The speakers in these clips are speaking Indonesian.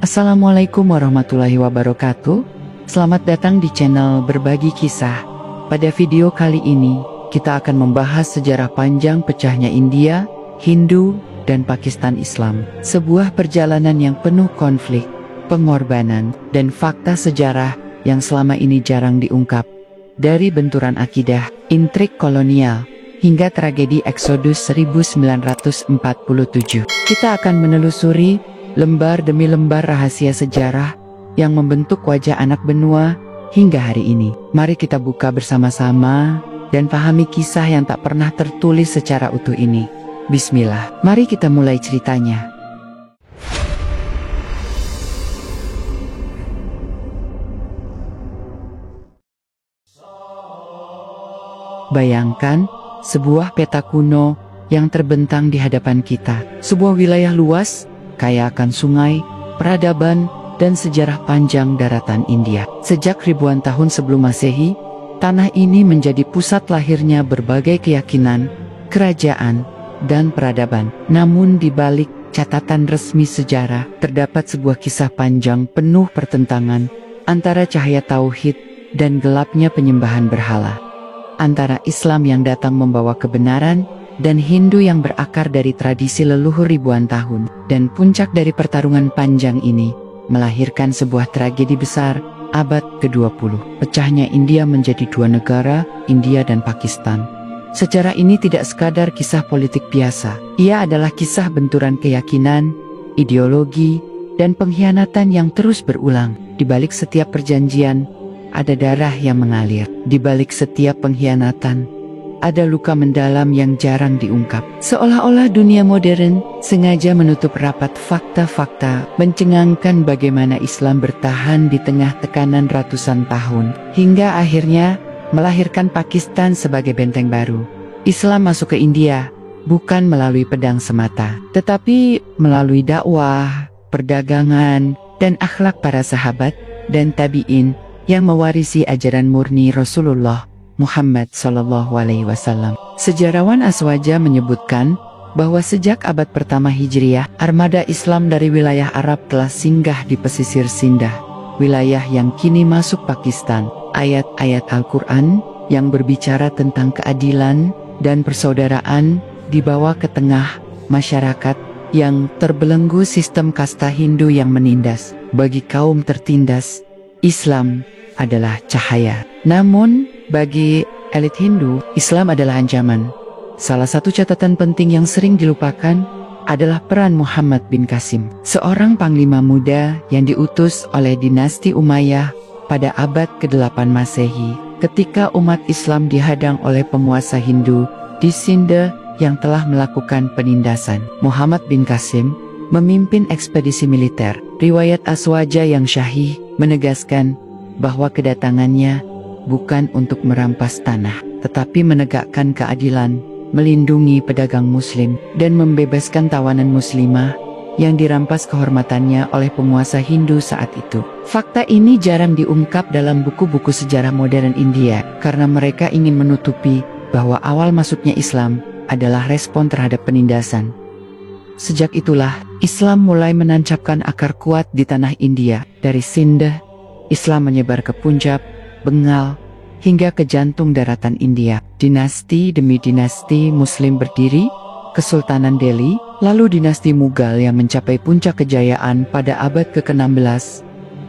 Assalamualaikum warahmatullahi wabarakatuh. Selamat datang di channel Berbagi Kisah. Pada video kali ini, kita akan membahas sejarah panjang pecahnya India, Hindu, dan Pakistan Islam. Sebuah perjalanan yang penuh konflik, pengorbanan, dan fakta sejarah yang selama ini jarang diungkap. Dari benturan akidah, intrik kolonial, hingga tragedi Eksodus 1947. Kita akan menelusuri lembar demi lembar rahasia sejarah yang membentuk wajah anak benua hingga hari ini. Mari kita buka bersama-sama dan pahami kisah yang tak pernah tertulis secara utuh ini. Bismillah, mari kita mulai ceritanya. Bayangkan sebuah peta kuno yang terbentang di hadapan kita. Sebuah wilayah luas, kaya akan sungai, peradaban, dan sejarah panjang daratan India. Sejak ribuan tahun sebelum Masehi, tanah ini menjadi pusat lahirnya berbagai keyakinan, kerajaan, dan peradaban. Namun di balik catatan resmi sejarah, terdapat sebuah kisah panjang penuh pertentangan antara cahaya tauhid dan gelapnya penyembahan berhala. Antara Islam yang datang membawa kebenaran dan Hindu yang berakar dari tradisi leluhur ribuan tahun. Dan puncak dari pertarungan panjang ini melahirkan sebuah tragedi besar abad ke-20. Pecahnya India menjadi dua negara, India dan Pakistan. Sejarah ini tidak sekadar kisah politik biasa. Ia adalah kisah benturan keyakinan, ideologi, dan pengkhianatan yang terus berulang. Di balik setiap perjanjian, ada darah yang mengalir. Di balik setiap pengkhianatan, ada luka mendalam yang jarang diungkap. Seolah-olah dunia modern sengaja menutup rapat fakta-fakta, mencengangkan bagaimana Islam bertahan di tengah tekanan ratusan tahun, hingga akhirnya melahirkan Pakistan sebagai benteng baru. Islam masuk ke India bukan melalui pedang semata, tetapi melalui dakwah, perdagangan, dan akhlak para sahabat dan tabi'in yang mewarisi ajaran murni Rasulullah Muhammad SAW. Sejarawan Aswaja menyebutkan bahwa sejak abad pertama Hijriah, armada Islam dari wilayah Arab telah singgah di pesisir Sindah, wilayah yang kini masuk Pakistan. Ayat-ayat Al-Quran yang berbicara tentang keadilan dan persaudaraan dibawa ke tengah masyarakat yang terbelenggu sistem kasta Hindu yang menindas. Bagi kaum tertindas, Islam adalah cahaya. Namun, bagi elit Hindu, Islam adalah ancaman. Salah satu catatan penting yang sering dilupakan adalah peran Muhammad bin Qasim, seorang panglima muda yang diutus oleh dinasti Umayyah pada abad ke-8 Masehi, ketika umat Islam dihadang oleh penguasa Hindu di Sindh yang telah melakukan penindasan. Muhammad bin Qasim memimpin ekspedisi militer. Riwayat Aswaja yang syahih menegaskan bahwa kedatangannya bukan untuk merampas tanah, tetapi menegakkan keadilan, melindungi pedagang muslim, dan membebaskan tawanan muslimah yang dirampas kehormatannya oleh penguasa Hindu saat itu. Fakta ini jarang diungkap dalam buku-buku sejarah modern India, karena mereka ingin menutupi bahwa awal masuknya Islam adalah respon terhadap penindasan. Sejak itulah, Islam mulai menancapkan akar kuat di tanah India. Dari Sindh, Islam menyebar ke Punjab, Bengal, hingga ke jantung daratan India. Dinasti demi dinasti Muslim berdiri, Kesultanan Delhi, lalu dinasti Mughal yang mencapai puncak kejayaan pada abad ke-16.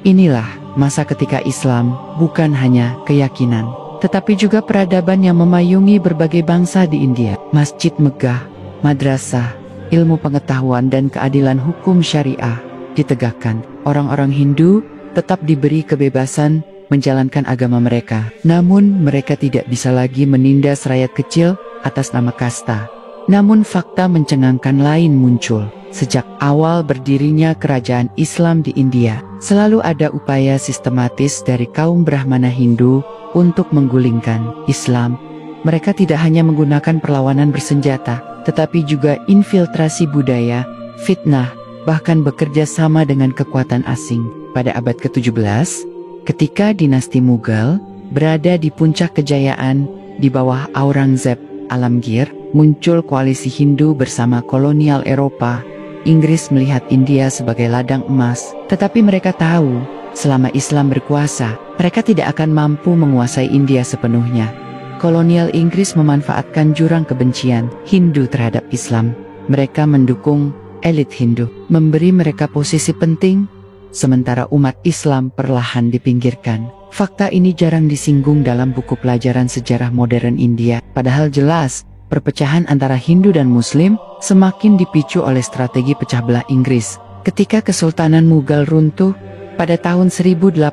Inilah masa ketika Islam bukan hanya keyakinan, tetapi juga peradaban yang memayungi berbagai bangsa di India. Masjid megah, madrasah, ilmu pengetahuan dan keadilan hukum syariah ditegakkan. Orang-orang Hindu tetap diberi kebebasan menjalankan agama mereka. Namun mereka tidak bisa lagi menindas rakyat kecil atas nama kasta. Namun fakta mencengangkan lain muncul. Sejak awal berdirinya kerajaan Islam di India, selalu ada upaya sistematis dari kaum Brahmana Hindu untuk menggulingkan Islam. Mereka tidak hanya menggunakan perlawanan bersenjata, tetapi juga infiltrasi budaya, fitnah, bahkan bekerja sama dengan kekuatan asing. Pada abad ke-17, ketika dinasti Mughal berada di puncak kejayaan di bawah Aurangzeb Alamgir, muncul koalisi Hindu bersama kolonial Eropa Inggris melihat India sebagai ladang emas, tetapi mereka tahu, selama Islam berkuasa, mereka tidak akan mampu menguasai India sepenuhnya. Kolonial Inggris memanfaatkan jurang kebencian Hindu terhadap Islam. Mereka mendukung elit Hindu, memberi mereka posisi penting, sementara umat Islam perlahan dipinggirkan. Fakta ini jarang disinggung dalam buku pelajaran sejarah modern India, padahal jelas, perpecahan antara Hindu dan Muslim semakin dipicu oleh strategi pecah belah Inggris. Ketika Kesultanan Mughal runtuh pada tahun 1857,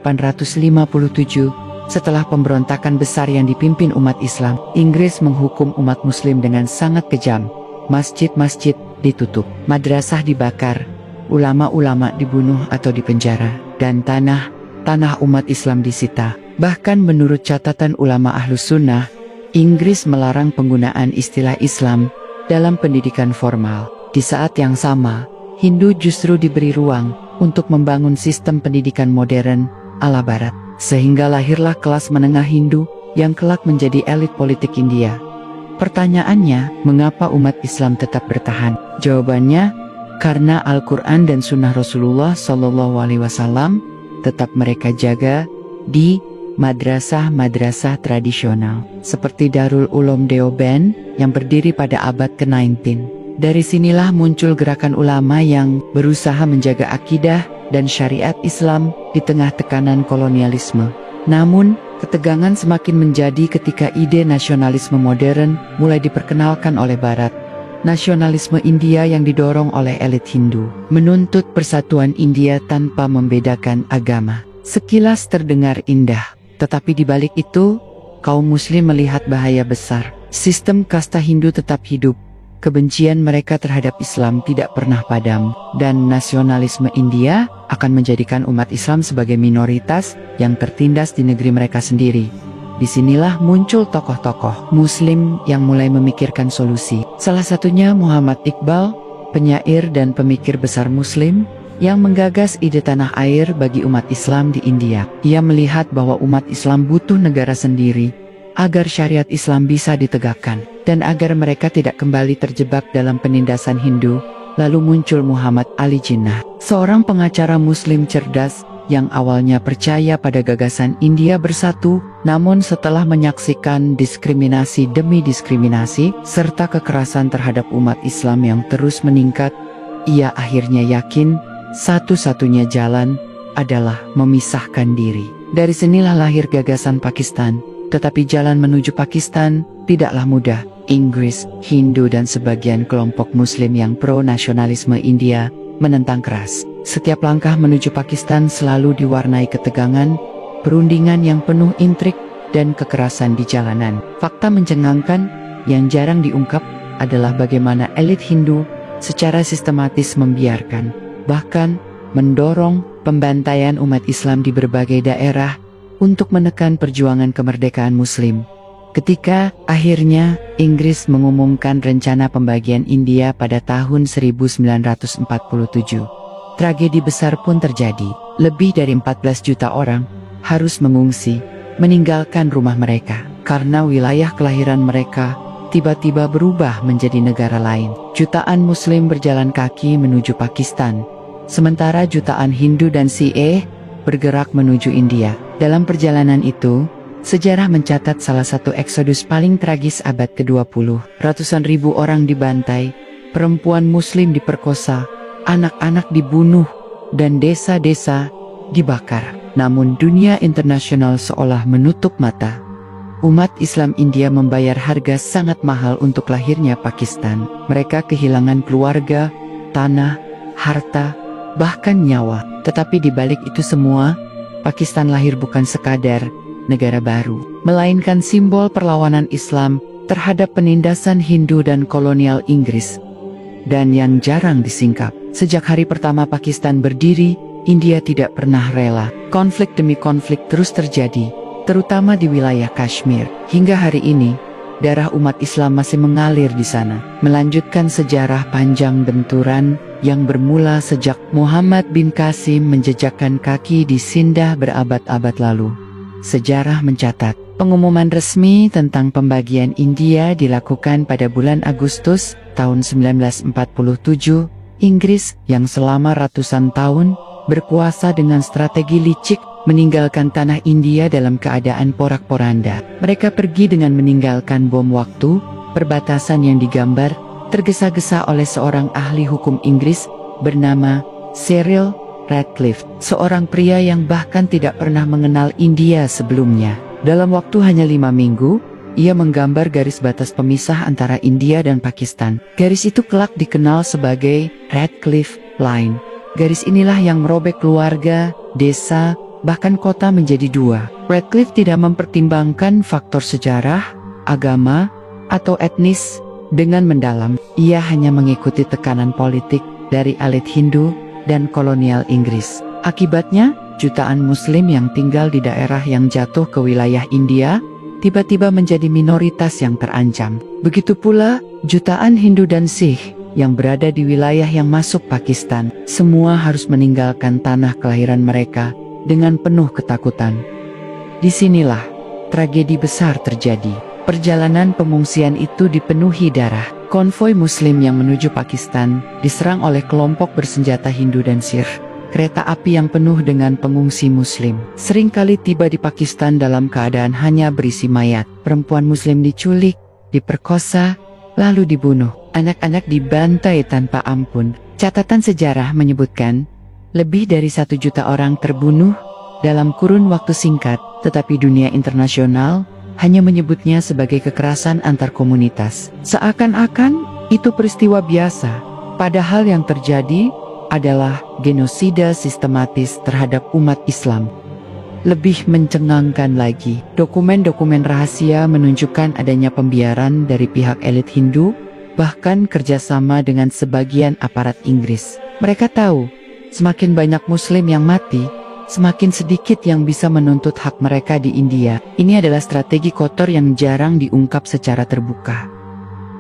setelah pemberontakan besar yang dipimpin umat Islam, Inggris menghukum umat Muslim dengan sangat kejam. Masjid-masjid ditutup, madrasah dibakar, ulama-ulama dibunuh atau dipenjara, dan tanah umat Islam disita. Bahkan menurut catatan ulama Ahlus Sunnah, Inggris melarang penggunaan istilah Islam dalam pendidikan formal. Di saat yang sama, Hindu justru diberi ruang untuk membangun sistem pendidikan modern ala Barat, sehingga lahirlah kelas menengah Hindu yang kelak menjadi elit politik India. Pertanyaannya, mengapa umat Islam tetap bertahan? Jawabannya, karena Al-Quran dan Sunnah Rasulullah SAW tetap mereka jaga di madrasah-madrasah tradisional, seperti Darul Uloom Deoband yang berdiri pada abad ke-19. Dari sinilah muncul gerakan ulama yang berusaha menjaga akidah dan syariat Islam di tengah tekanan kolonialisme. Namun, ketegangan semakin menjadi ketika ide nasionalisme modern mulai diperkenalkan oleh Barat. Nasionalisme India yang didorong oleh elit Hindu menuntut persatuan India tanpa membedakan agama. Sekilas terdengar indah, tetapi di balik itu, kaum Muslim melihat bahaya besar. Sistem kasta Hindu tetap hidup, kebencian mereka terhadap Islam tidak pernah padam, dan nasionalisme India akan menjadikan umat Islam sebagai minoritas yang tertindas di negeri mereka sendiri. Disinilah muncul tokoh-tokoh Muslim yang mulai memikirkan solusi. Salah satunya Muhammad Iqbal, penyair dan pemikir besar Muslim, yang menggagas ide tanah air bagi umat Islam di India. Ia melihat bahwa umat Islam butuh negara sendiri, agar syariat Islam bisa ditegakkan, dan agar mereka tidak kembali terjebak dalam penindasan Hindu. Lalu muncul Muhammad Ali Jinnah, seorang pengacara Muslim cerdas, yang awalnya percaya pada gagasan India bersatu, namun setelah menyaksikan diskriminasi demi diskriminasi, serta kekerasan terhadap umat Islam yang terus meningkat, ia akhirnya yakin, satu-satunya jalan adalah memisahkan diri. Dari sinilah lahir gagasan Pakistan. Tetapi jalan menuju Pakistan tidaklah mudah. Inggris, Hindu dan sebagian kelompok Muslim yang pro-nasionalisme India menentang keras. Setiap langkah menuju Pakistan selalu diwarnai ketegangan, perundingan yang penuh intrik, dan kekerasan di jalanan. Fakta mencengangkan yang jarang diungkap adalah bagaimana elit Hindu secara sistematis membiarkan, bahkan mendorong pembantaian umat Islam di berbagai daerah untuk menekan perjuangan kemerdekaan Muslim. Ketika akhirnya Inggris mengumumkan rencana pembagian India pada tahun 1947, tragedi besar pun terjadi. Lebih dari 14 juta orang harus mengungsi, meninggalkan rumah mereka, karena wilayah kelahiran mereka tiba-tiba berubah menjadi negara lain. Jutaan Muslim berjalan kaki menuju Pakistan, sementara jutaan Hindu dan Sikh bergerak menuju India. Dalam perjalanan itu, sejarah mencatat salah satu eksodus paling tragis abad ke-20. Ratusan ribu orang dibantai, perempuan Muslim diperkosa, anak-anak dibunuh, dan desa-desa dibakar. Namun dunia internasional seolah menutup mata. Umat Islam India membayar harga sangat mahal untuk lahirnya Pakistan. Mereka kehilangan keluarga, tanah, harta, bahkan nyawa. Tetapi di balik itu semua, Pakistan lahir bukan sekadar negara baru, melainkan simbol perlawanan Islam terhadap penindasan Hindu dan kolonial Inggris. Dan yang jarang disingkap, sejak hari pertama Pakistan berdiri, India tidak pernah rela. Konflik demi konflik terus terjadi, terutama di wilayah Kashmir. Hingga hari ini, darah umat Islam masih mengalir di sana, melanjutkan sejarah panjang benturan yang bermula sejak Muhammad bin Qasim menjejakkan kaki di Sindh berabad-abad lalu. Sejarah mencatat, pengumuman resmi tentang pembagian India dilakukan pada bulan Agustus tahun 1947. Inggris yang selama ratusan tahun berkuasa dengan strategi licik meninggalkan tanah India dalam keadaan porak-poranda. Mereka pergi dengan meninggalkan bom waktu, perbatasan yang digambar, tergesa-gesa oleh seorang ahli hukum Inggris bernama Cyril Radcliffe, seorang pria yang bahkan tidak pernah mengenal India sebelumnya. Dalam waktu hanya 5 minggu, ia menggambar garis batas pemisah antara India dan Pakistan. Garis itu kelak dikenal sebagai Radcliffe Line. Garis inilah yang merobek keluarga, desa, bahkan kota menjadi dua. Radcliffe tidak mempertimbangkan faktor sejarah, agama, atau etnis dengan mendalam. Ia hanya mengikuti tekanan politik dari elit Hindu dan kolonial Inggris. Akibatnya, jutaan Muslim yang tinggal di daerah yang jatuh ke wilayah India tiba-tiba menjadi minoritas yang terancam. Begitu pula jutaan Hindu dan Sikh yang berada di wilayah yang masuk Pakistan. Semua harus meninggalkan tanah kelahiran mereka dengan penuh ketakutan. Disinilah tragedi besar terjadi. Perjalanan pengungsian itu dipenuhi darah. Konvoi Muslim yang menuju Pakistan diserang oleh kelompok bersenjata Hindu dan Sikh. Kereta api yang penuh dengan pengungsi Muslim seringkali tiba di Pakistan dalam keadaan hanya berisi mayat. Perempuan Muslim diculik, diperkosa, lalu dibunuh. Anak-anak dibantai tanpa ampun. Catatan sejarah menyebutkan lebih dari 1 juta orang terbunuh dalam kurun waktu singkat, tetapi dunia internasional hanya menyebutnya sebagai kekerasan antar komunitas. Seakan-akan itu peristiwa biasa, padahal yang terjadi adalah genosida sistematis terhadap umat Islam. Lebih mencengangkan lagi, dokumen-dokumen rahasia menunjukkan adanya pembiaran dari pihak elit Hindu, bahkan kerjasama dengan sebagian aparat Inggris. Mereka tahu, semakin banyak Muslim yang mati, semakin sedikit yang bisa menuntut hak mereka di India. Ini adalah strategi kotor yang jarang diungkap secara terbuka.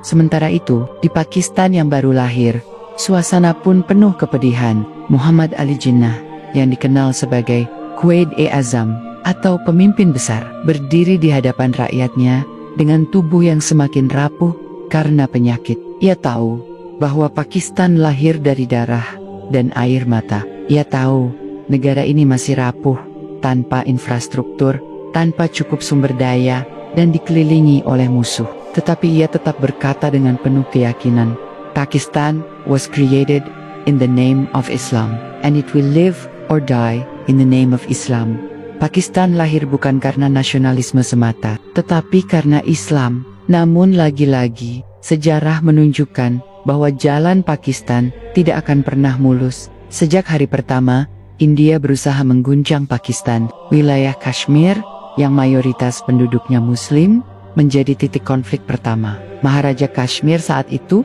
Sementara itu, di Pakistan yang baru lahir, suasana pun penuh kepedihan. Muhammad Ali Jinnah, yang dikenal sebagai Quaid-e-Azam atau pemimpin besar, berdiri di hadapan rakyatnya dengan tubuh yang semakin rapuh karena penyakit. Ia tahu bahwa Pakistan lahir dari darah dan air mata. Ia tahu negara ini masih rapuh, tanpa infrastruktur, tanpa cukup sumber daya, dan dikelilingi oleh musuh. Tetapi ia tetap berkata dengan penuh keyakinan, Pakistan was created in the name of Islam, and it will live or die in the name of Islam. Pakistan lahir bukan karena nasionalisme semata, tetapi karena Islam. Namun lagi-lagi, sejarah menunjukkan bahwa jalan Pakistan tidak akan pernah mulus. Sejak hari pertama, India berusaha mengguncang Pakistan. Wilayah Kashmir, yang mayoritas penduduknya Muslim, menjadi titik konflik pertama. Maharaja Kashmir saat itu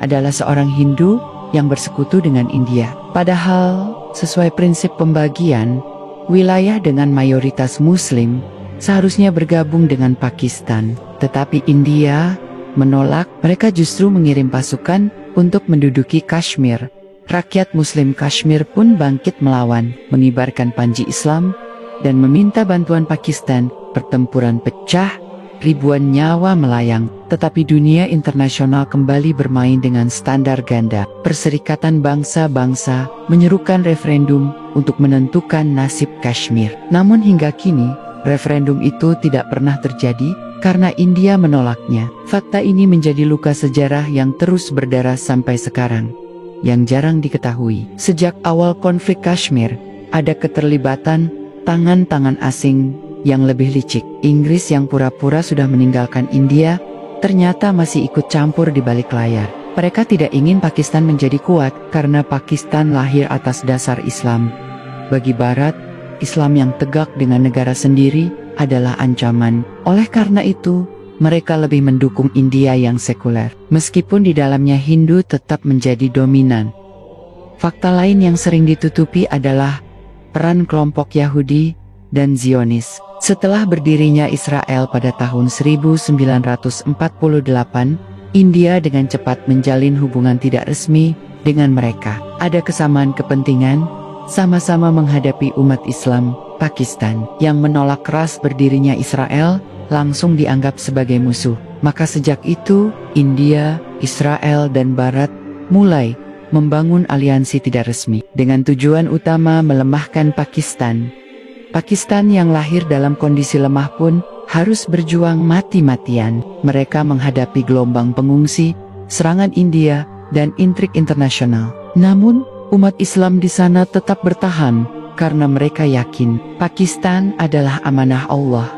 adalah seorang Hindu yang bersekutu dengan India. Padahal, sesuai prinsip pembagian, wilayah dengan mayoritas Muslim seharusnya bergabung dengan Pakistan. Tetapi India menolak. Mereka justru mengirim pasukan untuk menduduki Kashmir. Rakyat Muslim Kashmir pun bangkit melawan, mengibarkan panji Islam, dan meminta bantuan Pakistan. Pertempuran pecah, ribuan nyawa melayang, tetapi dunia internasional kembali bermain dengan standar ganda. Perserikatan bangsa-bangsa menyerukan referendum untuk menentukan nasib Kashmir. Namun hingga kini, referendum itu tidak pernah terjadi karena India menolaknya. Fakta ini menjadi luka sejarah yang terus berdarah sampai sekarang, yang jarang diketahui. Sejak awal konflik Kashmir, ada keterlibatan tangan-tangan asing yang lebih licik. Inggris yang pura-pura sudah meninggalkan India, ternyata masih ikut campur di balik layar. Mereka tidak ingin Pakistan menjadi kuat, karena Pakistan lahir atas dasar Islam. Bagi Barat, Islam yang tegak dengan negara sendiri adalah ancaman. Oleh karena itu, mereka lebih mendukung India yang sekuler. Meskipun di dalamnya Hindu tetap menjadi dominan. Fakta lain yang sering ditutupi adalah peran kelompok Yahudi dan Zionis. Setelah berdirinya Israel pada tahun 1948, India dengan cepat menjalin hubungan tidak resmi dengan mereka. Ada kesamaan kepentingan, sama-sama menghadapi umat Islam. Pakistan yang menolak keras berdirinya Israel langsung dianggap sebagai musuh. Maka sejak itu, India, Israel dan Barat mulai membangun aliansi tidak resmi dengan tujuan utama melemahkan Pakistan. Pakistan yang lahir dalam kondisi lemah pun harus berjuang mati-matian. Mereka menghadapi gelombang pengungsi, serangan India, dan intrik internasional. Namun, umat Islam di sana tetap bertahan karena mereka yakin Pakistan adalah amanah Allah.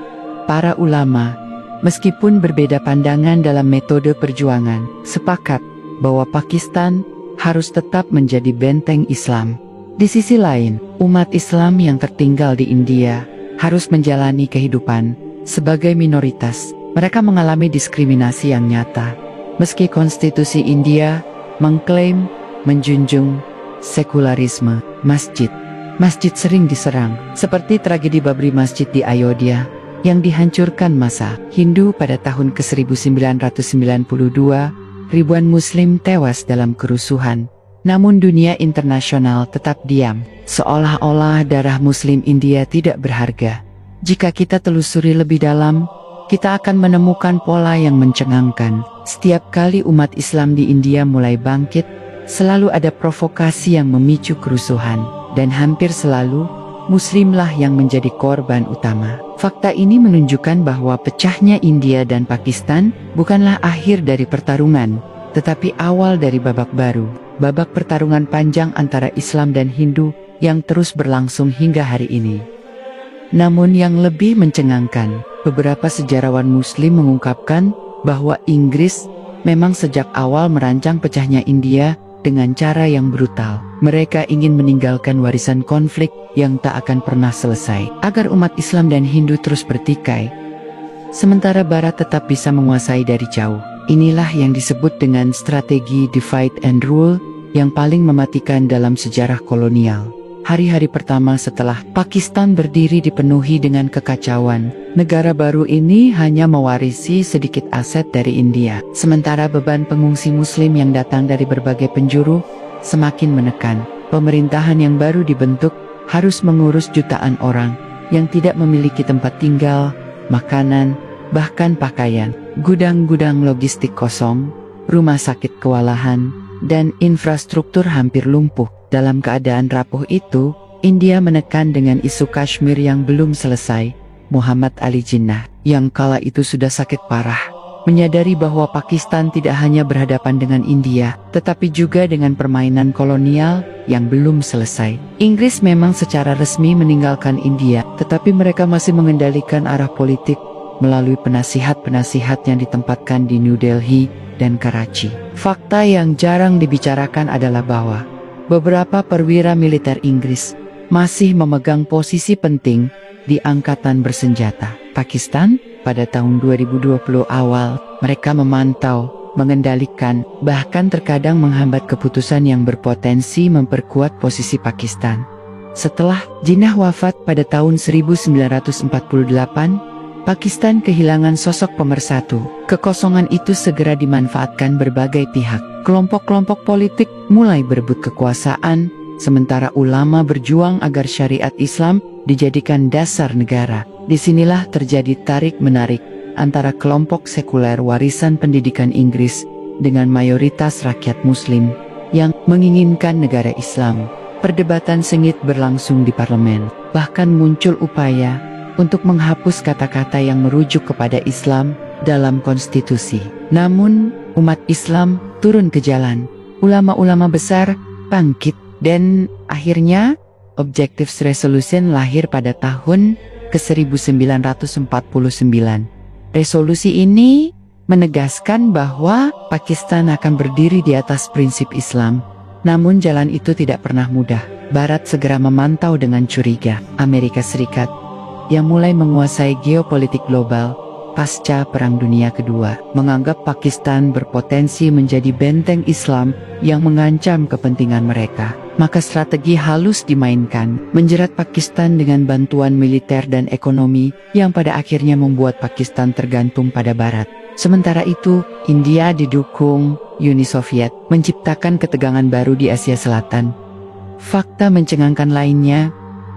Para ulama, meskipun berbeda pandangan dalam metode perjuangan, sepakat bahwa Pakistan harus tetap menjadi benteng Islam. Di sisi lain, umat Islam yang tertinggal di India harus menjalani kehidupan sebagai minoritas. Mereka mengalami diskriminasi yang nyata. Meski konstitusi India mengklaim menjunjung sekularisme, masjid sering diserang, seperti tragedi Babri Masjid di Ayodhya yang dihancurkan massa Hindu pada tahun ke-1992. Ribuan Muslim tewas dalam kerusuhan. Namun dunia internasional tetap diam, seolah-olah darah Muslim India tidak berharga. Jika kita telusuri lebih dalam, kita akan menemukan pola yang mencengangkan. Setiap kali umat Islam di India mulai bangkit, selalu ada provokasi yang memicu kerusuhan, dan hampir selalu Muslimlah yang menjadi korban utama. Fakta ini menunjukkan bahwa pecahnya India dan Pakistan bukanlah akhir dari pertarungan, tetapi awal dari babak baru. Babak pertarungan panjang antara Islam dan Hindu yang terus berlangsung hingga hari ini. Namun yang lebih mencengangkan, beberapa sejarawan Muslim mengungkapkan bahwa Inggris memang sejak awal merancang pecahnya India dengan cara yang brutal. Mereka ingin meninggalkan warisan konflik yang tak akan pernah selesai, agar umat Islam dan Hindu terus bertikai, sementara Barat tetap bisa menguasai dari jauh. Inilah yang disebut dengan strategi divide and rule yang paling mematikan dalam sejarah kolonial. Hari-hari pertama setelah Pakistan berdiri dipenuhi dengan kekacauan. Negara baru ini hanya mewarisi sedikit aset dari India, sementara beban pengungsi Muslim yang datang dari berbagai penjuru semakin menekan. Pemerintahan yang baru dibentuk harus mengurus jutaan orang yang tidak memiliki tempat tinggal, makanan, bahkan pakaian. Gudang-gudang logistik kosong, rumah sakit kewalahan, dan infrastruktur hampir lumpuh. Dalam keadaan rapuh itu, India menekan dengan isu Kashmir yang belum selesai. Muhammad Ali Jinnah, yang kala itu sudah sakit parah, menyadari bahwa Pakistan tidak hanya berhadapan dengan India, tetapi juga dengan permainan kolonial yang belum selesai. Inggris memang secara resmi meninggalkan India, tetapi mereka masih mengendalikan arah politik melalui penasihat-penasihat yang ditempatkan di New Delhi dan Karachi. Fakta yang jarang dibicarakan adalah bahwa beberapa perwira militer Inggris masih memegang posisi penting di angkatan bersenjata Pakistan. Pada tahun 2020 awal, mereka memantau, mengendalikan, bahkan terkadang menghambat keputusan yang berpotensi memperkuat posisi Pakistan. Setelah Jinnah wafat pada tahun 1948, Pakistan kehilangan sosok pemersatu. Kekosongan itu segera dimanfaatkan berbagai pihak. Kelompok-kelompok politik mulai berebut kekuasaan, sementara ulama berjuang agar syariat Islam dijadikan dasar negara. Disinilah terjadi tarik-menarik antara kelompok sekuler warisan pendidikan Inggris dengan mayoritas rakyat Muslim yang menginginkan negara Islam. Perdebatan sengit berlangsung di parlemen, bahkan muncul upaya untuk menghapus kata-kata yang merujuk kepada Islam dalam konstitusi. Namun, umat Islam turun ke jalan. Ulama-ulama besar bangkit, dan akhirnya Objective Resolution lahir pada tahun ke-1949. Resolusi ini menegaskan bahwa Pakistan akan berdiri di atas prinsip Islam. Namun jalan itu tidak pernah mudah. Barat segera memantau dengan curiga. Amerika Serikat yang mulai menguasai geopolitik global pasca Perang Dunia Kedua, menganggap Pakistan berpotensi menjadi benteng Islam yang mengancam kepentingan mereka. Maka strategi halus dimainkan, menjerat Pakistan dengan bantuan militer dan ekonomi yang pada akhirnya membuat Pakistan tergantung pada Barat. Sementara itu, India didukung Uni Soviet menciptakan ketegangan baru di Asia Selatan. Fakta mencengangkan lainnya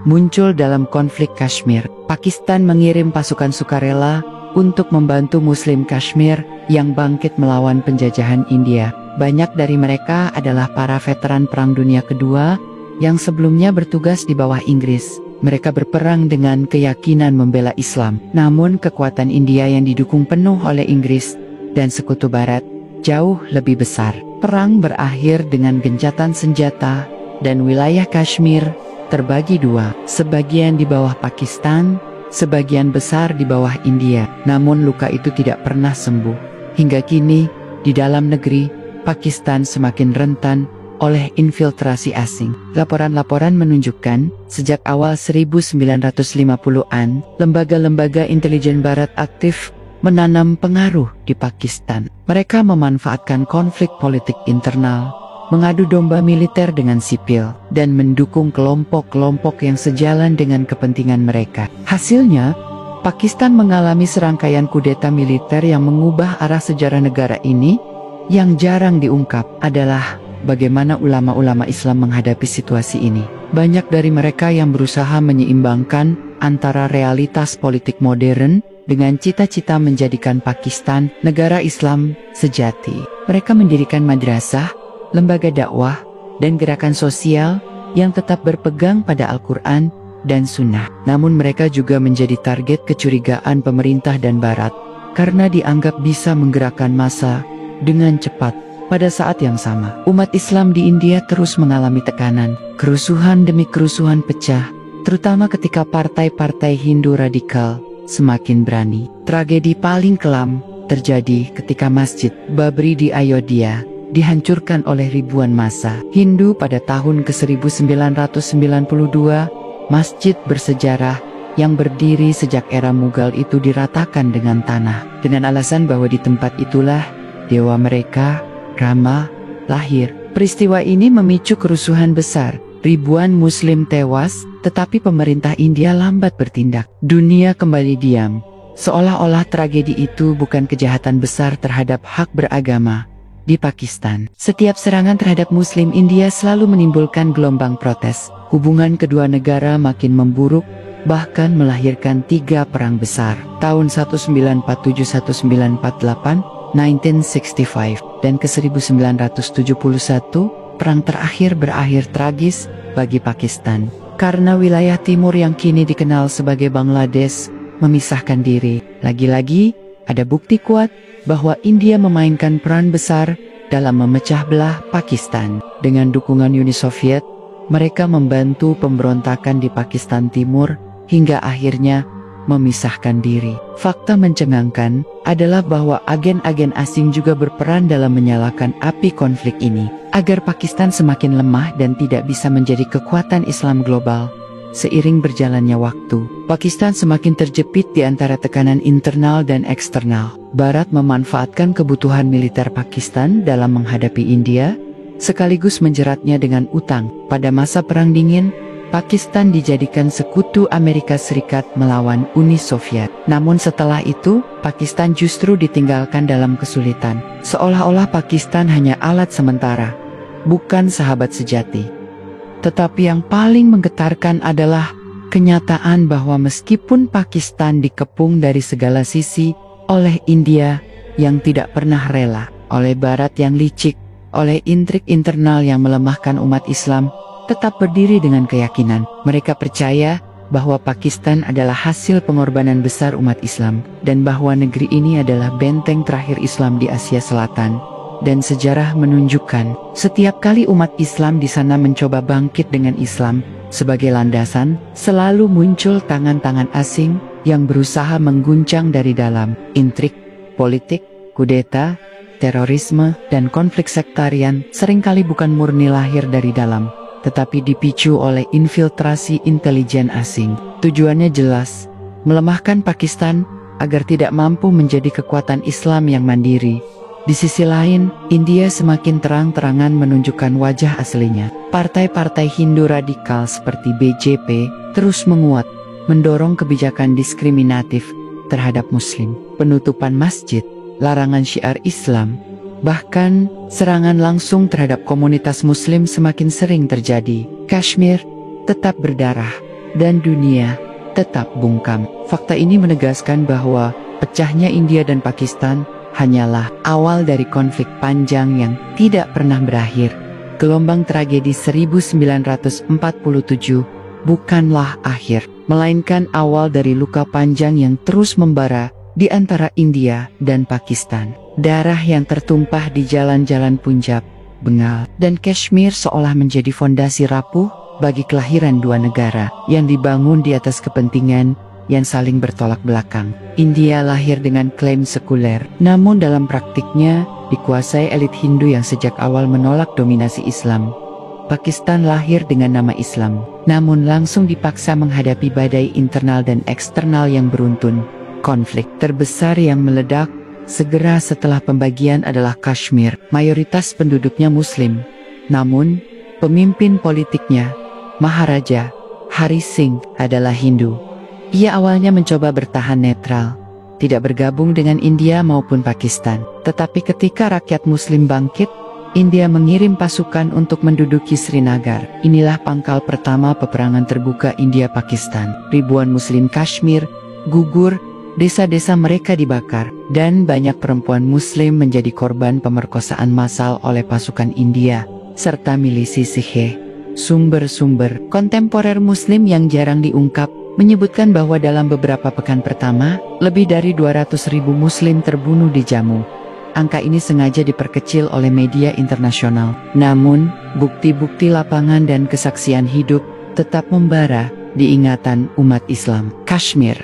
muncul dalam konflik Kashmir. Pakistan mengirim pasukan sukarela untuk membantu Muslim Kashmir yang bangkit melawan penjajahan India. Banyak dari mereka adalah para veteran Perang Dunia Kedua yang sebelumnya bertugas di bawah Inggris. Mereka berperang dengan keyakinan membela Islam. Namun kekuatan India yang didukung penuh oleh Inggris dan Sekutu Barat jauh lebih besar. Perang berakhir dengan gencatan senjata dan wilayah Kashmir terbagi dua, sebagian di bawah Pakistan, sebagian besar di bawah India. Namun luka itu tidak pernah sembuh. Hingga kini, di dalam negeri, Pakistan semakin rentan oleh infiltrasi asing. Laporan-laporan menunjukkan, sejak awal 1950-an, lembaga-lembaga intelijen Barat aktif menanam pengaruh di Pakistan. Mereka memanfaatkan konflik politik internal, mengadu domba militer dengan sipil, dan mendukung kelompok-kelompok yang sejalan dengan kepentingan mereka. Hasilnya, Pakistan mengalami serangkaian kudeta militer yang mengubah arah sejarah negara ini. Yang jarang diungkap adalah bagaimana ulama-ulama Islam menghadapi situasi ini. Banyak dari mereka yang berusaha menyeimbangkan antara realitas politik modern dengan cita-cita menjadikan Pakistan negara Islam sejati. Mereka mendirikan madrasah, lembaga dakwah, dan gerakan sosial yang tetap berpegang pada Al-Quran dan Sunnah. Namun mereka juga menjadi target kecurigaan pemerintah dan Barat karena dianggap bisa menggerakkan massa dengan cepat. Pada saat yang sama, umat Islam di India terus mengalami tekanan. Kerusuhan demi kerusuhan pecah, terutama ketika partai-partai Hindu radikal semakin berani. Tragedi paling kelam terjadi ketika Masjid Babri di Ayodhya dihancurkan oleh ribuan massa Hindu pada tahun ke-1992. Masjid bersejarah yang berdiri sejak era Mughal itu diratakan dengan tanah, dengan alasan bahwa di tempat itulah dewa mereka, Rama, lahir. Peristiwa ini memicu kerusuhan besar. Ribuan Muslim tewas, tetapi pemerintah India lambat bertindak. Dunia kembali diam, seolah-olah tragedi itu bukan kejahatan besar terhadap hak beragama di Pakistan. Setiap serangan terhadap Muslim India selalu menimbulkan gelombang protes. Hubungan kedua negara makin memburuk, bahkan melahirkan 3 perang besar. Tahun 1947-1948, 1965, dan ke-1971, perang terakhir berakhir tragis bagi Pakistan. Karena wilayah timur yang kini dikenal sebagai Bangladesh memisahkan diri. Lagi-lagi, ada bukti kuat bahwa India memainkan peran besar dalam memecah belah Pakistan. Dengan dukungan Uni Soviet, mereka membantu pemberontakan di Pakistan Timur hingga akhirnya memisahkan diri. Fakta mencengangkan adalah bahwa agen-agen asing juga berperan dalam menyalakan api konflik ini, agar Pakistan semakin lemah dan tidak bisa menjadi kekuatan Islam global. Seiring berjalannya waktu, Pakistan semakin terjepit di antara tekanan internal dan eksternal. Barat memanfaatkan kebutuhan militer Pakistan dalam menghadapi India, sekaligus menjeratnya dengan utang. Pada masa Perang Dingin, Pakistan dijadikan sekutu Amerika Serikat melawan Uni Soviet. Namun setelah itu, Pakistan justru ditinggalkan dalam kesulitan. Seolah-olah Pakistan hanya alat sementara, bukan sahabat sejati. Tetapi yang paling menggetarkan adalah kenyataan bahwa meskipun Pakistan dikepung dari segala sisi oleh India yang tidak pernah rela, oleh Barat yang licik, oleh intrik internal yang melemahkan umat Islam, tetap berdiri dengan keyakinan. Mereka percaya bahwa Pakistan adalah hasil pengorbanan besar umat Islam, dan bahwa negeri ini adalah benteng terakhir Islam di Asia Selatan. Dan sejarah menunjukkan, setiap kali umat Islam di sana mencoba bangkit dengan Islam sebagai landasan, selalu muncul tangan-tangan asing yang berusaha mengguncang dari dalam. Intrik, politik, kudeta, terorisme, dan konflik sektarian seringkali bukan murni lahir dari dalam, tetapi dipicu oleh infiltrasi intelijen asing. Tujuannya jelas, melemahkan Pakistan agar tidak mampu menjadi kekuatan Islam yang mandiri. Di sisi lain, India semakin terang-terangan menunjukkan wajah aslinya. Partai-partai Hindu radikal seperti BJP terus menguat, mendorong kebijakan diskriminatif terhadap Muslim, penutupan masjid, larangan syiar Islam, bahkan serangan langsung terhadap komunitas Muslim semakin sering terjadi. Kashmir tetap berdarah, dan dunia tetap bungkam. Fakta ini menegaskan bahwa Pecahnya India dan Pakistan hanyalah awal dari konflik panjang yang tidak pernah berakhir. Gelombang tragedi 1947 bukanlah akhir, melainkan awal dari luka panjang yang terus membara di antara India dan Pakistan. Darah yang tertumpah di jalan-jalan Punjab, Bengal, dan Kashmir seolah menjadi fondasi rapuh bagi kelahiran dua negara yang dibangun di atas kepentingan yang saling bertolak belakang. India lahir dengan klaim sekuler, namun dalam praktiknya dikuasai elit Hindu yang sejak awal menolak dominasi Islam. Pakistan lahir dengan nama Islam, namun langsung dipaksa menghadapi badai internal dan eksternal yang beruntun. Konflik terbesar yang meledak segera setelah pembagian adalah Kashmir. Mayoritas penduduknya Muslim, namun pemimpin politiknya, Maharaja Hari Singh, adalah Hindu. Ia awalnya mencoba bertahan netral, tidak bergabung dengan India maupun Pakistan. Tetapi ketika rakyat Muslim bangkit, India mengirim pasukan untuk menduduki Srinagar. Inilah pangkal pertama peperangan terbuka India-Pakistan. Ribuan Muslim Kashmir gugur, desa-desa mereka dibakar, dan banyak perempuan Muslim menjadi korban pemerkosaan massal oleh pasukan India, serta milisi Sikh. Sumber-sumber kontemporer Muslim yang jarang diungkap menyebutkan bahwa dalam beberapa pekan pertama, lebih dari 200.000 Muslim terbunuh di Jammu. Angka ini sengaja diperkecil oleh media internasional. Namun, bukti-bukti lapangan dan kesaksian hidup tetap membara di ingatan umat Islam. Kashmir,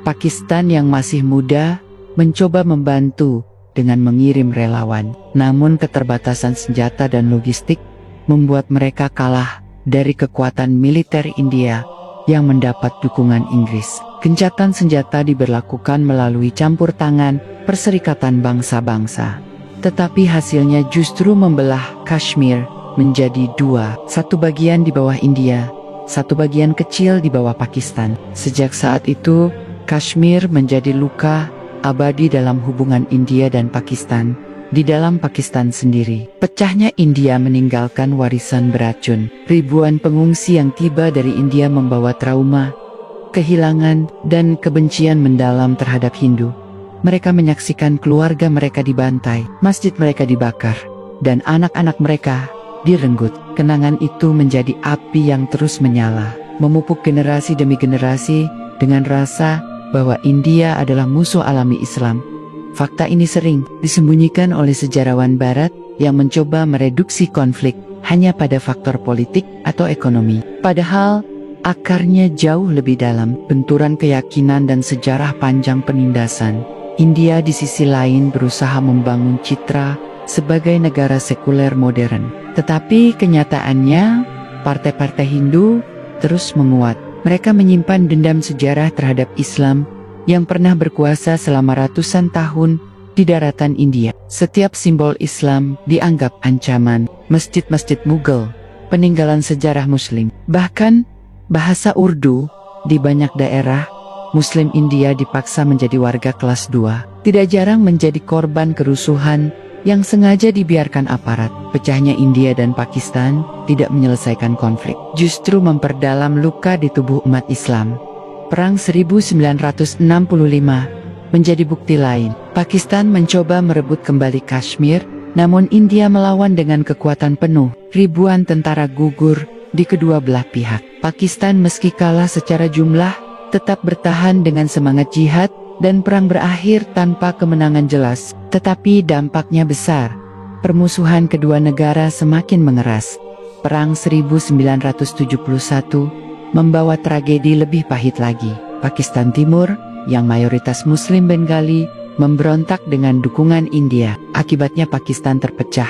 Pakistan yang masih muda, mencoba membantu dengan mengirim relawan. Namun keterbatasan senjata dan logistik membuat mereka kalah dari kekuatan militer India yang mendapat dukungan Inggris. Gencatan senjata diberlakukan melalui campur tangan perserikatan bangsa-bangsa. Tetapi hasilnya justru membelah Kashmir menjadi dua, satu bagian di bawah India, satu bagian kecil di bawah Pakistan. Sejak saat itu, Kashmir menjadi luka abadi dalam hubungan India dan Pakistan. Di dalam Pakistan sendiri, pecahnya India meninggalkan warisan beracun. Ribuan pengungsi yang tiba dari India membawa trauma, kehilangan, dan kebencian mendalam terhadap Hindu. Mereka menyaksikan keluarga mereka dibantai, masjid mereka dibakar, dan anak-anak mereka direnggut. Kenangan itu menjadi api yang terus menyala, memupuk generasi demi generasi dengan rasa bahwa India adalah musuh alami Islam. Fakta ini sering disembunyikan oleh sejarawan Barat yang mencoba mereduksi konflik hanya pada faktor politik atau ekonomi. Padahal, akarnya jauh lebih dalam, benturan keyakinan dan sejarah panjang penindasan. India di sisi lain berusaha membangun citra sebagai negara sekuler modern. Tetapi kenyataannya, partai-partai Hindu terus menguat. Mereka menyimpan dendam sejarah terhadap Islam yang pernah berkuasa selama ratusan tahun di daratan India. Setiap simbol Islam dianggap ancaman. Masjid-masjid Mughal, peninggalan sejarah Muslim. Bahkan bahasa Urdu di banyak daerah Muslim India dipaksa menjadi warga kelas 2. Tidak jarang menjadi korban kerusuhan yang sengaja dibiarkan aparat. Pecahnya India dan Pakistan tidak menyelesaikan konflik, justru memperdalam luka di tubuh umat Islam. Perang 1965 menjadi bukti lain. Pakistan mencoba merebut kembali Kashmir, namun India melawan dengan kekuatan penuh. Ribuan tentara gugur di kedua belah pihak. Pakistan meski kalah secara jumlah, tetap bertahan dengan semangat jihad, dan perang berakhir tanpa kemenangan jelas. Tetapi dampaknya besar. Permusuhan kedua negara semakin mengeras. Perang 1971 membawa tragedi lebih pahit lagi. Pakistan Timur, yang mayoritas Muslim Bengali, memberontak dengan dukungan India. Akibatnya Pakistan terpecah,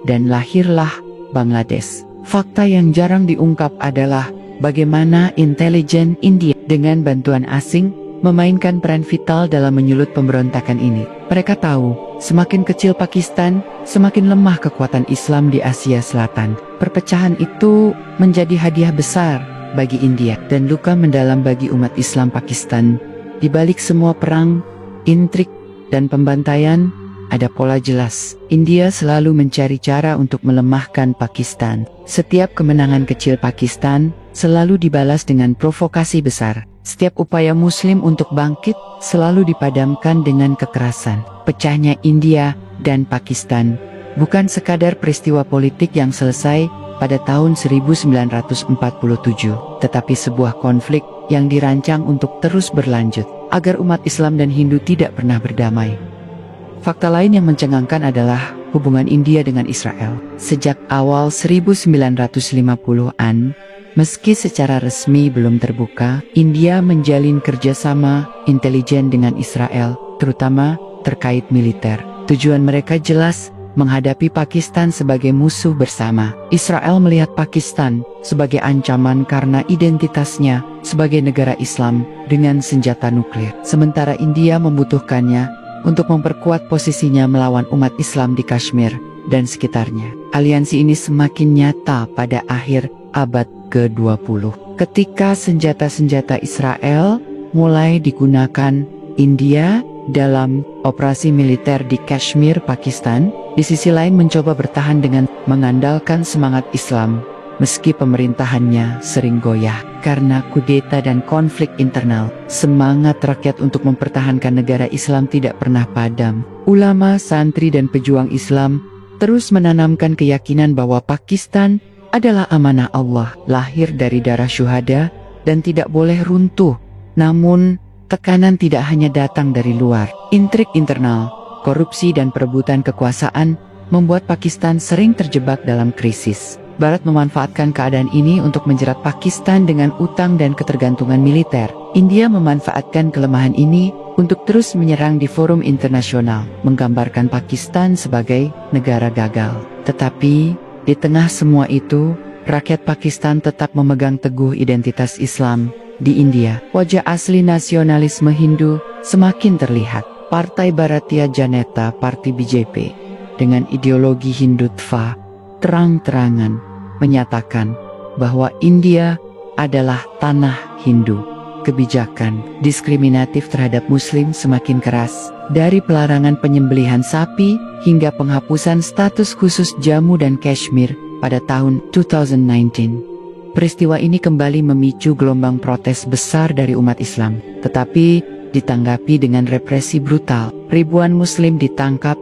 dan lahirlah Bangladesh. Fakta yang jarang diungkap adalah bagaimana intelijen India dengan bantuan asing memainkan peran vital dalam menyulut pemberontakan ini. Mereka tahu, semakin kecil Pakistan, semakin lemah kekuatan Islam di Asia Selatan. Perpecahan itu menjadi hadiah besar bagi India dan luka mendalam bagi umat Islam Pakistan. Di balik semua perang, intrik, dan pembantaian, ada pola jelas. India selalu mencari cara untuk melemahkan Pakistan. Setiap kemenangan kecil Pakistan selalu dibalas dengan provokasi besar. Setiap upaya Muslim untuk bangkit selalu dipadamkan dengan kekerasan. Pecahnya India dan Pakistan bukan sekadar peristiwa politik yang selesai pada tahun 1947, tetapi sebuah konflik yang dirancang untuk terus berlanjut, agar umat Islam dan Hindu tidak pernah berdamai. Fakta lain yang mencengangkan adalah hubungan India dengan Israel. Sejak awal 1950-an, meski secara resmi belum terbuka, India menjalin kerjasama intelijen dengan Israel, terutama terkait militer. Tujuan mereka jelas, menghadapi Pakistan sebagai musuh bersama. Israel melihat Pakistan sebagai ancaman karena identitasnya sebagai negara Islam dengan senjata nuklir. Sementara India membutuhkannya untuk memperkuat posisinya melawan umat Islam di Kashmir dan sekitarnya. Aliansi ini semakin nyata pada akhir abad ke-20. Ketika senjata-senjata Israel mulai digunakan India dalam operasi militer di Kashmir, Pakistan, di sisi lain mencoba bertahan dengan mengandalkan semangat Islam, meski pemerintahannya sering goyah karena kudeta dan konflik internal. Semangat rakyat untuk mempertahankan negara Islam tidak pernah padam. Ulama, santri, dan pejuang Islam terus menanamkan keyakinan bahwa Pakistan adalah amanah Allah, lahir dari darah syuhada, dan tidak boleh runtuh. Namun, tekanan tidak hanya datang dari luar. Intrik internal, korupsi, dan perebutan kekuasaan membuat Pakistan sering terjebak dalam krisis. Barat memanfaatkan keadaan ini untuk menjerat Pakistan dengan utang dan ketergantungan militer. India memanfaatkan kelemahan ini untuk terus menyerang di forum internasional, menggambarkan Pakistan sebagai negara gagal. Tetapi, di tengah semua itu, rakyat Pakistan tetap memegang teguh identitas Islam. Di India, wajah asli nasionalisme Hindu semakin terlihat. Partai Bharatiya Janata Party BJP dengan ideologi Hindutva terang-terangan menyatakan bahwa India adalah tanah Hindu. Kebijakan diskriminatif terhadap Muslim semakin keras, dari pelarangan penyembelihan sapi hingga penghapusan status khusus Jammu dan Kashmir pada tahun 2019. Peristiwa ini kembali memicu gelombang protes besar dari umat Islam, tetapi ditanggapi dengan represi brutal. Ribuan Muslim ditangkap,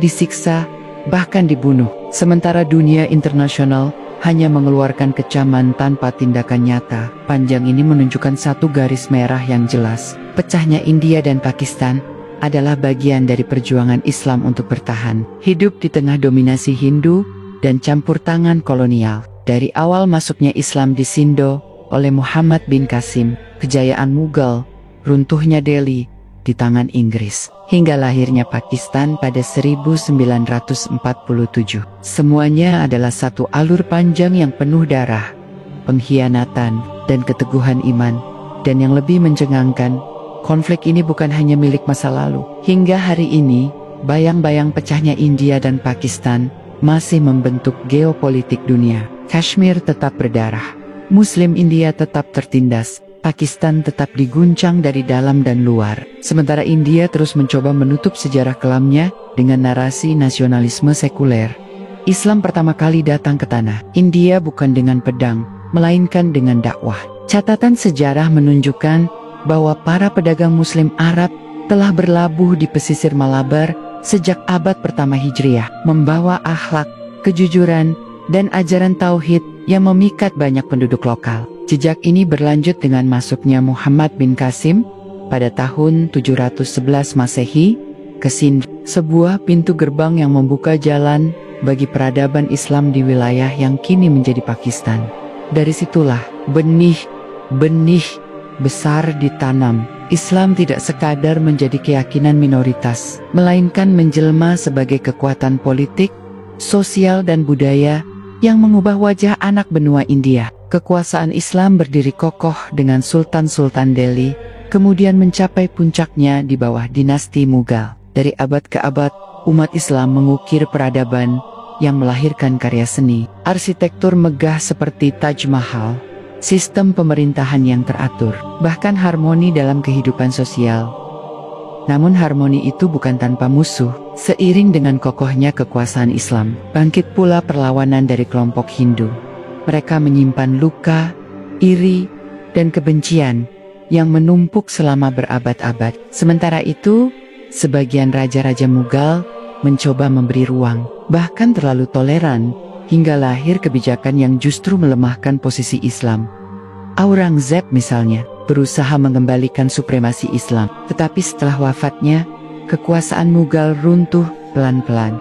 disiksa, bahkan dibunuh. Sementara dunia internasional hanya mengeluarkan kecaman tanpa tindakan nyata. Panjang ini menunjukkan satu garis merah yang jelas. Pecahnya India dan Pakistan adalah bagian dari perjuangan Islam untuk bertahan hidup di tengah dominasi Hindu dan campur tangan kolonial. Dari awal masuknya Islam di Sindo oleh Muhammad bin Qasim, kejayaan Mughal, runtuhnya Delhi di tangan Inggris, hingga lahirnya Pakistan pada 1947. Semuanya adalah satu alur panjang yang penuh darah, pengkhianatan, dan keteguhan iman. Dan yang lebih mencengangkan, konflik ini bukan hanya milik masa lalu. Hingga hari ini, bayang-bayang pecahnya India dan Pakistan masih membentuk geopolitik dunia. Kashmir tetap berdarah, Muslim India tetap tertindas, Pakistan tetap diguncang dari dalam dan luar. Sementara India terus mencoba menutup sejarah kelamnya dengan narasi nasionalisme sekuler. Islam pertama kali datang ke tanah India bukan dengan pedang, melainkan dengan dakwah. Catatan sejarah menunjukkan bahwa para pedagang Muslim Arab telah berlabuh di pesisir Malabar sejak abad pertama Hijriah, membawa akhlak, kejujuran, dan ajaran tauhid yang memikat banyak penduduk lokal. Jejak ini berlanjut dengan masuknya Muhammad bin Qasim pada tahun 711 Masehi ke Sind, sebuah pintu gerbang yang membuka jalan bagi peradaban Islam di wilayah yang kini menjadi Pakistan. Dari situlah benih besar ditanam. Islam tidak sekadar menjadi keyakinan minoritas, melainkan menjelma sebagai kekuatan politik, sosial, dan budaya yang mengubah wajah anak benua India. Kekuasaan Islam berdiri kokoh dengan Sultan-Sultan Delhi, kemudian mencapai puncaknya di bawah dinasti Mughal. Dari abad ke abad, umat Islam mengukir peradaban yang melahirkan karya seni, arsitektur megah seperti Taj Mahal, sistem pemerintahan yang teratur, bahkan harmoni dalam kehidupan sosial. Namun harmoni itu bukan tanpa musuh. Seiring dengan kokohnya kekuasaan Islam, bangkit pula perlawanan dari kelompok Hindu. Mereka menyimpan luka, iri, dan kebencian yang menumpuk selama berabad-abad. Sementara itu, sebagian raja-raja Mughal mencoba memberi ruang, bahkan terlalu toleran, hingga lahir kebijakan yang justru melemahkan posisi Islam. Aurangzeb misalnya berusaha mengembalikan supremasi Islam, tetapi setelah wafatnya, kekuasaan Mughal runtuh pelan-pelan.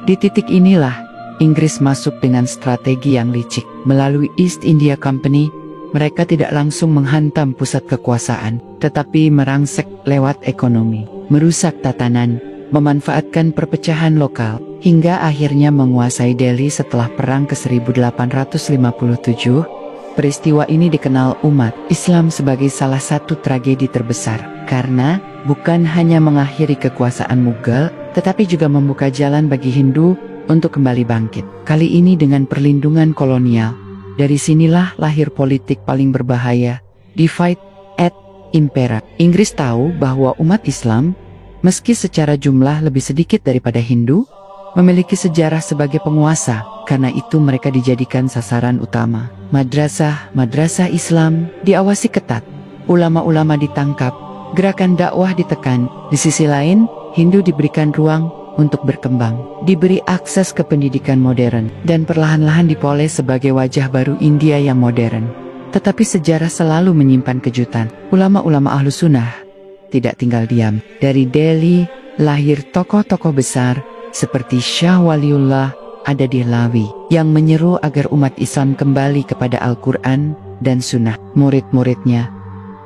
Di titik inilah, Inggris masuk dengan strategi yang licik. Melalui East India Company, mereka tidak langsung menghantam pusat kekuasaan, tetapi merangsek lewat ekonomi, merusak tatanan, memanfaatkan perpecahan lokal, hingga akhirnya menguasai Delhi setelah Perang ke 1857. Peristiwa ini dikenal umat Islam sebagai salah satu tragedi terbesar, karena bukan hanya mengakhiri kekuasaan Mughal, tetapi juga membuka jalan bagi Hindu untuk kembali bangkit. Kali ini dengan perlindungan kolonial. Dari sinilah lahir politik paling berbahaya, divide et impera. Inggris tahu bahwa umat Islam, meski secara jumlah lebih sedikit daripada Hindu, memiliki sejarah sebagai penguasa. Karena itu mereka dijadikan sasaran utama. Madrasah Islam diawasi ketat, ulama-ulama ditangkap, gerakan dakwah ditekan. Di sisi lain, Hindu diberikan ruang untuk berkembang, diberi akses ke pendidikan modern, dan perlahan-lahan dipoles sebagai wajah baru India yang modern. Tetapi sejarah selalu menyimpan kejutan. Ulama-ulama Ahlus Sunnah tidak tinggal diam. Dari Delhi lahir tokoh-tokoh besar seperti Syah Waliullah Ad-Dihlawi yang menyeru agar umat Islam kembali kepada Al-Quran dan Sunnah. Murid-muridnya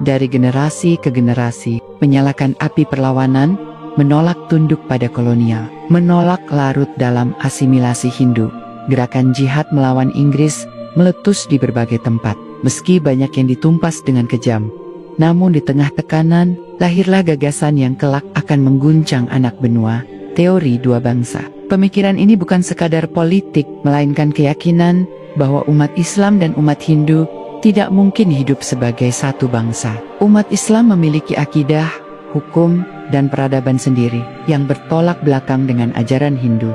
dari generasi ke generasi menyalakan api perlawanan, menolak tunduk pada kolonial, menolak larut dalam asimilasi Hindu. Gerakan jihad melawan Inggris meletus di berbagai tempat, meski banyak yang ditumpas dengan kejam. Namun di tengah tekanan, lahirlah gagasan yang kelak akan mengguncang anak benua, teori dua bangsa. Pemikiran ini bukan sekadar politik, melainkan keyakinan bahwa umat Islam dan umat Hindu tidak mungkin hidup sebagai satu bangsa. Umat Islam memiliki akidah, hukum, dan peradaban sendiri yang bertolak belakang dengan ajaran Hindu.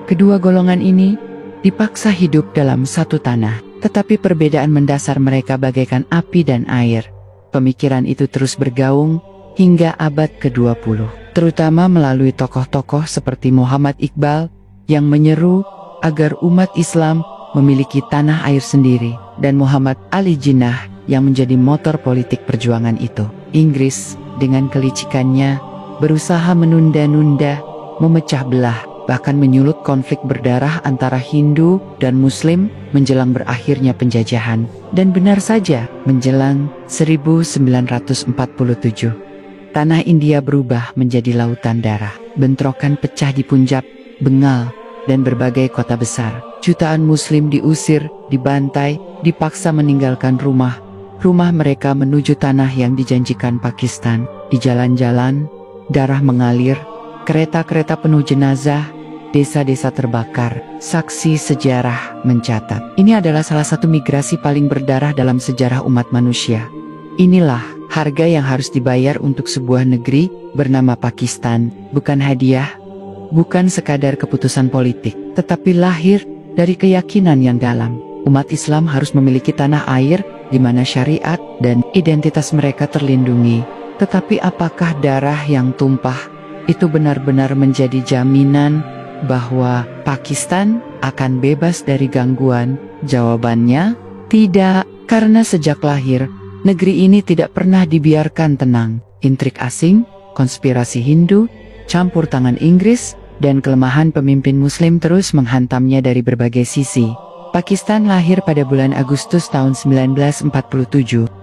Kedua golongan ini dipaksa hidup dalam satu tanah, tetapi perbedaan mendasar mereka bagaikan api dan air. Pemikiran itu terus bergaung hingga abad ke-20. Terutama melalui tokoh-tokoh seperti Muhammad Iqbal yang menyeru agar umat Islam memiliki tanah air sendiri, dan Muhammad Ali Jinnah yang menjadi motor politik perjuangan itu. Inggris dengan kelicikannya berusaha menunda-nunda, memecah belah, bahkan menyulut konflik berdarah antara Hindu dan Muslim menjelang berakhirnya penjajahan. Dan benar saja, menjelang 1947. Tanah India berubah menjadi lautan darah. Bentrokan pecah di Punjab, Bengal, dan berbagai kota besar. Jutaan Muslim diusir, dibantai, dipaksa meninggalkan rumah mereka menuju tanah yang dijanjikan Pakistan. Di jalan-jalan, darah mengalir, kereta-kereta penuh jenazah, desa-desa terbakar. Saksi sejarah mencatat, ini adalah salah satu migrasi paling berdarah dalam sejarah umat manusia. Inilah harga yang harus dibayar untuk sebuah negeri bernama Pakistan, bukan hadiah, bukan sekadar keputusan politik, tetapi lahir dari keyakinan yang dalam. Umat Islam harus memiliki tanah air di mana syariat dan identitas mereka terlindungi. Tetapi apakah darah yang tumpah itu benar-benar menjadi jaminan bahwa Pakistan akan bebas dari gangguan? Jawabannya, tidak, karena sejak lahir, negeri ini tidak pernah dibiarkan tenang. Intrik asing, konspirasi Hindu, campur tangan Inggris, dan kelemahan pemimpin Muslim terus menghantamnya dari berbagai sisi. Pakistan lahir pada bulan Agustus tahun 1947,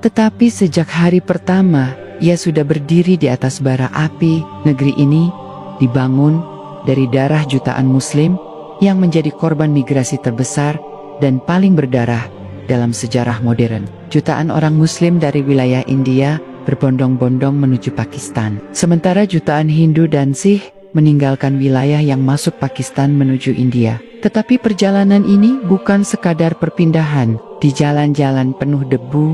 tetapi sejak hari pertama, ia sudah berdiri di atas bara api. Negeri ini dibangun dari darah jutaan Muslim yang menjadi korban migrasi terbesar dan paling berdarah dalam sejarah modern. Jutaan orang Muslim dari wilayah India berbondong-bondong menuju Pakistan, sementara jutaan Hindu dan Sikh meninggalkan wilayah yang masuk Pakistan menuju India. Tetapi perjalanan ini bukan sekadar perpindahan. Di jalan-jalan penuh debu,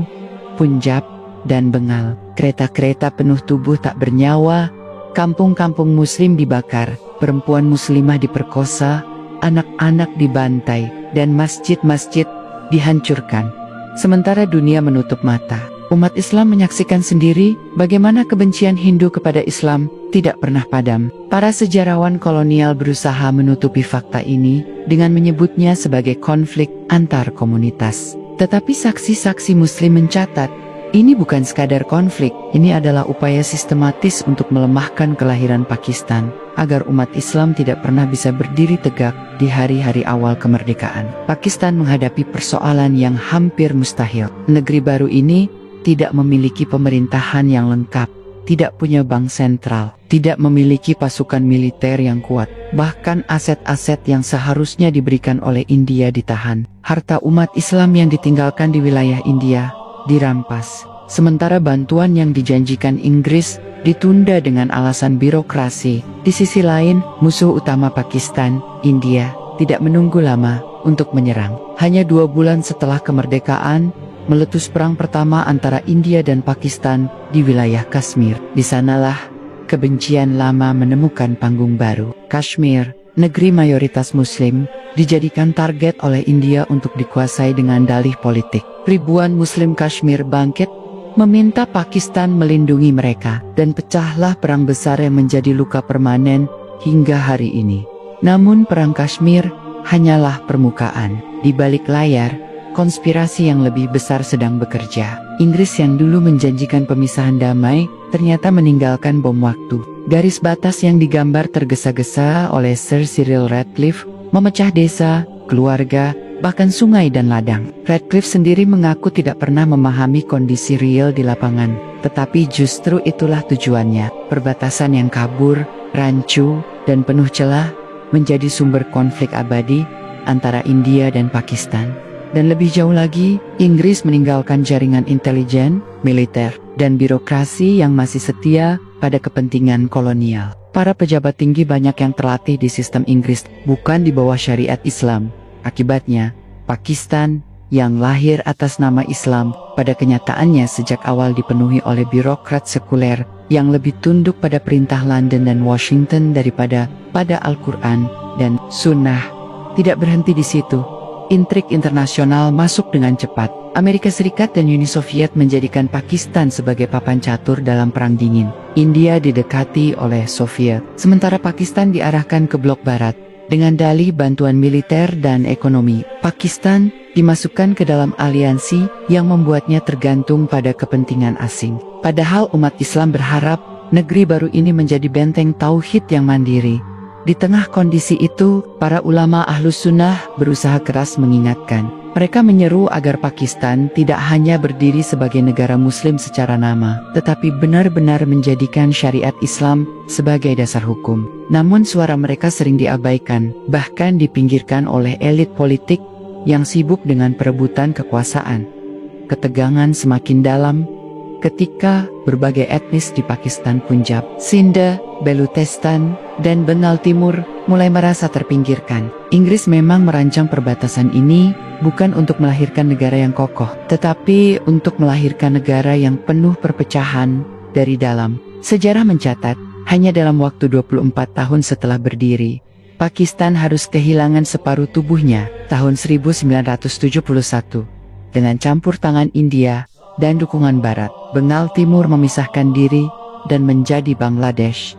Punjab, dan Bengal, kereta-kereta penuh tubuh tak bernyawa, kampung-kampung muslim dibakar, perempuan muslimah diperkosa, anak-anak dibantai, dan masjid-masjid dihancurkan. Sementara dunia menutup mata, umat Islam menyaksikan sendiri bagaimana kebencian Hindu kepada Islam tidak pernah padam. Para sejarawan kolonial berusaha menutupi fakta ini dengan menyebutnya sebagai konflik antar komunitas. Tetapi saksi-saksi Muslim mencatat, ini bukan sekadar konflik, ini adalah upaya sistematis untuk melemahkan kelahiran Pakistan, agar umat Islam tidak pernah bisa berdiri tegak di hari-hari awal kemerdekaan. Pakistan menghadapi persoalan yang hampir mustahil. Negeri baru ini tidak memiliki pemerintahan yang lengkap, tidak punya bank sentral, tidak memiliki pasukan militer yang kuat. Bahkan aset-aset yang seharusnya diberikan oleh India ditahan. Harta umat Islam yang ditinggalkan di wilayah India dirampas. Sementara bantuan yang dijanjikan Inggris ditunda dengan alasan birokrasi. Di sisi lain, musuh utama Pakistan, India, tidak menunggu lama untuk menyerang. Hanya 2 bulan setelah kemerdekaan, meletus perang pertama antara India dan Pakistan di wilayah Kashmir. Di sanalah kebencian lama menemukan panggung baru. Kashmir, negeri mayoritas Muslim, dijadikan target oleh India untuk dikuasai dengan dalih politik. Ribuan Muslim Kashmir bangkit, meminta Pakistan melindungi mereka, dan pecahlah perang besar yang menjadi luka permanen hingga hari ini. Namun perang Kashmir hanyalah permukaan. Di balik layar, konspirasi yang lebih besar sedang bekerja. Inggris yang dulu menjanjikan pemisahan damai, ternyata meninggalkan bom waktu. Garis batas yang digambar tergesa-gesa oleh Sir Cyril Ratcliffe memecah desa, keluarga, bahkan sungai dan ladang. Ratcliffe sendiri mengaku tidak pernah memahami kondisi real di lapangan, tetapi justru itulah tujuannya. Perbatasan yang kabur, rancu, dan penuh celah menjadi sumber konflik abadi antara India dan Pakistan. Dan lebih jauh lagi, Inggris meninggalkan jaringan intelijen, militer, dan birokrasi yang masih setia pada kepentingan kolonial. Para pejabat tinggi banyak yang terlatih di sistem Inggris, bukan di bawah syariat Islam. Akibatnya, Pakistan yang lahir atas nama Islam, pada kenyataannya sejak awal dipenuhi oleh birokrat sekuler yang lebih tunduk pada perintah London dan Washington daripada pada Al-Quran dan Sunnah. Tidak berhenti di situ. Intrik internasional masuk dengan cepat. Amerika Serikat dan Uni Soviet menjadikan Pakistan sebagai papan catur dalam Perang Dingin. India didekati oleh Soviet, sementara Pakistan diarahkan ke blok barat. Dengan dalih bantuan militer dan ekonomi, Pakistan dimasukkan ke dalam aliansi yang membuatnya tergantung pada kepentingan asing. Padahal umat Islam berharap negeri baru ini menjadi benteng tauhid yang mandiri. Di tengah kondisi itu, para ulama Ahlus Sunnah berusaha keras mengingatkan. Mereka menyeru agar Pakistan tidak hanya berdiri sebagai negara Muslim secara nama, tetapi benar-benar menjadikan syariat Islam sebagai dasar hukum. Namun suara mereka sering diabaikan, bahkan dipinggirkan oleh elit politik yang sibuk dengan perebutan kekuasaan. Ketegangan semakin dalam ketika berbagai etnis di Pakistan, Punjab, Sindh, Balochistan, dan Bengal Timur mulai merasa terpinggirkan. Inggris memang merancang perbatasan ini bukan untuk melahirkan negara yang kokoh, tetapi untuk melahirkan negara yang penuh perpecahan dari dalam. Sejarah mencatat, hanya dalam waktu 24 tahun setelah berdiri, Pakistan harus kehilangan separuh tubuhnya tahun 1971. Dengan campur tangan India dan dukungan Barat, Bengal Timur memisahkan diri dan menjadi Bangladesh.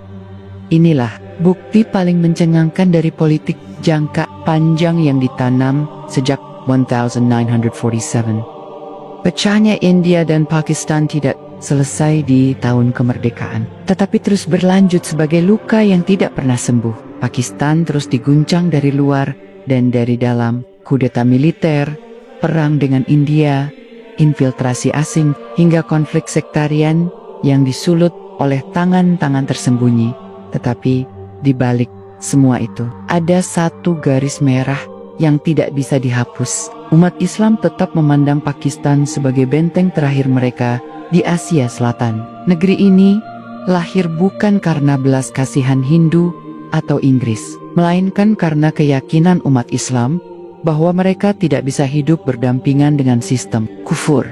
Inilah bukti paling mencengangkan dari politik jangka panjang yang ditanam sejak 1947. Pecahnya India dan Pakistan tidak selesai di tahun kemerdekaan, tetapi terus berlanjut sebagai luka yang tidak pernah sembuh. Pakistan terus diguncang dari luar dan dari dalam, kudeta militer, perang dengan India, infiltrasi asing, hingga konflik sektarian yang disulut oleh tangan-tangan tersembunyi. Tetapi di balik semua itu, ada satu garis merah yang tidak bisa dihapus. Umat Islam tetap memandang Pakistan sebagai benteng terakhir mereka di Asia Selatan. Negeri ini lahir bukan karena belas kasihan Hindu atau Inggris, melainkan karena keyakinan umat Islam bahwa mereka tidak bisa hidup berdampingan dengan sistem kufur.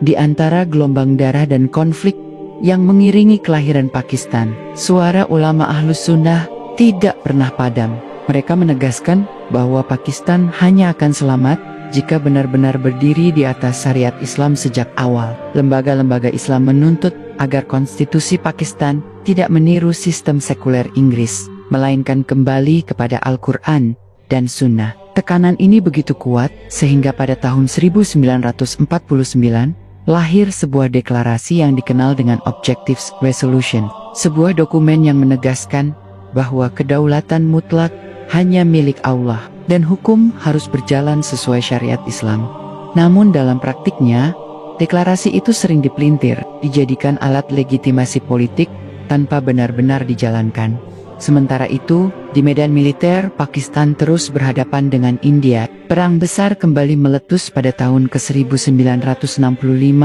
Di antara gelombang darah dan konflik yang mengiringi kelahiran Pakistan. Suara ulama Ahlus Sunnah tidak pernah padam. Mereka menegaskan bahwa Pakistan hanya akan selamat jika benar-benar berdiri di atas syariat Islam sejak awal. Lembaga-lembaga Islam menuntut agar konstitusi Pakistan tidak meniru sistem sekuler Inggris, melainkan kembali kepada Al-Quran dan Sunnah. Tekanan ini begitu kuat sehingga pada tahun 1949 lahir sebuah deklarasi yang dikenal dengan Objectives Resolution, sebuah dokumen yang menegaskan bahwa kedaulatan mutlak hanya milik Allah dan hukum harus berjalan sesuai syariat Islam. Namun dalam praktiknya, deklarasi itu sering dipelintir, dijadikan alat legitimasi politik tanpa benar-benar dijalankan. Sementara itu, di medan militer, Pakistan terus berhadapan dengan India. Perang besar kembali meletus pada tahun ke-1965.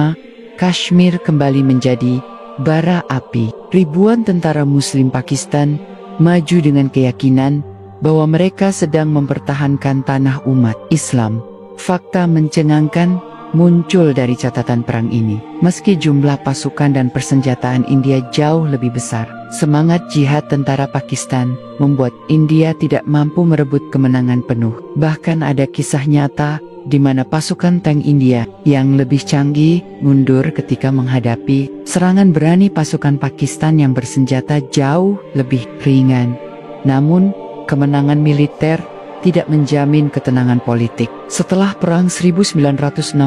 Kashmir kembali menjadi bara api. Ribuan tentara Muslim Pakistan maju dengan keyakinan bahwa mereka sedang mempertahankan tanah umat Islam. Fakta mencengangkan muncul dari catatan perang ini. Meski jumlah pasukan dan persenjataan India jauh lebih besar, semangat jihad tentara Pakistan membuat India tidak mampu merebut kemenangan penuh. Bahkan ada kisah nyata di mana pasukan tank India yang lebih canggih mundur ketika menghadapi serangan berani pasukan Pakistan yang bersenjata jauh lebih ringan. Namun, kemenangan militer tidak menjamin ketenangan politik. Setelah Perang 1965,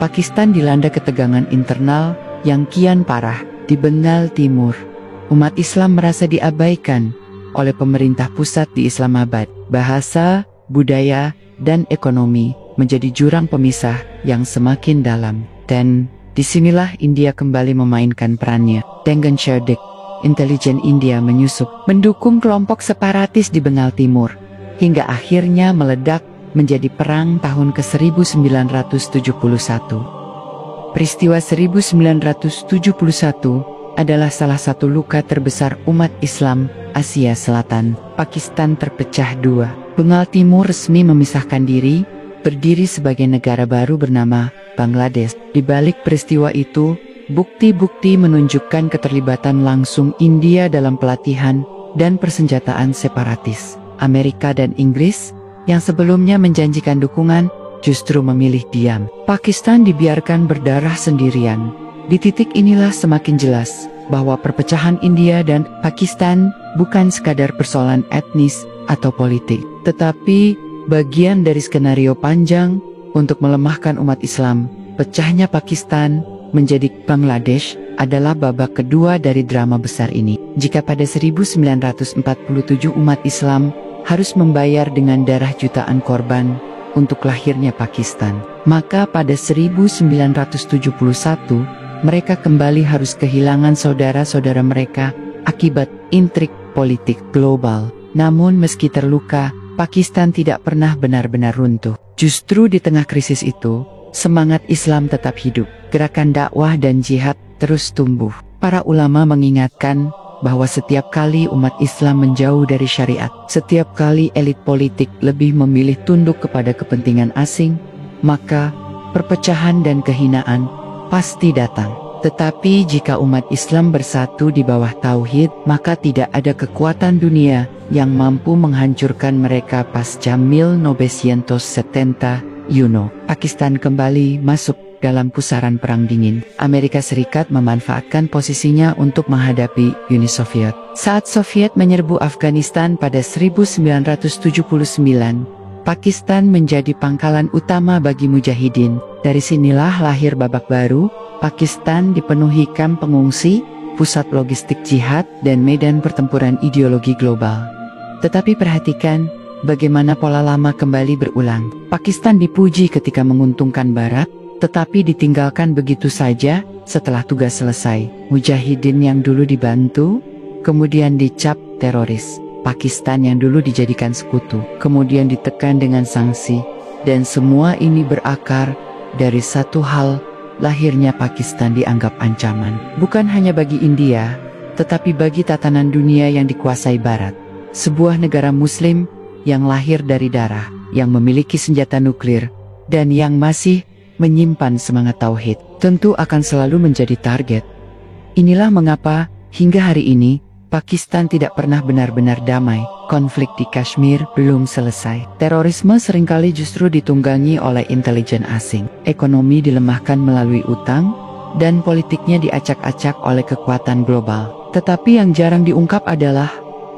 Pakistan dilanda ketegangan internal yang kian parah. Di Bengal Timur, umat Islam merasa diabaikan oleh pemerintah pusat di Islamabad. Bahasa, budaya, dan ekonomi menjadi jurang pemisah yang semakin dalam. Dan disinilah India kembali memainkan perannya. Dengan Sherdik, intelijen India menyusup, mendukung kelompok separatis di Bengal Timur, hingga akhirnya meledak menjadi perang tahun ke-1971. Peristiwa 1971 adalah salah satu luka terbesar umat Islam Asia Selatan. Pakistan terpecah dua. Bengal Timur resmi memisahkan diri, berdiri sebagai negara baru bernama Bangladesh. Di balik peristiwa itu, bukti-bukti menunjukkan keterlibatan langsung India dalam pelatihan dan persenjataan separatis. Amerika dan Inggris, yang sebelumnya menjanjikan dukungan, justru memilih diam. Pakistan dibiarkan berdarah sendirian. Di titik inilah semakin jelas bahwa perpecahan India dan Pakistan bukan sekadar persoalan etnis atau politik, tetapi bagian dari skenario panjang untuk melemahkan umat Islam. Pecahnya Pakistan menjadi Bangladesh adalah babak kedua dari drama besar ini. Jika pada 1947 umat Islam harus membayar dengan darah jutaan korban untuk lahirnya Pakistan, maka pada 1971 mereka kembali harus kehilangan saudara-saudara mereka akibat intrik politik global. Namun meski terluka, Pakistan tidak pernah benar-benar runtuh. Justru di tengah krisis itu, semangat Islam tetap hidup. Gerakan dakwah dan jihad terus tumbuh. Para ulama mengingatkan bahwa setiap kali umat Islam menjauh dari syariat, setiap kali elit politik lebih memilih tunduk kepada kepentingan asing, maka perpecahan dan kehinaan pasti datang. Tetapi jika umat Islam bersatu di bawah tauhid, maka tidak ada kekuatan dunia yang mampu menghancurkan mereka. Pasca 1971, Pakistan kembali masuk dalam pusaran perang dingin. Amerika Serikat memanfaatkan posisinya untuk menghadapi Uni Soviet. Saat Soviet menyerbu Afghanistan pada 1979, Pakistan menjadi pangkalan utama bagi mujahidin. Dari sinilah lahir babak baru. Pakistan dipenuhi kamp pengungsi, pusat logistik jihad, dan medan pertempuran ideologi global. Tetapi perhatikan bagaimana pola lama kembali berulang. Pakistan dipuji ketika menguntungkan Barat, tetapi ditinggalkan begitu saja setelah tugas selesai. Mujahidin yang dulu dibantu, kemudian dicap teroris. Pakistan yang dulu dijadikan sekutu, kemudian ditekan dengan sanksi. Dan semua ini berakar dari satu hal, lahirnya Pakistan dianggap ancaman. Bukan hanya bagi India, tetapi bagi tatanan dunia yang dikuasai Barat. Sebuah negara Muslim yang lahir dari darah, yang memiliki senjata nuklir, dan yang masih menyimpan semangat tauhid, tentu akan selalu menjadi target Inilah mengapa, hingga hari ini, Pakistan tidak pernah benar-benar damai. Konflik di Kashmir belum selesai. Terorisme seringkali justru ditunggangi oleh intelijen asing. Ekonomi dilemahkan melalui utang, dan politiknya diacak-acak oleh kekuatan global. Tetapi yang jarang diungkap adalah,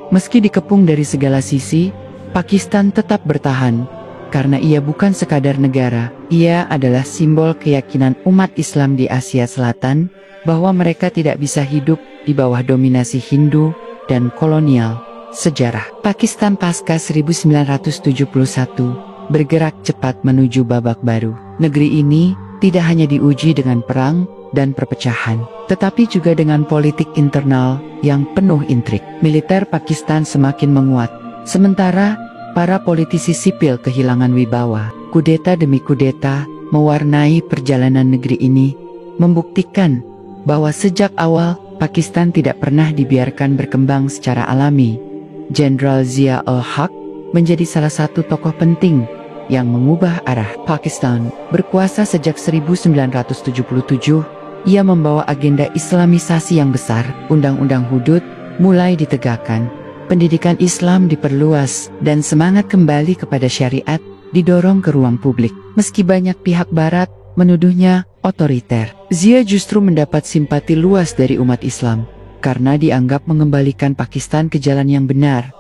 meski dikepung dari segala sisi, Pakistan tetap bertahan. Karena ia bukan sekadar negara, ia adalah simbol keyakinan umat Islam di Asia Selatan, bahwa mereka tidak bisa hidup di bawah dominasi Hindu dan kolonial. Sejarah Pakistan pasca 1971 bergerak cepat menuju babak baru. Negeri ini tidak hanya diuji dengan perang dan perpecahan, tetapi juga dengan politik internal yang penuh intrik. Militer Pakistan semakin menguat, sementara para politisi sipil kehilangan wibawa. Kudeta demi kudeta mewarnai perjalanan negeri ini, membuktikan bahwa sejak awal Pakistan tidak pernah dibiarkan berkembang secara alami. Jenderal Zia ul-Haq menjadi salah satu tokoh penting yang mengubah arah Pakistan. Berkuasa sejak 1977, ia membawa agenda Islamisasi yang besar. Undang-undang hudud mulai ditegakkan, pendidikan Islam diperluas, dan semangat kembali kepada syariat didorong ke ruang publik. Meski banyak pihak barat menuduhnya otoriter, Zia justru mendapat simpati luas dari umat Islam karena dianggap mengembalikan Pakistan ke jalan yang benar.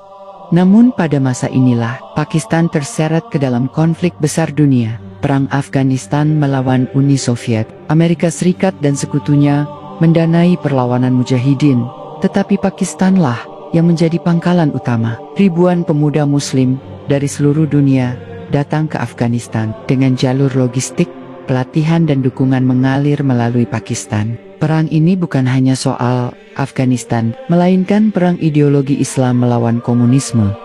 Namun pada masa inilah, Pakistan terseret ke dalam konflik besar dunia. Perang Afghanistan melawan Uni Soviet, Amerika Serikat dan sekutunya mendanai perlawanan mujahidin. Tetapi Pakistanlah yang menjadi pangkalan utama. Ribuan pemuda muslim dari seluruh dunia datang ke Afghanistan. Dengan jalur logistik, pelatihan dan dukungan mengalir melalui Pakistan. Perang ini bukan hanya soal Afghanistan, melainkan perang ideologi Islam melawan komunisme.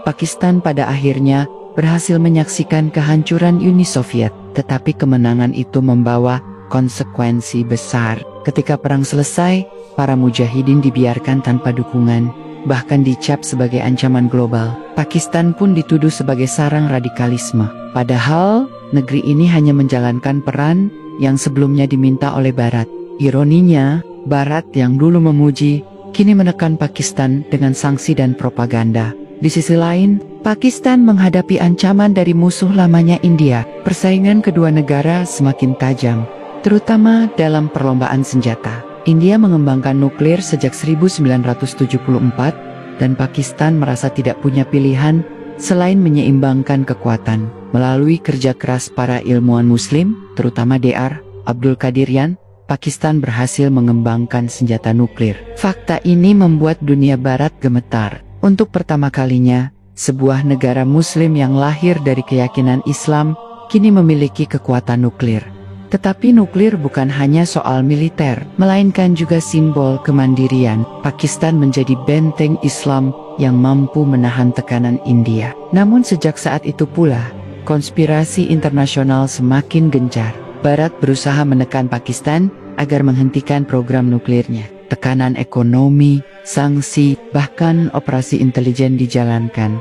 Pakistan pada akhirnya berhasil menyaksikan kehancuran Uni Soviet, tetapi kemenangan itu membawa konsekuensi besar. Ketika perang selesai, para mujahidin dibiarkan tanpa dukungan, bahkan dicap sebagai ancaman global. Pakistan pun dituduh sebagai sarang radikalisme. Padahal, negeri ini hanya menjalankan peran yang sebelumnya diminta oleh Barat. Ironinya, Barat yang dulu memuji, kini menekan Pakistan dengan sanksi dan propaganda. Di sisi lain, Pakistan menghadapi ancaman dari musuh lamanya India. Persaingan kedua negara semakin tajam, terutama dalam perlombaan senjata. India mengembangkan nuklir sejak 1974, dan Pakistan merasa tidak punya pilihan selain menyeimbangkan kekuatan. Melalui kerja keras para ilmuwan Muslim, terutama Dr. Abdul Qadirian, Pakistan berhasil mengembangkan senjata nuklir. Fakta ini membuat dunia barat gemetar. Untuk pertama kalinya, sebuah negara Muslim yang lahir dari keyakinan Islam kini memiliki kekuatan nuklir. Tetapi nuklir bukan hanya soal militer, melainkan juga simbol kemandirian. Pakistan menjadi benteng Islam yang mampu menahan tekanan India. Namun sejak saat itu pula, konspirasi internasional semakin gencar. Barat berusaha menekan Pakistan agar menghentikan program nuklirnya. Tekanan ekonomi, sanksi, bahkan operasi intelijen dijalankan.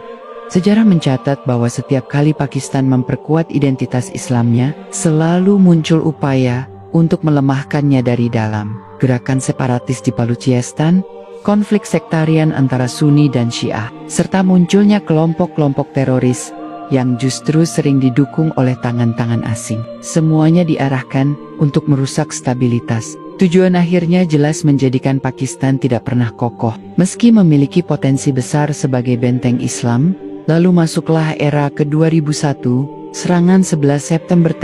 Sejarah mencatat bahwa setiap kali Pakistan memperkuat identitas Islamnya, selalu muncul upaya untuk melemahkannya dari dalam. Gerakan separatis di Baluchistan, konflik sektarian antara Sunni dan Syiah, serta munculnya kelompok-kelompok teroris yang justru sering didukung oleh tangan-tangan asing. Semuanya diarahkan untuk merusak stabilitas. Tujuan akhirnya jelas menjadikan Pakistan tidak pernah kokoh. Meski memiliki potensi besar sebagai benteng Islam, lalu masuklah era ke-2001, serangan 11 September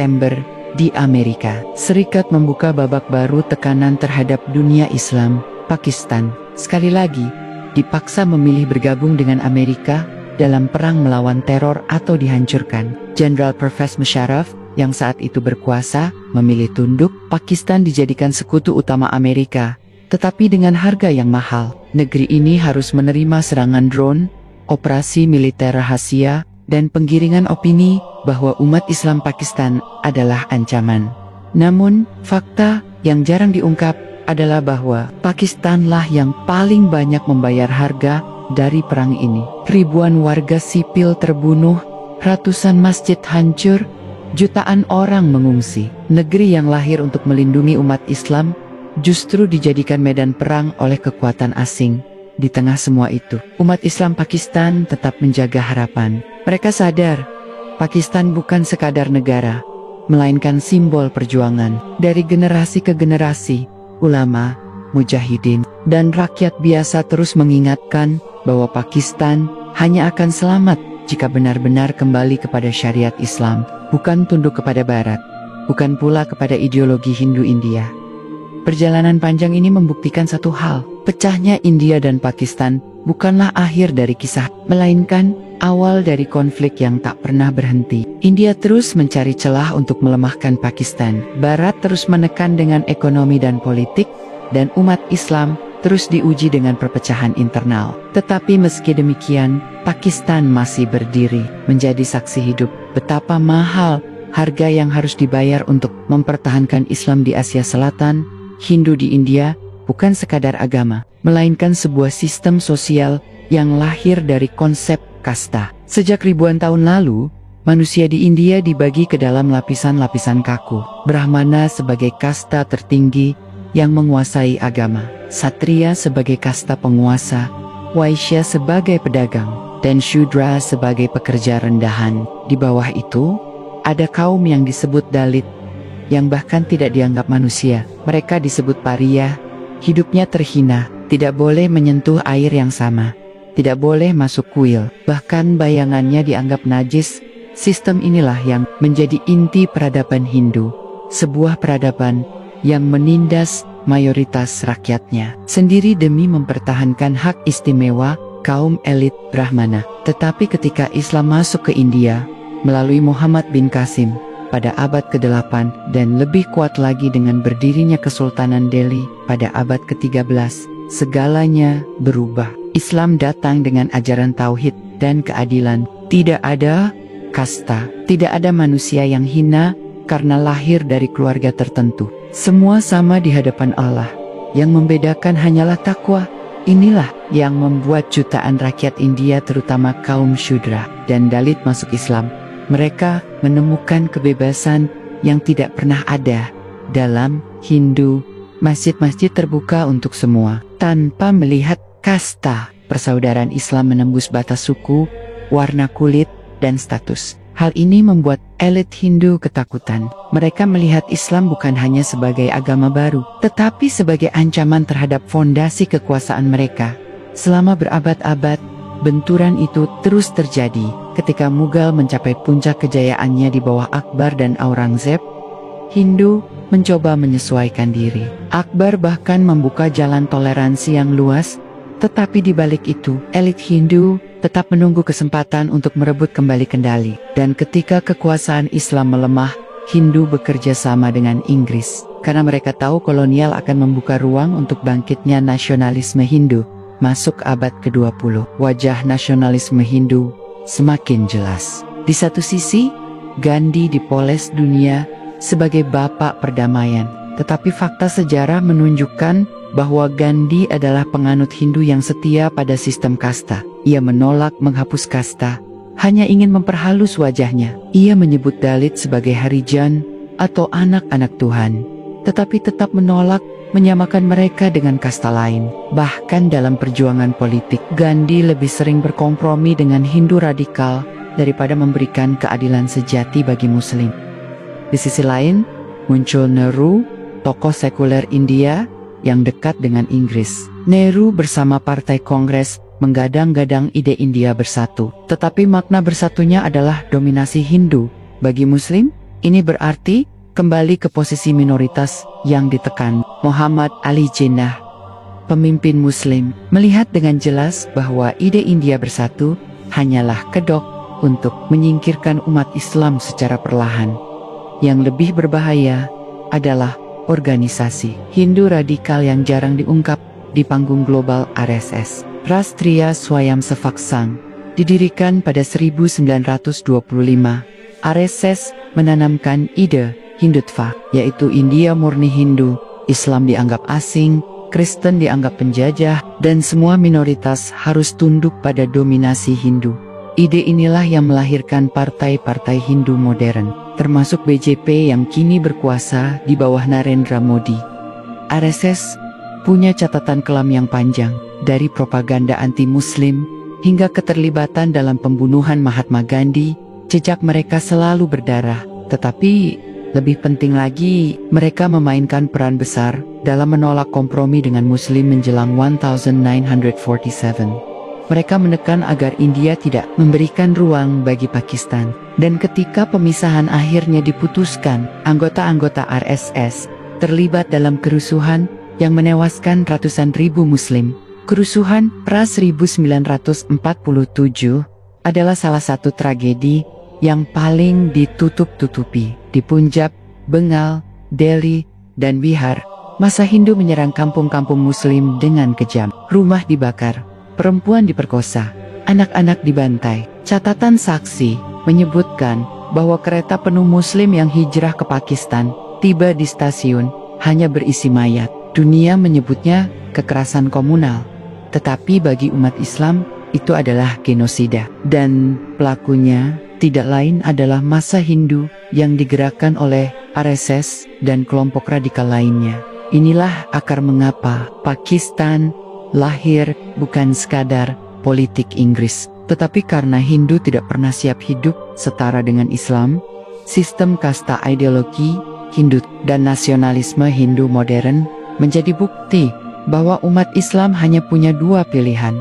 di Amerika Serikat membuka babak baru tekanan terhadap dunia Islam. Pakistan, sekali lagi, dipaksa memilih bergabung dengan Amerika dalam perang melawan teror atau dihancurkan. Jenderal Pervez Musharraf yang saat itu berkuasa memilih tunduk. Pakistan dijadikan sekutu utama Amerika, tetapi dengan harga yang mahal. Negeri ini harus menerima serangan drone, operasi militer rahasia, dan penggiringan opini bahwa umat Islam Pakistan adalah ancaman. Namun, fakta yang jarang diungkap adalah bahwa Pakistanlah yang paling banyak membayar harga dari perang ini. Ribuan warga sipil terbunuh, ratusan masjid hancur, jutaan orang mengungsi. Negeri yang lahir untuk melindungi umat Islam justru dijadikan medan perang oleh kekuatan asing. Di tengah semua itu, umat Islam Pakistan tetap menjaga harapan. Mereka sadar, Pakistan bukan sekadar negara, melainkan simbol perjuangan. Dari generasi ke generasi, ulama, mujahidin, dan rakyat biasa terus mengingatkan bahwa Pakistan hanya akan selamat jika benar-benar kembali kepada syariat Islam, bukan tunduk kepada Barat, bukan pula kepada ideologi Hindu India. Perjalanan panjang ini membuktikan satu hal, pecahnya India dan Pakistan bukanlah akhir dari kisah, melainkan awal dari konflik yang tak pernah berhenti. India terus mencari celah untuk melemahkan Pakistan, Barat terus menekan dengan ekonomi dan politik, dan umat Islam terus diuji dengan perpecahan internal. Tetapi meski demikian, Pakistan masih berdiri, menjadi saksi hidup betapa mahal harga yang harus dibayar untuk mempertahankan Islam di Asia Selatan. Hindu di India bukan sekadar agama, melainkan sebuah sistem sosial yang lahir dari konsep kasta. Sejak ribuan tahun lalu, manusia di India dibagi ke dalam lapisan-lapisan kaku. Brahmana sebagai kasta tertinggi yang menguasai agama, Satria sebagai kasta penguasa, Waisya sebagai pedagang, dan Shudra sebagai pekerja rendahan. Di bawah itu, ada kaum yang disebut Dalit, yang bahkan tidak dianggap manusia. Mereka disebut paria, hidupnya terhina, tidak boleh menyentuh air yang sama, tidak boleh masuk kuil, bahkan bayangannya dianggap najis. Sistem inilah yang menjadi inti peradaban Hindu, sebuah peradaban yang menindas mayoritas rakyatnya, sendiri demi mempertahankan hak istimewa kaum elit Brahmana. Tetapi ketika Islam masuk ke India, melalui Muhammad bin Qasim, pada abad ke-8 dan lebih kuat lagi dengan berdirinya Kesultanan Delhi pada abad ke-13, segalanya berubah. Islam datang dengan ajaran tauhid dan keadilan. Tidak ada kasta, tidak ada manusia yang hina karena lahir dari keluarga tertentu. Semua sama di hadapan Allah. Yang membedakan hanyalah takwa. Inilah yang membuat jutaan rakyat India, terutama kaum Shudra dan Dalit, masuk Islam. Mereka menemukan kebebasan yang tidak pernah ada dalam Hindu. Masjid-masjid terbuka untuk semua, tanpa melihat kasta. Persaudaraan Islam menembus batas suku, warna kulit, dan status. Hal ini membuat elit Hindu ketakutan. Mereka melihat Islam bukan hanya sebagai agama baru, tetapi sebagai ancaman terhadap fondasi kekuasaan mereka. Selama berabad-abad, benturan itu terus terjadi. Ketika Mughal mencapai puncak kejayaannya di bawah Akbar dan Aurangzeb, Hindu mencoba menyesuaikan diri. Akbar bahkan membuka jalan toleransi yang luas, tetapi di balik itu, elit Hindu tetap menunggu kesempatan untuk merebut kembali kendali. Dan ketika kekuasaan Islam melemah, Hindu bekerja sama dengan Inggris, karena mereka tahu kolonial akan membuka ruang untuk bangkitnya nasionalisme Hindu. Masuk abad ke-20, wajah nasionalisme Hindu semakin jelas. Di satu sisi, Gandhi dipoles dunia sebagai bapak perdamaian, tetapi fakta sejarah menunjukkan bahwa Gandhi adalah penganut Hindu yang setia pada sistem kasta. Ia menolak menghapus kasta, hanya ingin memperhalus wajahnya. Ia menyebut Dalit sebagai Harijan atau anak-anak Tuhan, tetapi tetap menolak menyamakan mereka dengan kasta lain. Bahkan dalam perjuangan politik, Gandhi lebih sering berkompromi dengan Hindu radikal daripada memberikan keadilan sejati bagi Muslim. Di sisi lain, muncul Nehru, tokoh sekuler India yang dekat dengan Inggris. Nehru bersama Partai Kongres menggadang-gadang ide India bersatu. Tetapi makna bersatunya adalah dominasi Hindu. Bagi Muslim, ini berarti kembali ke posisi minoritas yang ditekan. Muhammad Ali Jinnah, pemimpin Muslim, melihat dengan jelas bahwa ide India bersatu hanyalah kedok untuk menyingkirkan umat Islam secara perlahan. Yang lebih berbahaya adalah organisasi Hindu radikal yang jarang diungkap di panggung global. RSS, Rashtriya Swayamsevak Sangh, didirikan pada 1925. RSS menanamkan ide Hindutva, yaitu India murni Hindu, Islam dianggap asing, Kristen dianggap penjajah, dan semua minoritas harus tunduk pada dominasi Hindu. Ide inilah yang melahirkan partai-partai Hindu modern, termasuk BJP yang kini berkuasa di bawah Narendra Modi. RSS punya catatan kelam yang panjang, dari propaganda anti-muslim hingga keterlibatan dalam pembunuhan Mahatma Gandhi. Jejak mereka selalu berdarah, tetapi lebih penting lagi, mereka memainkan peran besar dalam menolak kompromi dengan Muslim menjelang 1947. Mereka menekan agar India tidak memberikan ruang bagi Pakistan. Dan ketika pemisahan akhirnya diputuskan, anggota-anggota RSS terlibat dalam kerusuhan yang menewaskan ratusan ribu Muslim. Kerusuhan pra 1947 adalah salah satu tragedi yang paling ditutup-tutupi. Di Punjab, Bengal, Delhi, dan Bihar, massa Hindu menyerang kampung-kampung Muslim dengan kejam. Rumah dibakar, perempuan diperkosa, anak-anak dibantai. Catatan saksi menyebutkan bahwa kereta penuh Muslim yang hijrah ke Pakistan tiba di stasiun hanya berisi mayat. Dunia menyebutnya kekerasan komunal, tetapi bagi umat Islam itu adalah genosida. Dan pelakunya tidak lain adalah massa Hindu yang digerakkan oleh RSS dan kelompok radikal lainnya. Inilah akar mengapa Pakistan lahir bukan sekadar politik Inggris, tetapi karena Hindu tidak pernah siap hidup setara dengan Islam. Sistem kasta, ideologi Hindu dan nasionalisme Hindu modern menjadi bukti bahwa umat Islam hanya punya dua pilihan,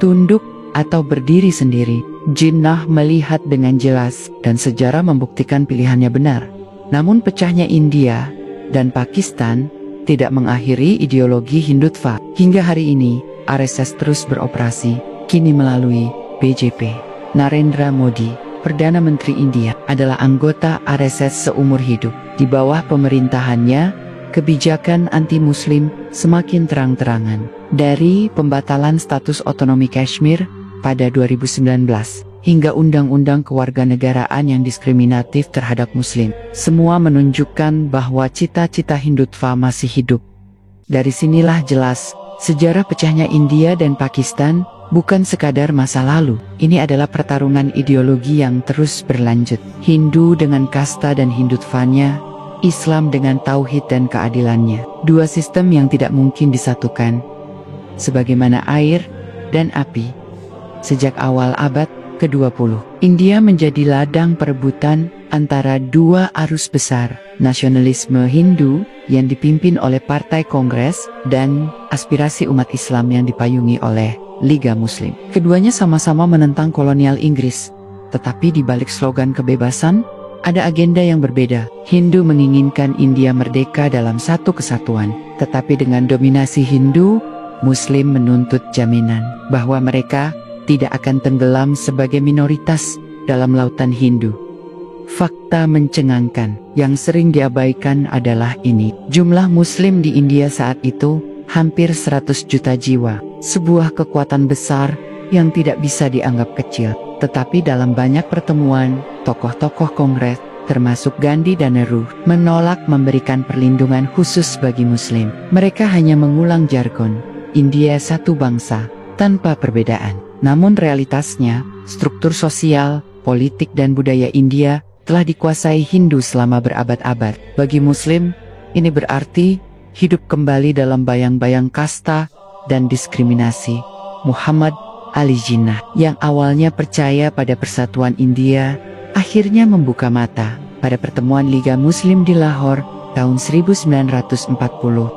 tunduk atau berdiri sendiri. Jinnah melihat dengan jelas dan sejarah membuktikan pilihannya benar. Namun pecahnya India dan Pakistan tidak mengakhiri ideologi Hindutva. Hingga hari ini, RSS terus beroperasi, kini melalui BJP. Narendra Modi, Perdana Menteri India, adalah anggota RSS seumur hidup. Di bawah pemerintahannya, kebijakan anti-Muslim semakin terang-terangan. Dari pembatalan status otonomi Kashmir pada 2019, hingga undang-undang kewarganegaraan yang diskriminatif terhadap Muslim. Semua menunjukkan bahwa cita-cita Hindutva masih hidup. Dari sinilah jelas, sejarah pecahnya India dan Pakistan bukan sekadar masa lalu. Ini adalah pertarungan ideologi yang terus berlanjut. Hindu dengan kasta dan Hindutvanya, Islam dengan tauhid dan keadilannya. Dua sistem yang tidak mungkin disatukan. Sebagaimana air dan api. Sejak awal abad ke-20, India menjadi ladang perebutan antara dua arus besar, nasionalisme Hindu yang dipimpin oleh Partai Kongres dan aspirasi umat Islam yang dipayungi oleh Liga Muslim. Keduanya sama-sama menentang kolonial Inggris, tetapi di balik slogan kebebasan, ada agenda yang berbeda. Hindu menginginkan India merdeka dalam satu kesatuan, tetapi dengan dominasi Hindu, Muslim menuntut jaminan bahwa mereka tidak akan tenggelam sebagai minoritas dalam lautan Hindu. Fakta mencengangkan yang sering diabaikan adalah ini. Jumlah Muslim di India saat itu hampir 100 juta jiwa. Sebuah kekuatan besar yang tidak bisa dianggap kecil. Tetapi dalam banyak pertemuan, tokoh-tokoh Kongres, termasuk Gandhi dan Nehru, menolak memberikan perlindungan khusus bagi Muslim. Mereka hanya mengulang jargon, India satu bangsa, tanpa perbedaan. Namun realitasnya, struktur sosial, politik dan budaya India telah dikuasai Hindu selama berabad-abad. Bagi Muslim, ini berarti hidup kembali dalam bayang-bayang kasta dan diskriminasi. Muhammad Ali Jinnah, yang awalnya percaya pada persatuan India, akhirnya membuka mata. Pada pertemuan Liga Muslim di Lahore tahun 1940,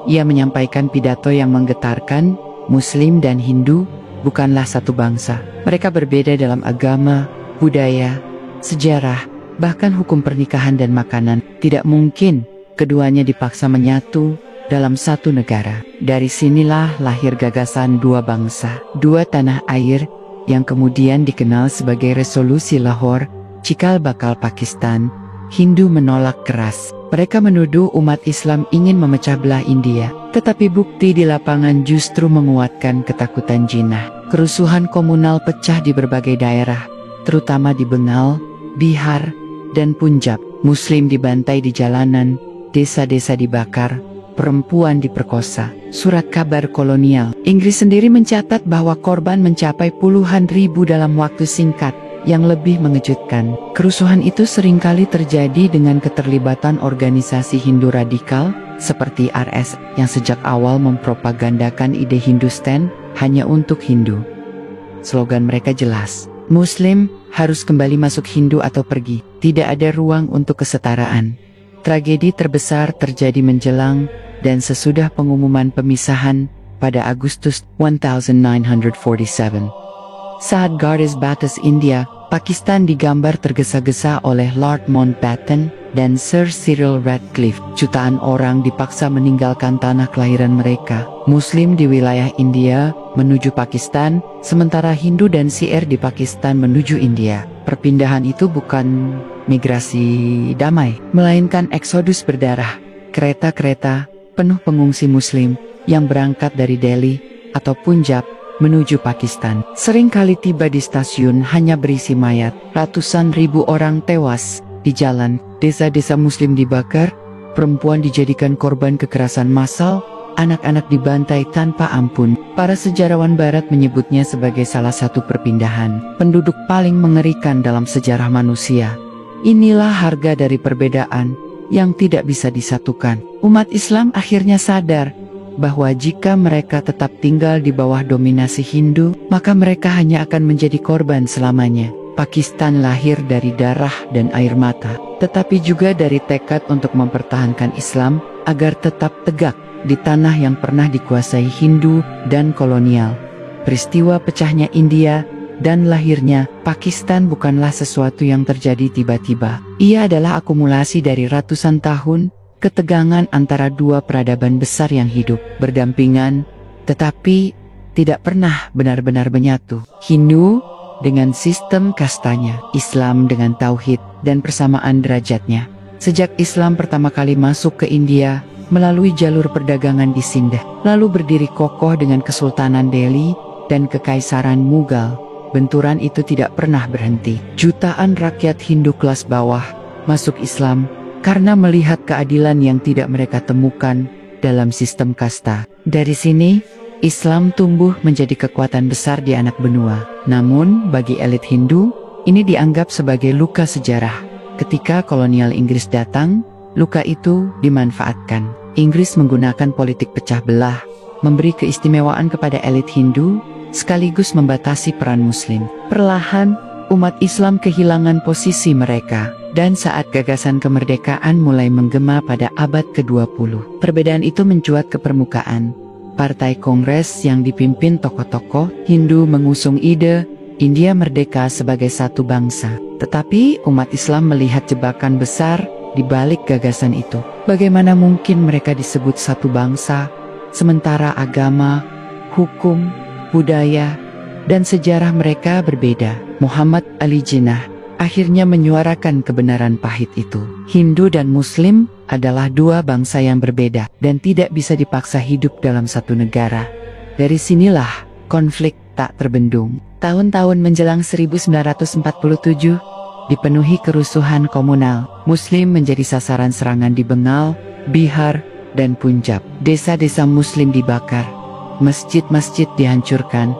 ia menyampaikan pidato yang menggetarkan, Muslim dan Hindu bukanlah satu bangsa. Mereka berbeda dalam agama, budaya, sejarah, bahkan hukum pernikahan dan makanan. Tidak mungkin keduanya dipaksa menyatu dalam satu negara. Dari sinilah lahir gagasan dua bangsa, dua tanah air, yang kemudian dikenal sebagai Resolusi Lahore, cikal bakal Pakistan. Hindu menolak keras. Mereka menuduh umat Islam ingin memecah belah India. Tetapi bukti di lapangan justru menguatkan ketakutan Jinnah. Kerusuhan komunal pecah di berbagai daerah, terutama di Bengal, Bihar, dan Punjab. Muslim dibantai di jalanan, desa-desa dibakar, perempuan diperkosa. Surat kabar kolonial Inggris sendiri mencatat bahwa korban mencapai puluhan ribu dalam waktu singkat. Yang lebih mengejutkan, kerusuhan itu seringkali terjadi dengan keterlibatan organisasi Hindu radikal, seperti RS yang sejak awal mempropagandakan ide Hindustan hanya untuk Hindu. Slogan mereka jelas, Muslim harus kembali masuk Hindu atau pergi, tidak ada ruang untuk kesetaraan. Tragedi terbesar terjadi menjelang dan sesudah pengumuman pemisahan pada Agustus 1947. Saat garis batas India, Pakistan digambar tergesa-gesa oleh Lord Mountbatten dan Sir Cyril Radcliffe. Jutaan orang dipaksa meninggalkan tanah kelahiran mereka. Muslim di wilayah India menuju Pakistan, sementara Hindu dan Syiar di Pakistan menuju India. Perpindahan itu bukan migrasi damai, melainkan eksodus berdarah. Kereta-kereta penuh pengungsi Muslim yang berangkat dari Delhi atau Punjab menuju Pakistan. Sering kali tiba di stasiun hanya berisi mayat. Ratusan ribu orang tewas di jalan. Desa-desa Muslim dibakar, perempuan dijadikan korban kekerasan massal, anak-anak dibantai tanpa ampun. Para sejarawan barat menyebutnya sebagai salah satu perpindahan penduduk paling mengerikan dalam sejarah manusia. Inilah harga dari perbedaan yang tidak bisa disatukan. Umat Islam akhirnya sadar bahwa jika mereka tetap tinggal di bawah dominasi Hindu, maka mereka hanya akan menjadi korban selamanya. Pakistan lahir dari darah dan air mata, tetapi juga dari tekad untuk mempertahankan Islam agar tetap tegak di tanah yang pernah dikuasai Hindu dan kolonial. Peristiwa pecahnya India dan lahirnya Pakistan bukanlah sesuatu yang terjadi tiba-tiba. Ia adalah akumulasi dari ratusan tahun ketegangan antara dua peradaban besar yang hidup berdampingan, tetapi tidak pernah benar-benar menyatu. Hindu dengan sistem kastanya, Islam dengan tauhid dan persamaan derajatnya. Sejak Islam pertama kali masuk ke India melalui jalur perdagangan di Sindh, lalu berdiri kokoh dengan Kesultanan Delhi dan Kekaisaran Mughal, benturan itu tidak pernah berhenti. Jutaan rakyat Hindu kelas bawah masuk Islam karena melihat keadilan yang tidak mereka temukan dalam sistem kasta. Dari sini, Islam tumbuh menjadi kekuatan besar di anak benua. Namun, bagi elit Hindu, ini dianggap sebagai luka sejarah. Ketika kolonial Inggris datang, luka itu dimanfaatkan. Inggris menggunakan politik pecah belah, memberi keistimewaan kepada elit Hindu, sekaligus membatasi peran Muslim. Perlahan, umat Islam kehilangan posisi mereka. Dan saat gagasan kemerdekaan mulai menggema pada abad ke-20, perbedaan itu mencuat ke permukaan. Partai Kongres yang dipimpin tokoh-tokoh Hindu mengusung ide India merdeka sebagai satu bangsa. Tetapi umat Islam melihat jebakan besar di balik gagasan itu. Bagaimana mungkin mereka disebut satu bangsa, sementara agama, hukum, budaya, dan sejarah mereka berbeda? Muhammad Ali Jinnah akhirnya menyuarakan kebenaran pahit itu. Hindu dan Muslim adalah dua bangsa yang berbeda dan tidak bisa dipaksa hidup dalam satu negara. Dari sinilah konflik tak terbendung. Tahun-tahun menjelang 1947 dipenuhi kerusuhan komunal. Muslim menjadi sasaran serangan di Bengal, Bihar, dan Punjab. Desa-desa Muslim dibakar, masjid-masjid dihancurkan,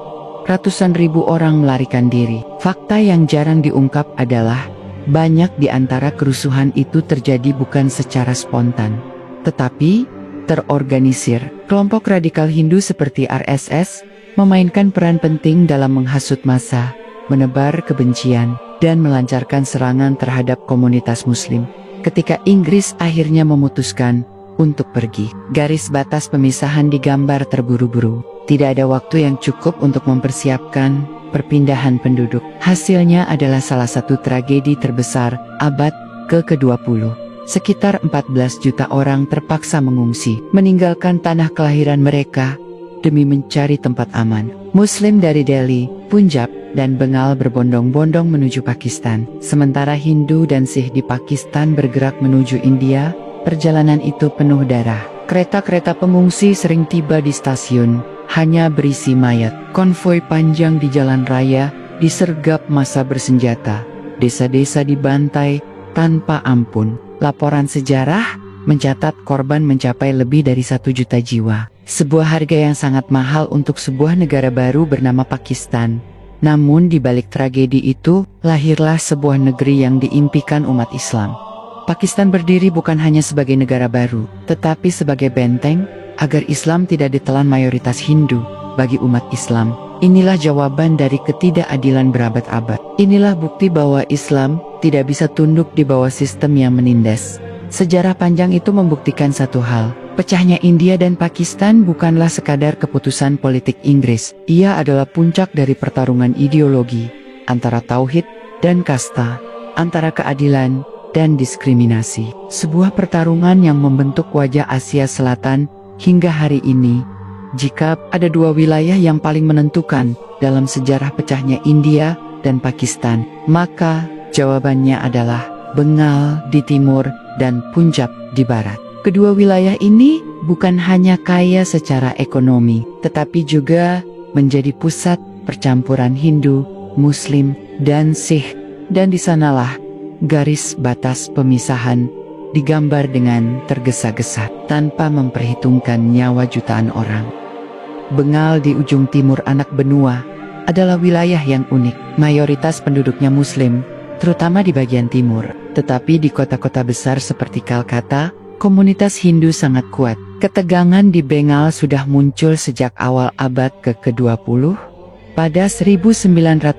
ratusan ribu orang melarikan diri. Fakta yang jarang diungkap adalah banyak di antara kerusuhan itu terjadi bukan secara spontan, tetapi terorganisir. Kelompok radikal Hindu seperti RSS memainkan peran penting dalam menghasut massa, menebar kebencian, dan melancarkan serangan terhadap komunitas Muslim. Ketika Inggris akhirnya memutuskan untuk pergi, garis batas pemisahan digambar terburu-buru. Tidak ada waktu yang cukup untuk mempersiapkan perpindahan penduduk. Hasilnya adalah salah satu tragedi terbesar abad ke-20. Sekitar 14 juta orang terpaksa mengungsi, meninggalkan tanah kelahiran mereka demi mencari tempat aman. Muslim dari Delhi, Punjab, dan Bengal berbondong-bondong menuju Pakistan. Sementara Hindu dan Sikh di Pakistan bergerak menuju India. Perjalanan itu penuh darah. Kereta-kereta pengungsi sering tiba di stasiun, hanya berisi mayat. Konvoi panjang di jalan raya disergap massa bersenjata. Desa-desa dibantai tanpa ampun. Laporan sejarah mencatat korban mencapai lebih dari 1 juta jiwa. Sebuah harga yang sangat mahal untuk sebuah negara baru bernama Pakistan. Namun di balik tragedi itu, lahirlah sebuah negeri yang diimpikan umat Islam. Pakistan berdiri bukan hanya sebagai negara baru, tetapi sebagai benteng agar Islam tidak ditelan mayoritas Hindu. Bagi umat Islam, inilah jawaban dari ketidakadilan berabad-abad. Inilah bukti bahwa Islam tidak bisa tunduk di bawah sistem yang menindas. Sejarah panjang itu membuktikan satu hal, pecahnya India dan Pakistan bukanlah sekadar keputusan politik Inggris. Ia adalah puncak dari pertarungan ideologi antara tauhid dan kasta, antara keadilan dan diskriminasi. Sebuah pertarungan yang membentuk wajah Asia Selatan hingga hari ini. Jika ada dua wilayah yang paling menentukan dalam sejarah pecahnya India dan Pakistan, maka jawabannya adalah Bengal di timur dan Punjab di barat. Kedua wilayah ini bukan hanya kaya secara ekonomi, tetapi juga menjadi pusat percampuran Hindu, Muslim, dan Sikh. Dan di sanalah garis batas pemisahan digambar dengan tergesa-gesa tanpa memperhitungkan nyawa jutaan orang. Bengal di ujung timur anak benua adalah wilayah yang unik. Mayoritas penduduknya Muslim, terutama di bagian timur. Tetapi di kota-kota besar seperti Kolkata, komunitas Hindu sangat kuat. Ketegangan di Bengal sudah muncul sejak awal abad ke-20. Pada 1905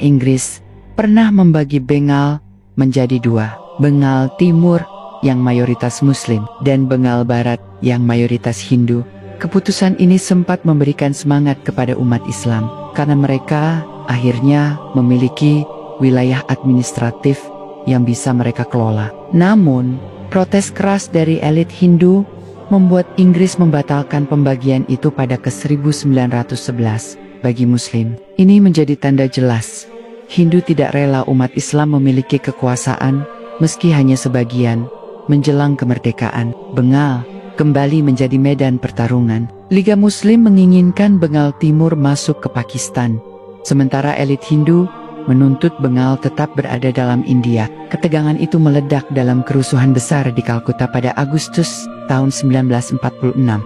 Inggris pernah membagi Bengal menjadi dua. Bengal Timur yang mayoritas Muslim dan Bengal Barat yang mayoritas Hindu. Keputusan ini sempat memberikan semangat kepada umat Islam, karena mereka akhirnya memiliki wilayah administratif yang bisa mereka kelola. Namun, protes keras dari elit Hindu membuat Inggris membatalkan pembagian itu pada ke-1911 bagi Muslim. Ini menjadi tanda jelas, Hindu tidak rela umat Islam memiliki kekuasaan, meski hanya sebagian, menjelang kemerdekaan. Bengal kembali menjadi medan pertarungan. Liga Muslim menginginkan Bengal Timur masuk ke Pakistan, sementara elit Hindu menuntut Bengal tetap berada dalam India. Ketegangan itu meledak dalam kerusuhan besar di Kalkuta pada Agustus tahun 1946,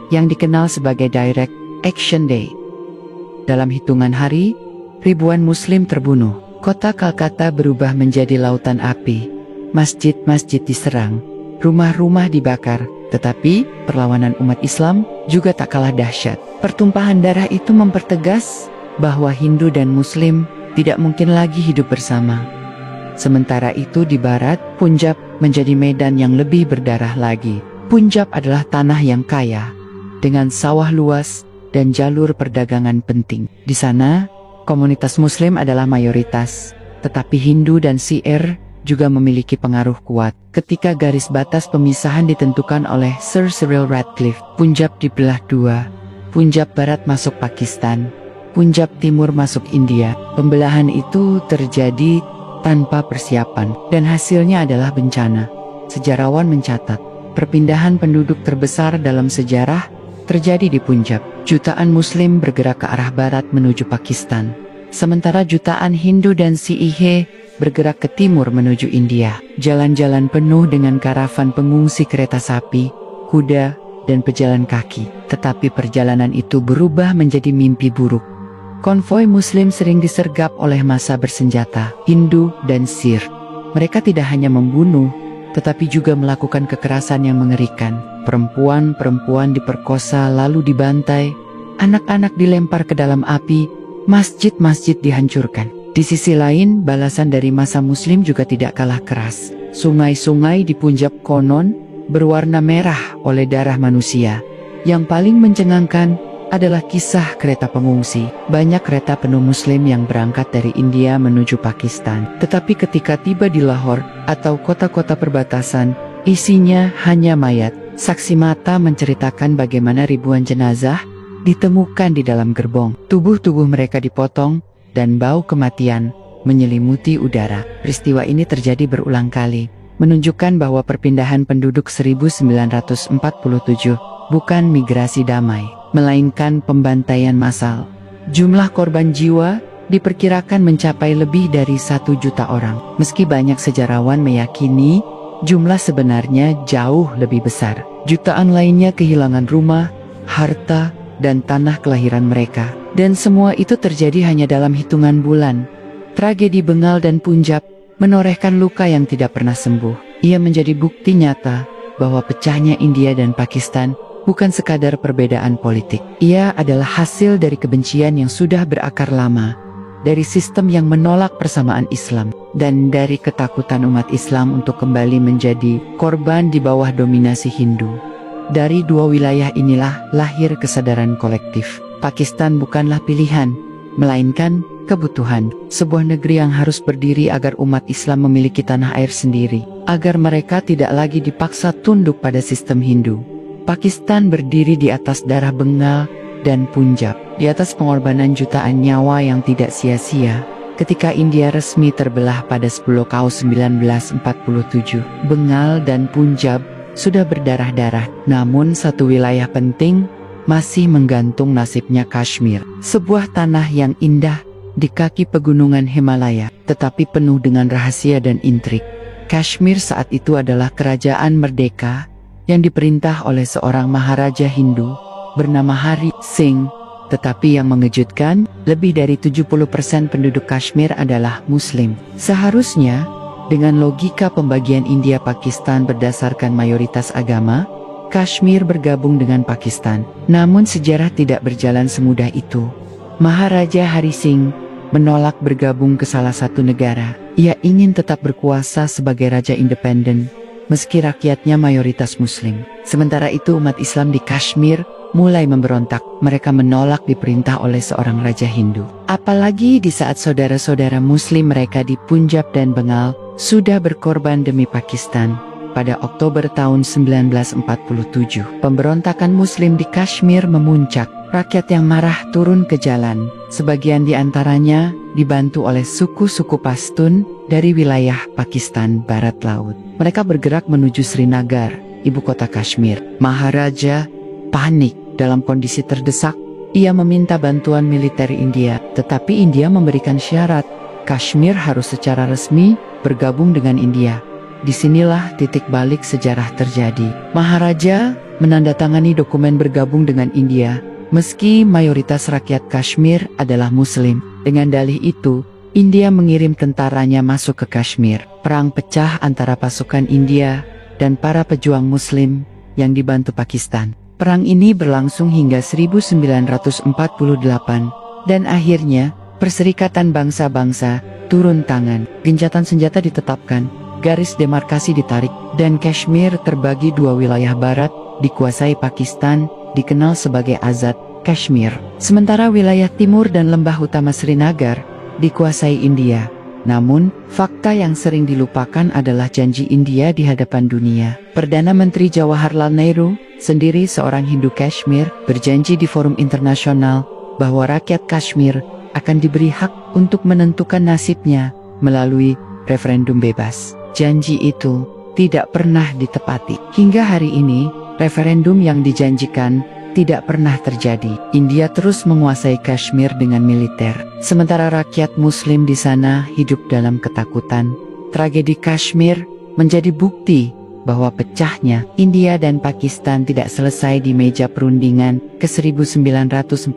yang dikenal sebagai Direct Action Day. Dalam hitungan hari, ribuan Muslim terbunuh. Kota Kalkata berubah menjadi lautan api. Masjid-masjid diserang, rumah-rumah dibakar. Tetapi perlawanan umat Islam juga tak kalah dahsyat. Pertumpahan darah itu mempertegas bahwa Hindu dan Muslim tidak mungkin lagi hidup bersama. Sementara itu di barat, Punjab menjadi medan yang lebih berdarah lagi. Punjab adalah tanah yang kaya, dengan sawah luas dan jalur perdagangan penting. Di sana, komunitas Muslim adalah mayoritas, tetapi Hindu dan Sikh juga memiliki pengaruh kuat. Ketika garis batas pemisahan ditentukan oleh Sir Cyril Radcliffe, Punjab dibelah dua. Punjab Barat masuk Pakistan, Punjab Timur masuk India. Pembelahan itu terjadi tanpa persiapan, dan hasilnya adalah bencana. Sejarawan mencatat, perpindahan penduduk terbesar dalam sejarah terjadi di Punjab. Jutaan Muslim bergerak ke arah barat menuju Pakistan, sementara jutaan Hindu dan Sikh bergerak ke timur menuju India. Jalan-jalan penuh dengan karavan pengungsi kereta sapi, kuda, dan pejalan kaki. Tetapi perjalanan itu berubah menjadi mimpi buruk. Konvoi Muslim sering disergap oleh massa bersenjata, Hindu dan Sikh. Mereka tidak hanya membunuh, tetapi juga melakukan kekerasan yang mengerikan. Perempuan-perempuan diperkosa lalu dibantai, anak-anak dilempar ke dalam api, masjid-masjid dihancurkan. Di sisi lain, balasan dari massa Muslim juga tidak kalah keras. Sungai-sungai di Punjab konon berwarna merah oleh darah manusia. Yang paling mencengangkan adalah kisah kereta pengungsi. Banyak kereta penuh Muslim yang berangkat dari India menuju Pakistan. Tetapi ketika tiba di Lahore atau kota-kota perbatasan, isinya hanya mayat. Saksi mata menceritakan bagaimana ribuan jenazah ditemukan di dalam gerbong. Tubuh-tubuh mereka dipotong, dan bau kematian menyelimuti udara. Peristiwa ini terjadi berulang kali, menunjukkan bahwa perpindahan penduduk 1947 bukan migrasi damai, melainkan pembantaian massal. Jumlah korban jiwa diperkirakan mencapai lebih dari 1 juta orang. Meski banyak sejarawan meyakini jumlah sebenarnya jauh lebih besar. Jutaan lainnya kehilangan rumah, harta, dan tanah kelahiran mereka. Dan semua itu terjadi hanya dalam hitungan bulan. Tragedi Bengal dan Punjab menorehkan luka yang tidak pernah sembuh. Ia menjadi bukti nyata bahwa pecahnya India dan Pakistan bukan sekadar perbedaan politik. Ia adalah hasil dari kebencian yang sudah berakar lama, dari sistem yang menolak persamaan Islam, dan dari ketakutan umat Islam untuk kembali menjadi korban di bawah dominasi Hindu. Dari dua wilayah inilah lahir kesadaran kolektif. Pakistan bukanlah pilihan, melainkan kebutuhan. Sebuah negeri yang harus berdiri agar umat Islam memiliki tanah air sendiri, agar mereka tidak lagi dipaksa tunduk pada sistem Hindu. Pakistan berdiri di atas darah Bengal dan Punjab, di atas pengorbanan jutaan nyawa yang tidak sia-sia. Ketika India resmi terbelah pada 10 Agustus 1947, Bengal dan Punjab sudah berdarah-darah. Namun satu wilayah penting masih menggantung nasibnya, Kashmir. Sebuah tanah yang indah di kaki pegunungan Himalaya, tetapi penuh dengan rahasia dan intrik. Kashmir saat itu adalah kerajaan merdeka yang diperintah oleh seorang maharaja Hindu bernama Hari Singh. Tetapi yang mengejutkan, lebih dari 70% penduduk Kashmir adalah Muslim. Seharusnya, dengan logika pembagian India-Pakistan berdasarkan mayoritas agama, Kashmir bergabung dengan Pakistan. Namun sejarah tidak berjalan semudah itu. Maharaja Hari Singh menolak bergabung ke salah satu negara. Ia ingin tetap berkuasa sebagai raja independen, meski rakyatnya mayoritas Muslim. Sementara itu umat Islam di Kashmir mulai memberontak. Mereka menolak diperintah oleh seorang raja Hindu. Apalagi di saat saudara-saudara Muslim mereka di Punjab dan Bengal sudah berkorban demi Pakistan. Pada Oktober tahun 1947, pemberontakan Muslim di Kashmir memuncak. Rakyat yang marah turun ke jalan. Sebagian di antaranya dibantu oleh suku-suku Pashtun dari wilayah Pakistan Barat Laut. Mereka bergerak menuju Srinagar, ibu kota Kashmir. Maharaja panik. Dalam kondisi terdesak, ia meminta bantuan militer India. Tetapi India memberikan syarat, Kashmir harus secara resmi bergabung dengan India. Disinilah titik balik sejarah terjadi. Maharaja menandatangani dokumen bergabung dengan India, meski mayoritas rakyat Kashmir adalah Muslim. Dengan dalih itu, India mengirim tentaranya masuk ke Kashmir. Perang pecah antara pasukan India dan para pejuang Muslim yang dibantu Pakistan. Perang ini berlangsung hingga 1948, dan akhirnya Perserikatan Bangsa-Bangsa turun tangan. Gencatan senjata ditetapkan, garis demarkasi ditarik, dan Kashmir terbagi dua wilayah barat, dikuasai Pakistan, dikenal sebagai Azad Kashmir. Sementara wilayah timur dan lembah utama Srinagar dikuasai India. Namun, fakta yang sering dilupakan adalah janji India di hadapan dunia. Perdana Menteri Jawaharlal Nehru, sendiri seorang Hindu Kashmir, berjanji di forum internasional bahwa rakyat Kashmir akan diberi hak untuk menentukan nasibnya melalui referendum bebas. Janji itu tidak pernah ditepati. Hingga hari ini, referendum yang dijanjikan tidak pernah terjadi. India terus menguasai Kashmir dengan militer, sementara rakyat Muslim di sana hidup dalam ketakutan. Tragedi Kashmir menjadi bukti bahwa pecahnya India dan Pakistan tidak selesai di meja perundingan ke 1947.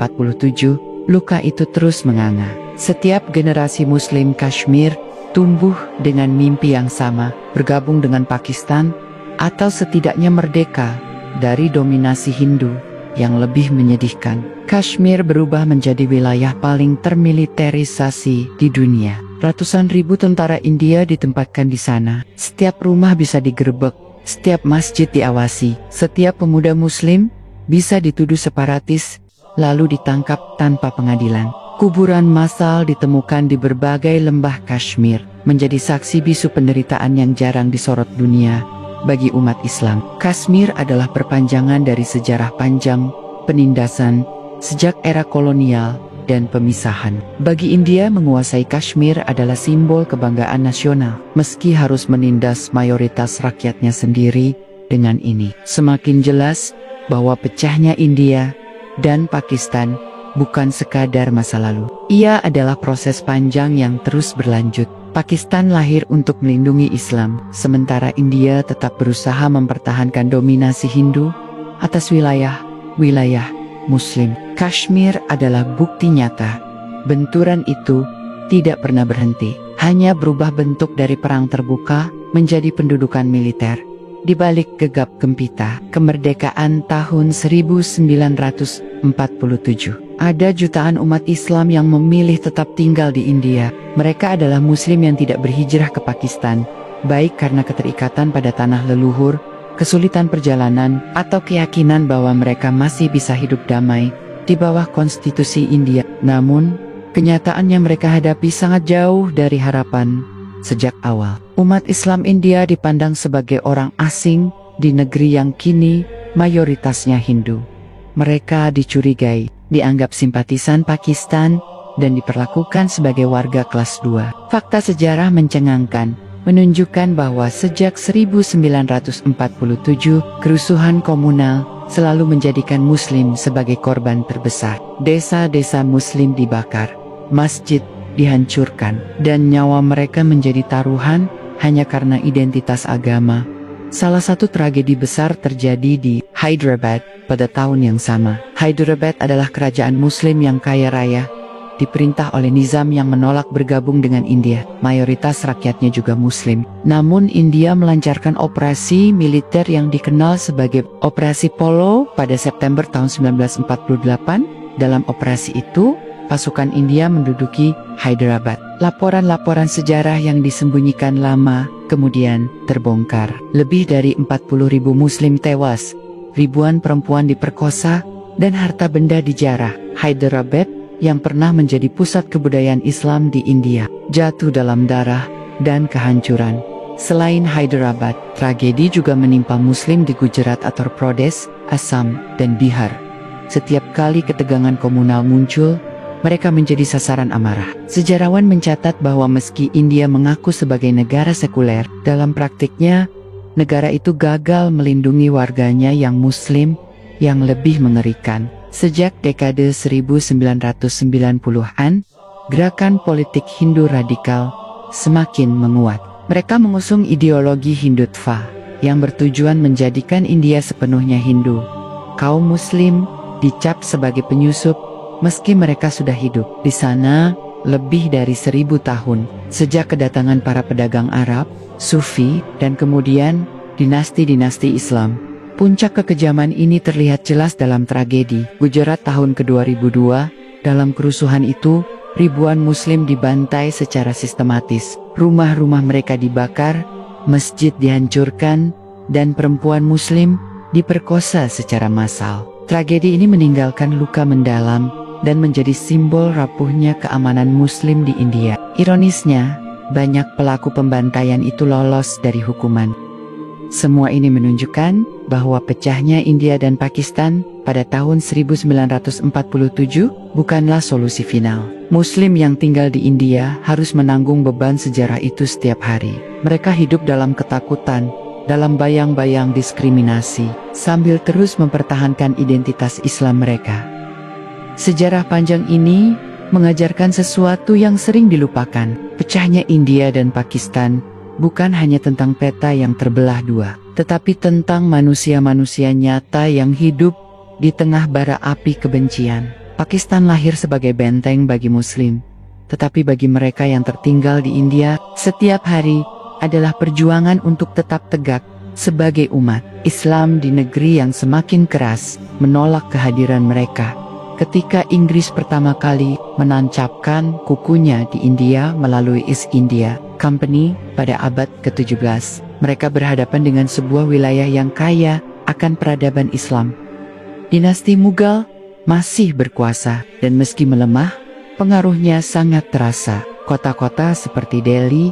Luka itu terus menganga. Setiap generasi Muslim Kashmir tumbuh dengan mimpi yang sama, bergabung dengan Pakistan, atau setidaknya merdeka dari dominasi Hindu yang lebih menyedihkan. Kashmir berubah menjadi wilayah paling termiliterisasi di dunia. Ratusan ribu tentara India ditempatkan di sana. Setiap rumah bisa digerebek, setiap masjid diawasi, setiap pemuda Muslim bisa dituduh separatis, lalu ditangkap tanpa pengadilan. Kuburan massal ditemukan di berbagai lembah Kashmir, menjadi saksi bisu penderitaan yang jarang disorot dunia. Bagi umat Islam, Kashmir adalah perpanjangan dari sejarah panjang penindasan sejak era kolonial dan pemisahan. Bagi India, menguasai Kashmir adalah simbol kebanggaan nasional, meski harus menindas mayoritas rakyatnya sendiri. Dengan ini, semakin jelas bahwa pecahnya India dan Pakistan bukan sekadar masa lalu. Ia adalah proses panjang yang terus berlanjut. Pakistan lahir untuk melindungi Islam, sementara India tetap berusaha mempertahankan dominasi Hindu atas wilayah Muslim. Kashmir adalah bukti nyata. Benturan itu tidak pernah berhenti, hanya berubah bentuk dari perang terbuka menjadi pendudukan militer. Di balik gegap gempita kemerdekaan tahun 1947, ada jutaan umat Islam yang memilih tetap tinggal di India. Mereka adalah Muslim yang tidak berhijrah ke Pakistan, baik karena keterikatan pada tanah leluhur, kesulitan perjalanan, atau keyakinan bahwa mereka masih bisa hidup damai di bawah konstitusi India. Namun, kenyataan yang mereka hadapi sangat jauh dari harapan. Sejak awal, umat Islam India dipandang sebagai orang asing di negeri yang kini mayoritasnya Hindu. Mereka dicurigai, dianggap simpatisan Pakistan, dan diperlakukan sebagai warga kelas 2. Fakta sejarah mencengangkan, menunjukkan bahwa sejak 1947, kerusuhan komunal selalu menjadikan Muslim sebagai korban terbesar. Desa-desa Muslim dibakar, masjid dihancurkan, dan nyawa mereka menjadi taruhan hanya karena identitas agama. Salah satu tragedi besar terjadi di Hyderabad pada tahun yang sama. Hyderabad adalah kerajaan Muslim yang kaya raya, diperintah oleh Nizam yang menolak bergabung dengan India. Mayoritas rakyatnya juga Muslim. Namun India melancarkan operasi militer yang dikenal sebagai Operasi Polo pada September tahun 1948. Dalam operasi itu, pasukan India menduduki Hyderabad. Laporan-laporan sejarah yang disembunyikan lama kemudian terbongkar. Lebih dari 40.000 Muslim tewas, ribuan perempuan diperkosa, dan harta benda dijarah. Hyderabad yang pernah menjadi pusat kebudayaan Islam di India jatuh dalam darah dan kehancuran. Selain Hyderabad, tragedi juga menimpa Muslim di Gujarat atau Pradesh, Assam, dan Bihar. Setiap kali ketegangan komunal muncul, mereka menjadi sasaran amarah. Sejarawan mencatat bahwa meski India mengaku sebagai negara sekuler, dalam praktiknya, negara itu gagal melindungi warganya yang Muslim. Yang lebih mengerikan, sejak dekade 1990-an, gerakan politik Hindu radikal semakin menguat. Mereka mengusung ideologi Hindutva yang bertujuan menjadikan India sepenuhnya Hindu. Kaum Muslim dicap sebagai penyusup, meski mereka sudah hidup di sana lebih dari 1000 tahun, sejak kedatangan para pedagang Arab, Sufi, dan kemudian dinasti-dinasti Islam. Puncak kekejaman ini terlihat jelas dalam tragedi Gujarat tahun ke-2002. Dalam kerusuhan itu, ribuan Muslim dibantai secara sistematis, rumah-rumah mereka dibakar, masjid dihancurkan, dan perempuan Muslim diperkosa secara massal. Tragedi ini meninggalkan luka mendalam dan menjadi simbol rapuhnya keamanan Muslim di India. Ironisnya, banyak pelaku pembantaian itu lolos dari hukuman. Semua ini menunjukkan bahwa pecahnya India dan Pakistan pada tahun 1947 bukanlah solusi final. Muslim yang tinggal di India harus menanggung beban sejarah itu setiap hari. Mereka hidup dalam ketakutan, dalam bayang-bayang diskriminasi, sambil terus mempertahankan identitas Islam mereka. Sejarah panjang ini mengajarkan sesuatu yang sering dilupakan. Pecahnya India dan Pakistan bukan hanya tentang peta yang terbelah dua, tetapi tentang manusia-manusia nyata yang hidup di tengah bara api kebencian. Pakistan lahir sebagai benteng bagi Muslim, tetapi bagi mereka yang tertinggal di India, setiap hari adalah perjuangan untuk tetap tegak sebagai umat Islam di negeri yang semakin keras menolak kehadiran mereka. Ketika Inggris pertama kali menancapkan kukunya di India melalui East India Company pada abad ke-17, mereka berhadapan dengan sebuah wilayah yang kaya akan peradaban Islam. Dinasti Mughal masih berkuasa, dan meski melemah, pengaruhnya sangat terasa. Kota-kota seperti Delhi,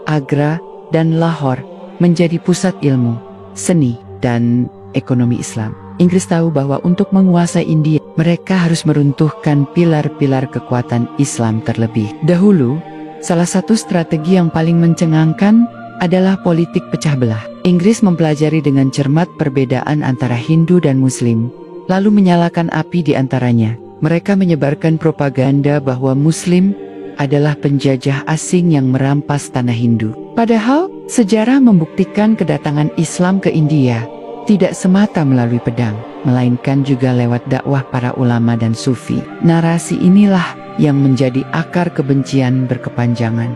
Agra, dan Lahore menjadi pusat ilmu, seni, dan ekonomi Islam. Inggris tahu bahwa untuk menguasai India, mereka harus meruntuhkan pilar-pilar kekuatan Islam terlebih dahulu. Salah satu strategi yang paling mencengangkan adalah politik pecah belah. Inggris mempelajari dengan cermat perbedaan antara Hindu dan Muslim, lalu menyalakan api di antaranya. Mereka menyebarkan propaganda bahwa Muslim adalah penjajah asing yang merampas tanah Hindu. Padahal, sejarah membuktikan kedatangan Islam ke India tidak semata melalui pedang, melainkan juga lewat dakwah para ulama dan sufi. Narasi inilah yang menjadi akar kebencian berkepanjangan.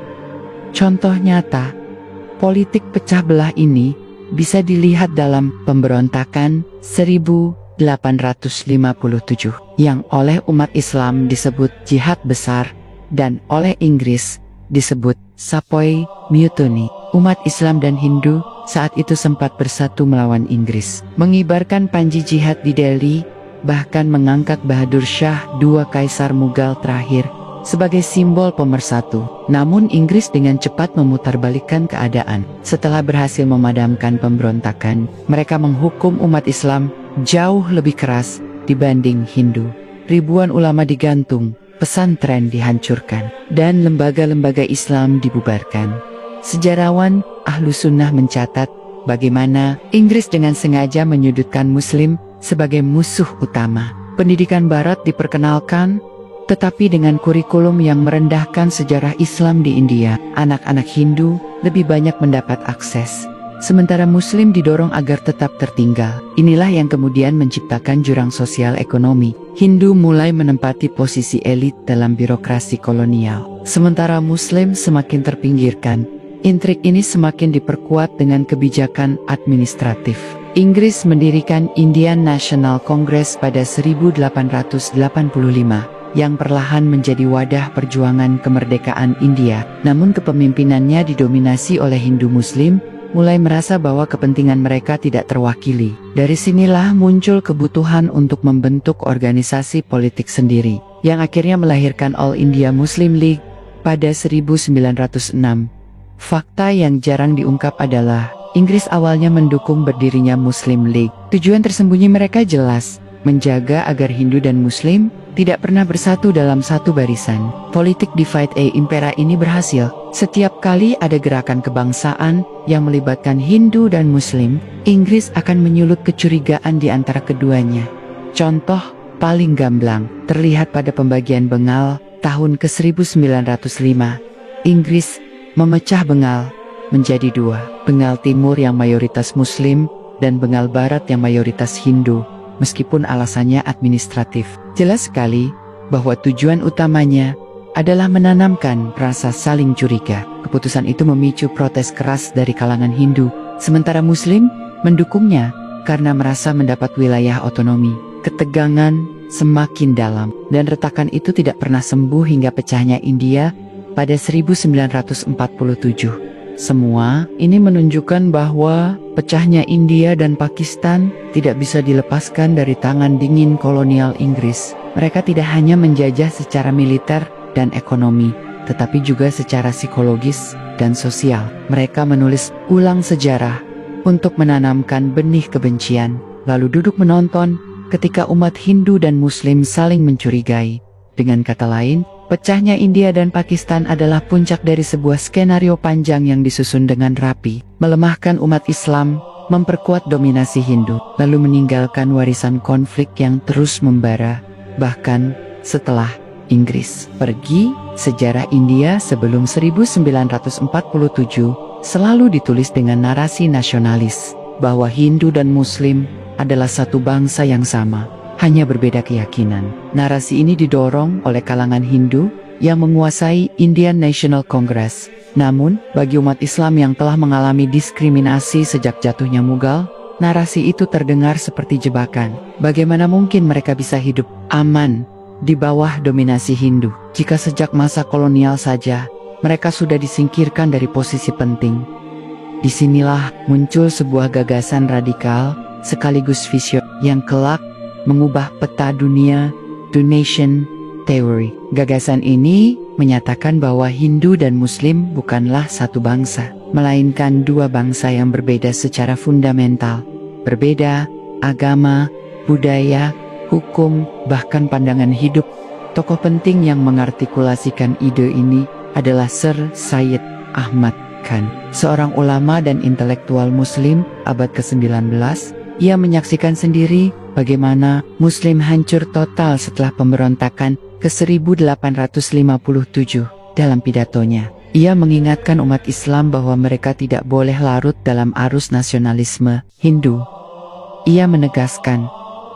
Contoh nyata, Politik pecah belah ini bisa dilihat dalam pemberontakan 1857 yang oleh umat Islam disebut jihad besar dan oleh Inggris disebut Sepoy Mutiny. Umat Islam dan Hindu saat itu sempat bersatu melawan Inggris, mengibarkan panji jihad di Delhi, bahkan mengangkat Bahadur Shah, dua kaisar Mughal terakhir, sebagai simbol pemersatu. Namun Inggris dengan cepat memutarbalikkan keadaan. Setelah berhasil memadamkan pemberontakan, mereka menghukum umat Islam jauh lebih keras dibanding Hindu. Ribuan ulama digantung, pesantren dihancurkan, dan lembaga-lembaga Islam dibubarkan. Sejarawan Ahlus Sunnah mencatat bagaimana Inggris dengan sengaja menyudutkan Muslim sebagai musuh utama. Pendidikan Barat diperkenalkan, tetapi dengan kurikulum yang merendahkan sejarah Islam di India. Anak-anak Hindu lebih banyak mendapat akses, sementara Muslim didorong agar tetap tertinggal. Inilah yang kemudian menciptakan jurang sosial ekonomi. Hindu mulai menempati posisi elit dalam birokrasi kolonial, sementara Muslim semakin terpinggirkan. Intrik ini semakin diperkuat dengan kebijakan administratif. Inggris mendirikan Indian National Congress pada 1885, yang perlahan menjadi wadah perjuangan kemerdekaan India. Namun kepemimpinannya didominasi oleh Hindu Muslim, mulai merasa bahwa kepentingan mereka tidak terwakili. Dari sinilah muncul kebutuhan untuk membentuk organisasi politik sendiri, yang akhirnya melahirkan All India Muslim League pada 1906. Fakta yang jarang diungkap adalah, Inggris awalnya mendukung berdirinya Muslim League. Tujuan tersembunyi mereka jelas, menjaga agar Hindu dan Muslim tidak pernah bersatu dalam satu barisan. Politik divide and impera ini berhasil. Setiap kali ada gerakan kebangsaan yang melibatkan Hindu dan Muslim, Inggris akan menyulut kecurigaan di antara keduanya. Contoh paling gamblang terlihat pada pembagian Bengal tahun ke-1905. Inggris memecah Bengal menjadi dua, Bengal Timur yang mayoritas Muslim dan Bengal Barat yang mayoritas Hindu. Meskipun alasannya administratif, jelas sekali bahwa tujuan utamanya adalah menanamkan rasa saling curiga. Keputusan itu memicu protes keras dari kalangan Hindu, sementara Muslim mendukungnya karena merasa mendapat wilayah otonomi. Ketegangan semakin dalam, dan retakan itu tidak pernah sembuh hingga pecahnya India pada 1947. Semua ini menunjukkan bahwa pecahnya India dan Pakistan tidak bisa dilepaskan dari tangan dingin kolonial Inggris. Mereka tidak hanya menjajah secara militer dan ekonomi, tetapi juga secara psikologis dan sosial. Mereka menulis ulang sejarah untuk menanamkan benih kebencian, lalu duduk menonton ketika umat Hindu dan Muslim saling mencurigai. Dengan kata lain, pecahnya India dan Pakistan adalah puncak dari sebuah skenario panjang yang disusun dengan rapi, melemahkan umat Islam, memperkuat dominasi Hindu, lalu meninggalkan warisan konflik yang terus membara. Bahkan setelah Inggris pergi, sejarah India sebelum 1947 selalu ditulis dengan narasi nasionalis, bahwa Hindu dan Muslim adalah satu bangsa yang sama, hanya berbeda keyakinan. Narasi ini didorong oleh kalangan Hindu yang menguasai Indian National Congress. Namun, bagi umat Islam yang telah mengalami diskriminasi sejak jatuhnya Mughal, narasi itu terdengar seperti jebakan. Bagaimana mungkin mereka bisa hidup aman di bawah dominasi Hindu, jika sejak masa kolonial saja mereka sudah disingkirkan dari posisi penting? Disinilah muncul sebuah gagasan radikal sekaligus visioner yang kelak mengubah peta dunia, two nation theory. Gagasan ini menyatakan bahwa Hindu dan Muslim bukanlah satu bangsa, melainkan dua bangsa yang berbeda secara fundamental. Berbeda agama, budaya, hukum, bahkan pandangan hidup. Tokoh penting yang mengartikulasikan ide ini adalah Sir Syed Ahmad Khan, seorang ulama dan intelektual Muslim abad ke-19. Ia menyaksikan sendiri bagaimana Muslim hancur total setelah pemberontakan ke-1857. Dalam pidatonya, ia mengingatkan umat Islam bahwa mereka tidak boleh larut dalam arus nasionalisme Hindu. Ia menegaskan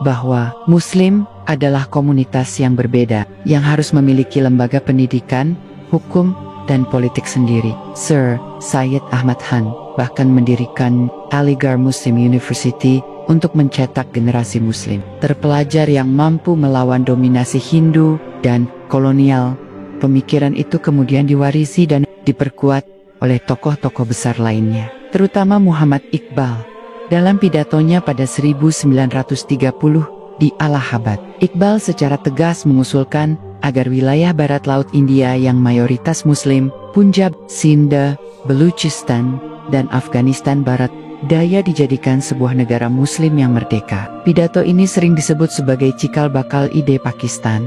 bahwa Muslim adalah komunitas yang berbeda, yang harus memiliki lembaga pendidikan, hukum, dan politik sendiri. Sir Syed Ahmad Khan bahkan mendirikan Aligarh Muslim University untuk mencetak generasi muslim terpelajar yang mampu melawan dominasi Hindu dan kolonial. Pemikiran itu kemudian diwarisi dan diperkuat oleh tokoh-tokoh besar lainnya, terutama Muhammad Iqbal. Dalam pidatonya pada 1930 di Allahabad, Iqbal secara tegas mengusulkan agar wilayah barat laut India yang mayoritas muslim, Punjab, Sindh, Baluchistan, dan Afghanistan Barat Daya dijadikan sebuah negara muslim yang merdeka. Pidato ini sering disebut sebagai cikal bakal ide Pakistan.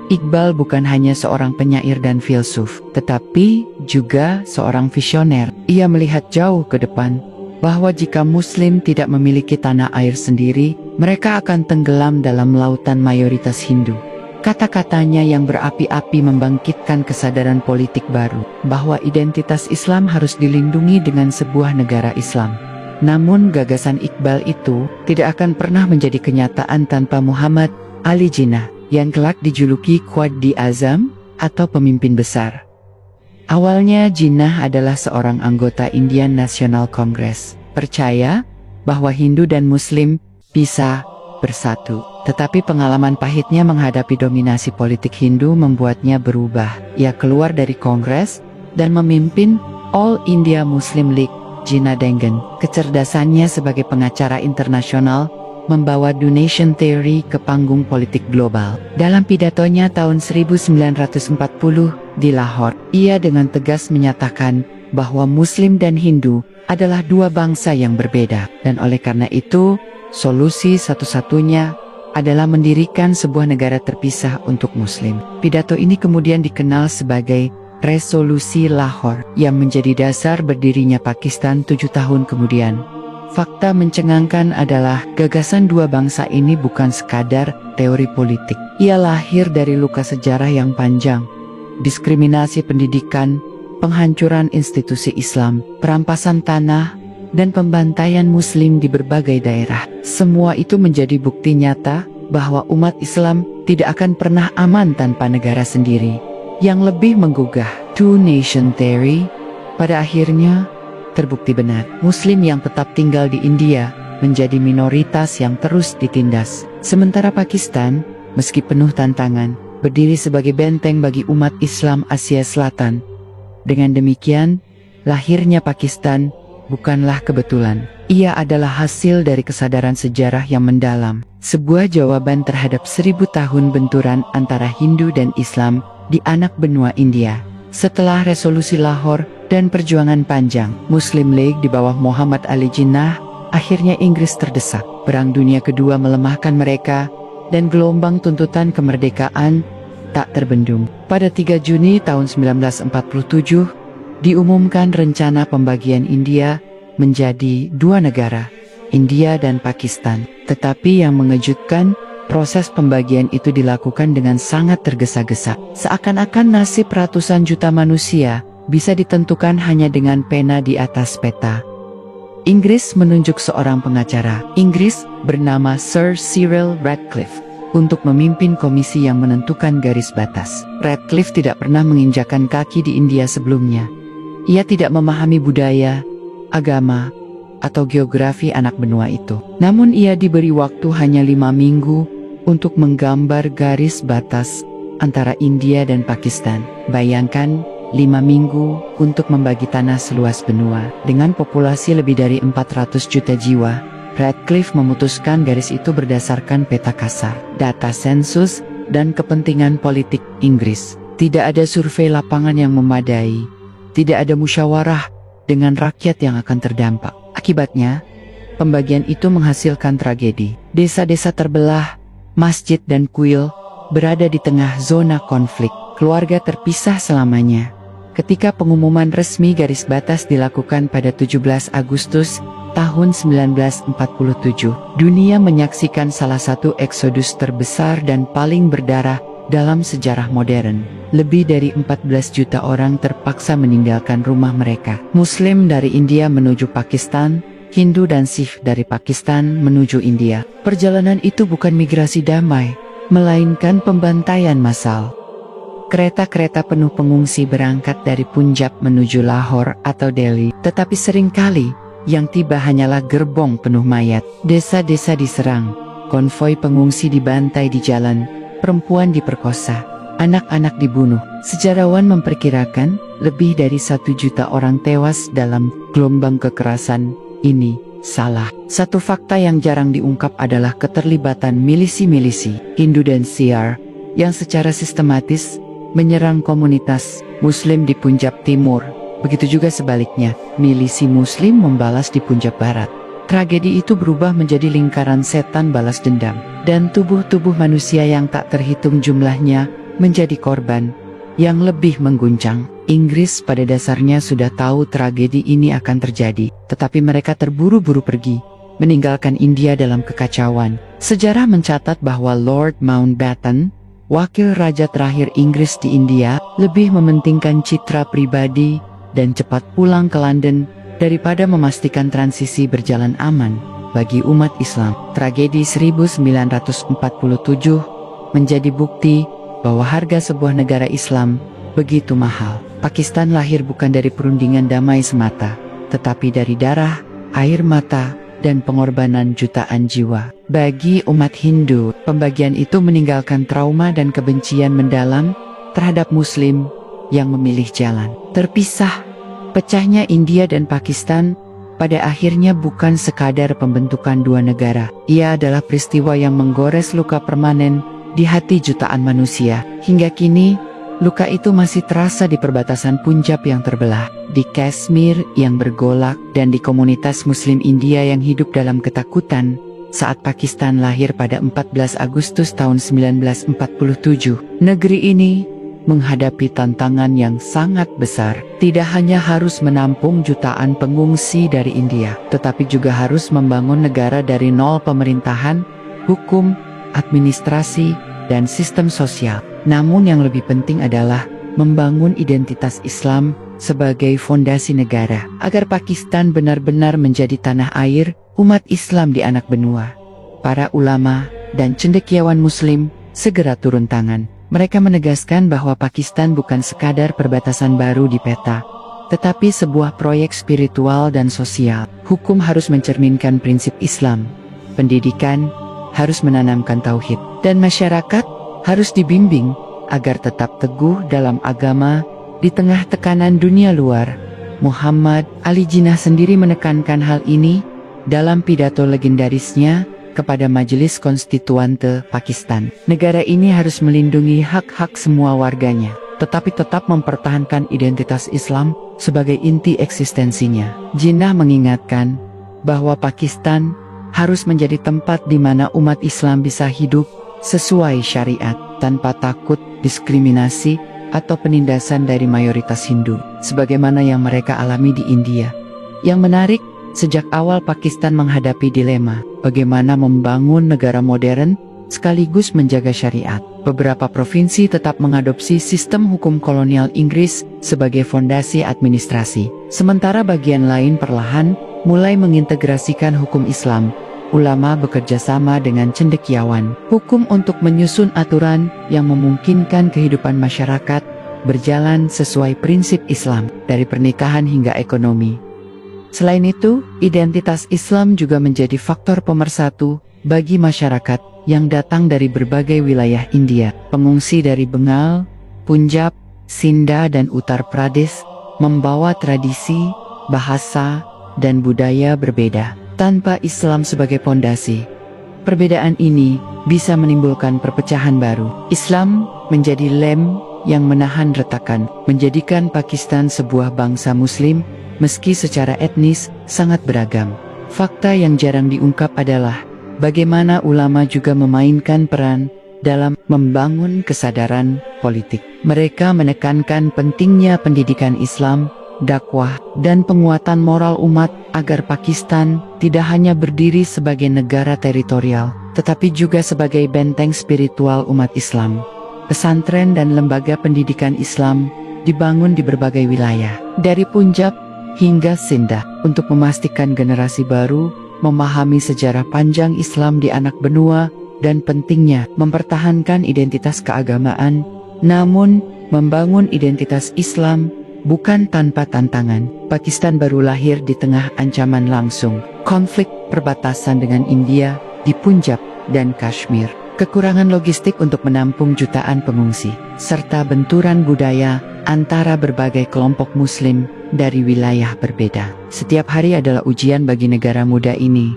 Iqbal bukan hanya seorang penyair dan filsuf, tetapi juga seorang visioner. Ia melihat jauh ke depan, bahwa jika muslim tidak memiliki tanah air sendiri, mereka akan tenggelam dalam lautan mayoritas Hindu. Kata-katanya yang berapi-api membangkitkan kesadaran politik baru, bahwa identitas Islam harus dilindungi dengan sebuah negara Islam. Namun gagasan Iqbal itu tidak akan pernah menjadi kenyataan tanpa Muhammad Ali Jinnah, yang kelak dijuluki Quaid Azam atau pemimpin besar. Awalnya Jinnah adalah seorang anggota Indian National Congress, percaya bahwa Hindu dan Muslim bisa bersatu. Tetapi pengalaman pahitnya menghadapi dominasi politik Hindu membuatnya berubah. Ia keluar dari Kongres dan memimpin All India Muslim League, Jinnah Dengan. Kecerdasannya sebagai pengacara internasional membawa donation theory ke panggung politik global. Dalam pidatonya tahun 1940 di Lahore, ia dengan tegas menyatakan bahwa Muslim dan Hindu adalah dua bangsa yang berbeda, dan oleh karena itu, solusi satu-satunya adalah mendirikan sebuah negara terpisah untuk Muslim. Pidato ini kemudian dikenal sebagai Resolusi Lahore, yang menjadi dasar berdirinya Pakistan 7 tahun kemudian. Fakta mencengangkan adalah gagasan dua bangsa ini bukan sekadar teori politik. Ia lahir dari luka sejarah yang panjang, diskriminasi pendidikan, penghancuran institusi Islam, perampasan tanah, dan pembantaian Muslim di berbagai daerah. Semua itu menjadi bukti nyata bahwa umat Islam tidak akan pernah aman tanpa negara sendiri. Yang lebih menggugah, Two Nation Theory, pada akhirnya terbukti benar. Muslim yang tetap tinggal di India menjadi minoritas yang terus ditindas. Sementara Pakistan, meski penuh tantangan, berdiri sebagai benteng bagi umat Islam Asia Selatan. Dengan demikian, lahirnya Pakistan bukanlah kebetulan. Ia adalah hasil dari kesadaran sejarah yang mendalam. Sebuah jawaban terhadap 1000 tahun benturan antara Hindu dan Islam di anak benua India. Setelah resolusi Lahore dan perjuangan panjang, Muslim League di bawah Muhammad Ali Jinnah, akhirnya Inggris terdesak. Perang Dunia Kedua melemahkan mereka, dan gelombang tuntutan kemerdekaan tak terbendung. Pada 3 Juni tahun 1947, diumumkan rencana pembagian India menjadi dua negara, India dan Pakistan. Tetapi yang mengejutkan, proses pembagian itu dilakukan dengan sangat tergesa-gesa. Seakan-akan nasib ratusan juta manusia bisa ditentukan hanya dengan pena di atas peta. Inggris menunjuk seorang pengacara Inggris bernama Sir Cyril Ratcliffe untuk memimpin komisi yang menentukan garis batas. Ratcliffe tidak pernah menginjakan kaki di India sebelumnya. Ia tidak memahami budaya, agama, atau geografi anak benua itu. Namun ia diberi waktu hanya 5 minggu untuk menggambar garis batas antara India dan Pakistan. Bayangkan, 5 minggu untuk membagi tanah seluas benua. Dengan populasi lebih dari 400 juta jiwa, Ratcliffe memutuskan garis itu berdasarkan peta kasar, data sensus, dan kepentingan politik Inggris. Tidak ada survei lapangan yang memadai. Tidak ada musyawarah dengan rakyat yang akan terdampak. Akibatnya, pembagian itu menghasilkan tragedi. Desa-desa terbelah, masjid dan kuil berada di tengah zona konflik. Keluarga terpisah selamanya. Ketika pengumuman resmi garis batas dilakukan pada 17 Agustus tahun 1947, dunia menyaksikan salah satu eksodus terbesar dan paling berdarah dalam sejarah modern. Lebih dari 14 juta orang terpaksa meninggalkan rumah mereka. Muslim dari India menuju Pakistan, Hindu dan Sikh dari Pakistan menuju India. Perjalanan itu bukan migrasi damai, melainkan pembantaian massal. Kereta-kereta penuh pengungsi berangkat dari Punjab menuju Lahore atau Delhi, tetapi seringkali yang tiba hanyalah gerbong penuh mayat. Desa-desa diserang, konvoi pengungsi dibantai di jalan, perempuan diperkosa, anak-anak dibunuh. Sejarawan memperkirakan lebih dari 1 juta orang tewas dalam gelombang kekerasan ini. Salah. Satu fakta yang jarang diungkap adalah keterlibatan milisi-milisi Hindu dan Syiar yang secara sistematis menyerang komunitas Muslim di Punjab Timur. Begitu juga sebaliknya, milisi Muslim membalas di Punjab Barat. Tragedi itu berubah menjadi lingkaran setan balas dendam, dan tubuh-tubuh manusia yang tak terhitung jumlahnya menjadi korban yang lebih mengguncang. Inggris pada dasarnya sudah tahu tragedi ini akan terjadi, tetapi mereka terburu-buru pergi, meninggalkan India dalam kekacauan. Sejarah mencatat bahwa Lord Mountbatten, wakil raja terakhir Inggris di India, lebih mementingkan citra pribadi dan cepat pulang ke London daripada memastikan transisi berjalan aman bagi umat Islam. Tragedi 1947 menjadi bukti bahwa harga sebuah negara Islam begitu mahal. Pakistan lahir bukan dari perundingan damai semata, tetapi dari darah, air mata, dan pengorbanan jutaan jiwa. Bagi umat Hindu, pembagian itu meninggalkan trauma dan kebencian mendalam terhadap Muslim yang memilih jalan terpisah. Pecahnya India dan Pakistan pada akhirnya bukan sekadar pembentukan dua negara. Ia adalah peristiwa yang menggores luka permanen di hati jutaan manusia. Hingga kini, luka itu masih terasa di perbatasan Punjab yang terbelah, di Kashmir yang bergolak, dan di komunitas Muslim India yang hidup dalam ketakutan saat Pakistan lahir pada 14 Agustus tahun 1947. Negeri ini menghadapi tantangan yang sangat besar. Tidak hanya harus menampung jutaan pengungsi dari India, tetapi juga harus membangun negara dari nol, pemerintahan, hukum, administrasi, dan sistem sosial. Namun yang lebih penting adalah membangun identitas Islam sebagai fondasi negara, agar Pakistan benar-benar menjadi tanah air umat Islam di anak benua. Para ulama dan cendekiawan Muslim segera turun tangan. Mereka menegaskan bahwa Pakistan bukan sekadar perbatasan baru di peta, tetapi sebuah proyek spiritual dan sosial. Hukum harus mencerminkan prinsip Islam, pendidikan harus menanamkan tauhid, dan masyarakat harus dibimbing agar tetap teguh dalam agama di tengah tekanan dunia luar. Muhammad Ali Jinnah sendiri menekankan hal ini dalam pidato legendarisnya kepada Majelis Konstituante Pakistan. Negara ini harus melindungi hak-hak semua warganya, tetapi tetap mempertahankan identitas Islam sebagai inti eksistensinya. Jinnah mengingatkan bahwa Pakistan harus menjadi tempat di mana umat Islam bisa hidup sesuai syariat, tanpa takut diskriminasi atau penindasan dari mayoritas Hindu, sebagaimana yang mereka alami di India. Yang menarik, sejak awal Pakistan menghadapi dilema bagaimana membangun negara modern sekaligus menjaga syariat. Beberapa provinsi tetap mengadopsi sistem hukum kolonial Inggris sebagai fondasi administrasi, sementara bagian lain perlahan mulai mengintegrasikan hukum Islam. Ulama bekerja sama dengan cendekiawan hukum untuk menyusun aturan yang memungkinkan kehidupan masyarakat berjalan sesuai prinsip Islam, dari pernikahan hingga ekonomi. Selain itu, identitas Islam juga menjadi faktor pemersatu bagi masyarakat yang datang dari berbagai wilayah India. Pengungsi dari Bengal, Punjab, Sindh dan Uttar Pradesh membawa tradisi, bahasa, dan budaya berbeda. Tanpa Islam sebagai pondasi, perbedaan ini bisa menimbulkan perpecahan baru. Islam menjadi lem yang menahan retakan, menjadikan Pakistan sebuah bangsa Muslim meski secara etnis sangat beragam. Fakta yang jarang diungkap adalah bagaimana ulama juga memainkan peran dalam membangun kesadaran politik. Mereka menekankan pentingnya pendidikan Islam, dakwah, dan penguatan moral umat agar Pakistan tidak hanya berdiri sebagai negara teritorial, tetapi juga sebagai benteng spiritual umat Islam. Pesantren dan lembaga pendidikan Islam dibangun di berbagai wilayah, dari Punjab hingga Sindh, untuk memastikan generasi baru memahami sejarah panjang Islam di anak benua dan pentingnya mempertahankan identitas keagamaan, namun membangun identitas Islam bukan tanpa tantangan. Pakistan baru lahir di tengah ancaman langsung, konflik perbatasan dengan India di Punjab dan Kashmir, kekurangan logistik untuk menampung jutaan pengungsi, serta benturan budaya antara berbagai kelompok Muslim dari wilayah berbeda. Setiap hari adalah ujian bagi negara muda ini.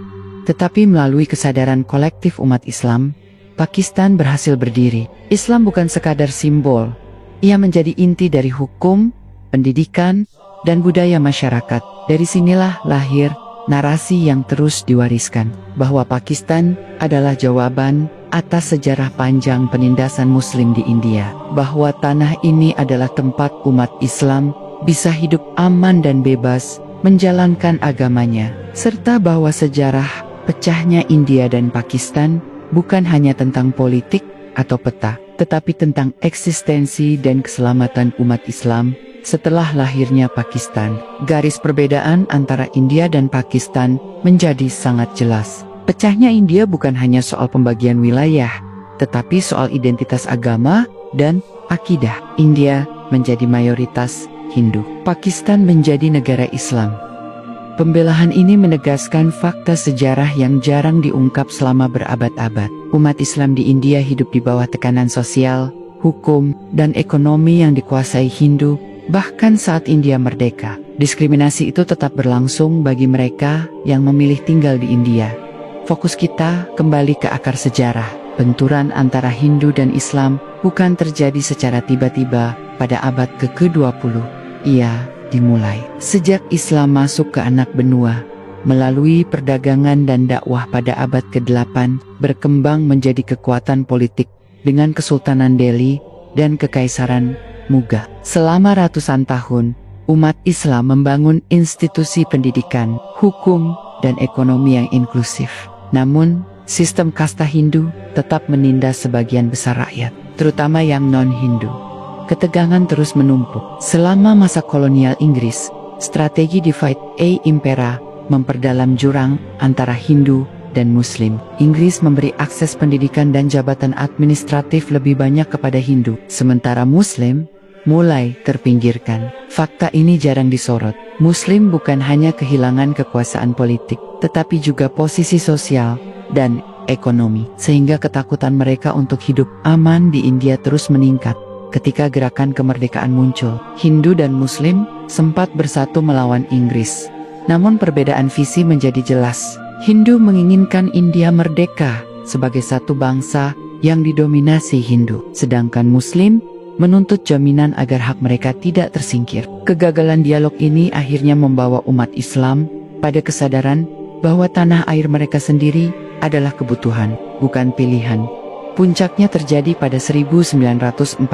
Tetapi melalui kesadaran kolektif umat Islam, Pakistan berhasil berdiri. Islam bukan sekadar simbol, ia menjadi inti dari hukum, pendidikan, dan budaya masyarakat. Dari sinilah lahir narasi yang terus diwariskan, bahwa Pakistan adalah jawaban atas sejarah panjang penindasan Muslim di India, bahwa tanah ini adalah tempat umat Islam bisa hidup aman dan bebas menjalankan agamanya, serta bahwa sejarah pecahnya India dan Pakistan bukan hanya tentang politik atau peta, tetapi tentang eksistensi dan keselamatan umat Islam. Setelah lahirnya Pakistan, garis perbedaan antara India dan Pakistan menjadi sangat jelas. Pecahnya India bukan hanya soal pembagian wilayah, tetapi soal identitas agama dan akidah. India menjadi mayoritas Hindu, Pakistan menjadi negara Islam. Pembelahan ini menegaskan fakta sejarah yang jarang diungkap selama berabad-abad. Umat Islam di India hidup di bawah tekanan sosial, hukum, dan ekonomi yang dikuasai Hindu. Bahkan saat India merdeka, diskriminasi itu tetap berlangsung bagi mereka yang memilih tinggal di India. Fokus kita kembali ke akar sejarah. Benturan antara Hindu dan Islam bukan terjadi secara tiba-tiba pada abad ke-20. Ia dimulai sejak Islam masuk ke anak benua, melalui perdagangan dan dakwah pada abad ke-8, berkembang menjadi kekuatan politik dengan Kesultanan Delhi dan Kekaisaran Mughal. Selama ratusan tahun, umat Islam membangun institusi pendidikan, hukum, dan ekonomi yang inklusif. Namun, sistem kasta Hindu tetap menindas sebagian besar rakyat, terutama yang non-Hindu. Ketegangan terus menumpuk. Selama masa kolonial Inggris, strategi divide and impera memperdalam jurang antara Hindu dan Muslim. Inggris memberi akses pendidikan dan jabatan administratif lebih banyak kepada Hindu, sementara Muslim mulai terpinggirkan. Fakta ini jarang disorot. Muslim bukan hanya kehilangan kekuasaan politik, tetapi juga posisi sosial dan ekonomi, sehingga ketakutan mereka untuk hidup aman di India terus meningkat. Ketika gerakan kemerdekaan muncul, Hindu dan Muslim sempat bersatu melawan Inggris. Namun perbedaan visi menjadi jelas. Hindu menginginkan India merdeka sebagai satu bangsa yang didominasi Hindu, sedangkan Muslim menuntut jaminan agar hak mereka tidak tersingkir. Kegagalan dialog ini akhirnya membawa umat Islam pada kesadaran bahwa tanah air mereka sendiri adalah kebutuhan, bukan pilihan. Puncaknya terjadi pada 1947,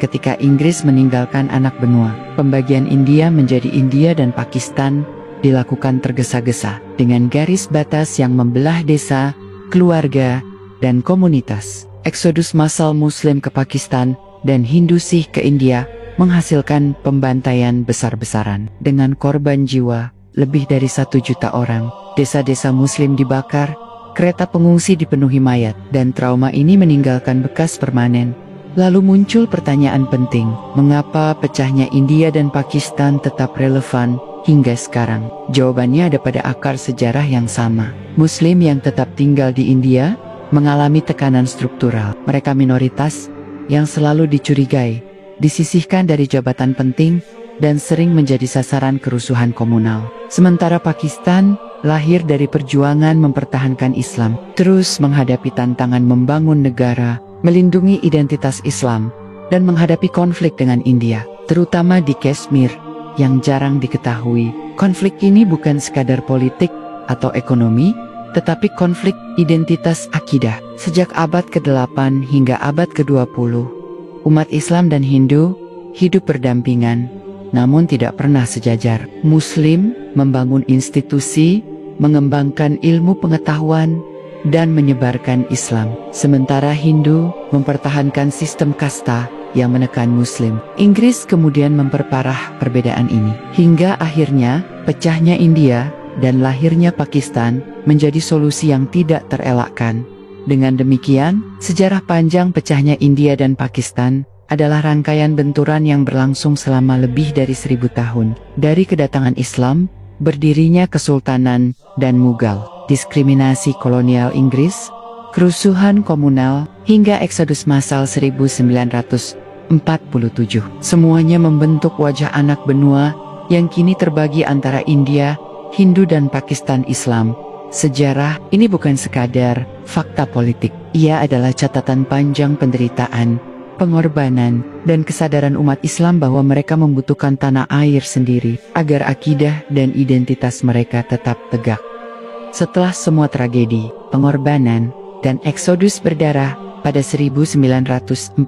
ketika Inggris meninggalkan anak benua. Pembagian India menjadi India dan Pakistan dilakukan tergesa-gesa, dengan garis batas yang membelah desa, keluarga, dan komunitas. Eksodus massal Muslim ke Pakistan dan Hindu Sikh ke India menghasilkan pembantaian besar-besaran. Dengan korban jiwa lebih dari 1 juta orang, desa-desa Muslim dibakar, kereta pengungsi dipenuhi mayat, dan trauma ini meninggalkan bekas permanen. Lalu muncul pertanyaan penting, mengapa pecahnya India dan Pakistan tetap relevan hingga sekarang? Jawabannya ada pada akar sejarah yang sama. Muslim yang tetap tinggal di India mengalami tekanan struktural. Mereka minoritas yang selalu dicurigai, disisihkan dari jabatan penting, dan sering menjadi sasaran kerusuhan komunal. Sementara Pakistan lahir dari perjuangan mempertahankan Islam, terus menghadapi tantangan membangun negara, melindungi identitas Islam, dan menghadapi konflik dengan India, terutama di Kashmir, yang jarang diketahui. Konflik ini bukan sekadar politik atau ekonomi, tetapi konflik identitas akidah. Sejak abad ke-8 hingga abad ke-20, umat Islam dan Hindu hidup berdampingan, namun tidak pernah sejajar. Muslim membangun institusi, mengembangkan ilmu pengetahuan, dan menyebarkan Islam. Sementara Hindu mempertahankan sistem kasta yang menekan Muslim. Inggris kemudian memperparah perbedaan ini, hingga akhirnya pecahnya India dan lahirnya Pakistan menjadi solusi yang tidak terelakkan. Dengan demikian, sejarah panjang pecahnya India dan Pakistan adalah rangkaian benturan yang berlangsung selama lebih dari 1000 tahun. Dari kedatangan Islam, berdirinya Kesultanan dan Mughal, diskriminasi kolonial Inggris, kerusuhan komunal, hingga eksodus massal 1947. Semuanya membentuk wajah anak benua yang kini terbagi antara India, Hindu dan Pakistan Islam. Sejarah ini bukan sekadar fakta politik. Ia adalah catatan panjang penderitaan, pengorbanan, dan kesadaran umat Islam bahwa mereka membutuhkan tanah air sendiri agar akidah dan identitas mereka tetap tegak. Setelah semua tragedi, pengorbanan, dan eksodus berdarah pada 1947,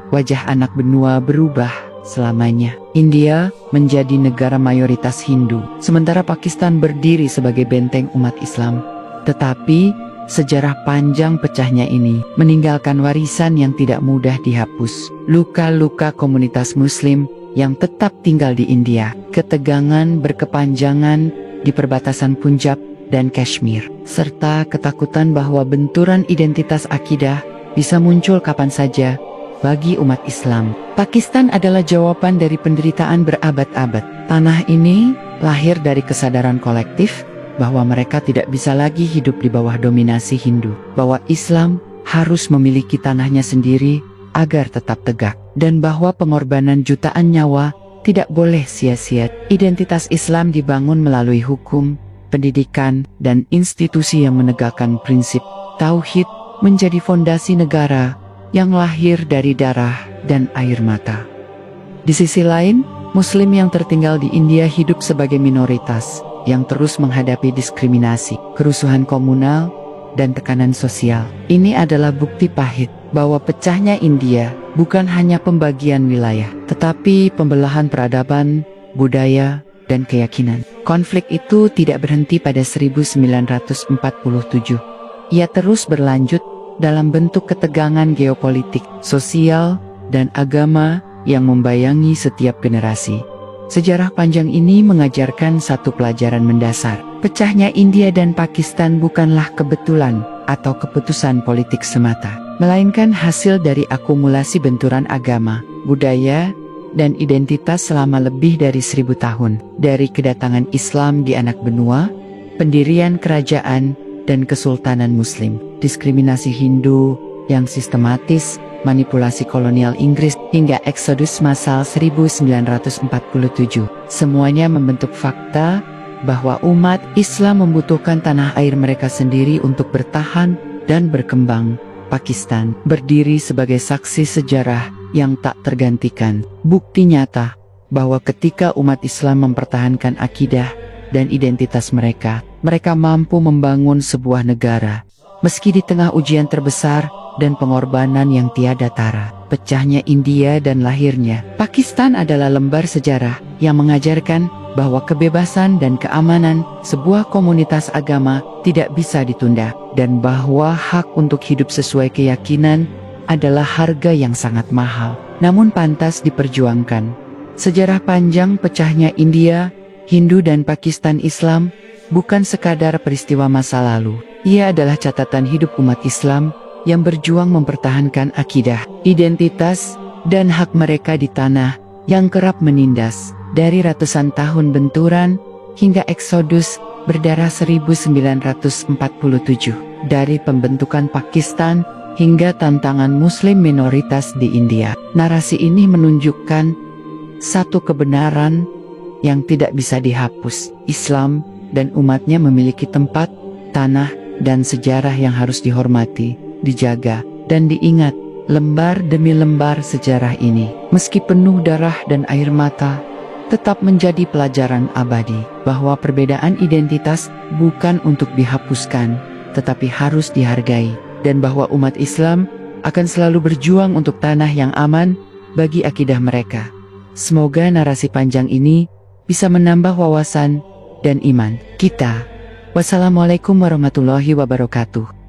wajah anak benua berubah selamanya. India menjadi negara mayoritas Hindu, sementara Pakistan berdiri sebagai benteng umat Islam. Tetapi, sejarah panjang pecahnya ini meninggalkan warisan yang tidak mudah dihapus. Luka-luka komunitas Muslim yang tetap tinggal di India, ketegangan berkepanjangan di perbatasan Punjab dan Kashmir, serta ketakutan bahwa benturan identitas akidah bisa muncul kapan saja bagi umat Islam. Pakistan adalah jawaban dari penderitaan berabad-abad. Tanah ini lahir dari kesadaran kolektif bahwa mereka tidak bisa lagi hidup di bawah dominasi Hindu, bahwa Islam harus memiliki tanahnya sendiri agar tetap tegak, dan bahwa pengorbanan jutaan nyawa tidak boleh sia-sia. Identitas Islam dibangun melalui hukum, pendidikan, dan institusi yang menegakkan prinsip tauhid menjadi fondasi negara yang lahir dari darah dan air mata. Di sisi lain, Muslim yang tertinggal di India hidup sebagai minoritas yang terus menghadapi diskriminasi, kerusuhan komunal, dan tekanan sosial. Ini adalah bukti pahit bahwa pecahnya India bukan hanya pembagian wilayah, tetapi pembelahan peradaban, budaya, dan keyakinan. Konflik itu tidak berhenti pada 1947. Ia terus berlanjut dalam bentuk ketegangan geopolitik, sosial, dan agama yang membayangi setiap generasi. Sejarah panjang ini mengajarkan satu pelajaran mendasar. Pecahnya India dan Pakistan bukanlah kebetulan atau keputusan politik semata, melainkan hasil dari akumulasi benturan agama, budaya, dan identitas selama lebih dari 1000 tahun. Dari kedatangan Islam di anak benua, pendirian kerajaan, dan kesultanan Muslim, diskriminasi Hindu yang sistematis, manipulasi kolonial Inggris, hingga eksodus massal 1947. Semuanya membentuk fakta bahwa umat Islam membutuhkan tanah air mereka sendiri untuk bertahan dan berkembang. Pakistan berdiri sebagai saksi sejarah yang tak tergantikan, bukti nyata bahwa ketika umat Islam mempertahankan akidah dan identitas mereka mampu membangun sebuah negara, meski di tengah ujian terbesar dan pengorbanan yang tiada tara. Pecahnya India dan lahirnya Pakistan adalah lembar sejarah yang mengajarkan bahwa kebebasan dan keamanan sebuah komunitas agama tidak bisa ditunda, dan bahwa hak untuk hidup sesuai keyakinan adalah harga yang sangat mahal, namun pantas diperjuangkan. Sejarah panjang pecahnya India, Hindu dan Pakistan Islam bukan sekadar peristiwa masa lalu. Ia adalah catatan hidup umat Islam yang berjuang mempertahankan akidah, identitas, dan hak mereka di tanah yang kerap menindas. Dari ratusan tahun benturan hingga eksodus berdarah 1947, dari pembentukan Pakistan hingga tantangan Muslim minoritas di India. Narasi ini menunjukkan satu kebenaran yang tidak bisa dihapus. Islam dan umatnya memiliki tempat, tanah, dan sejarah yang harus dihormati, dijaga, dan diingat. Lembar demi lembar sejarah ini, meski penuh darah dan air mata, tetap menjadi pelajaran abadi bahwa perbedaan identitas bukan untuk dihapuskan, tetapi harus dihargai, dan bahwa umat Islam akan selalu berjuang untuk tanah yang aman bagi akidah mereka. Semoga narasi panjang ini bisa menambah wawasan dan iman kita. Wassalamualaikum warahmatullahi wabarakatuh.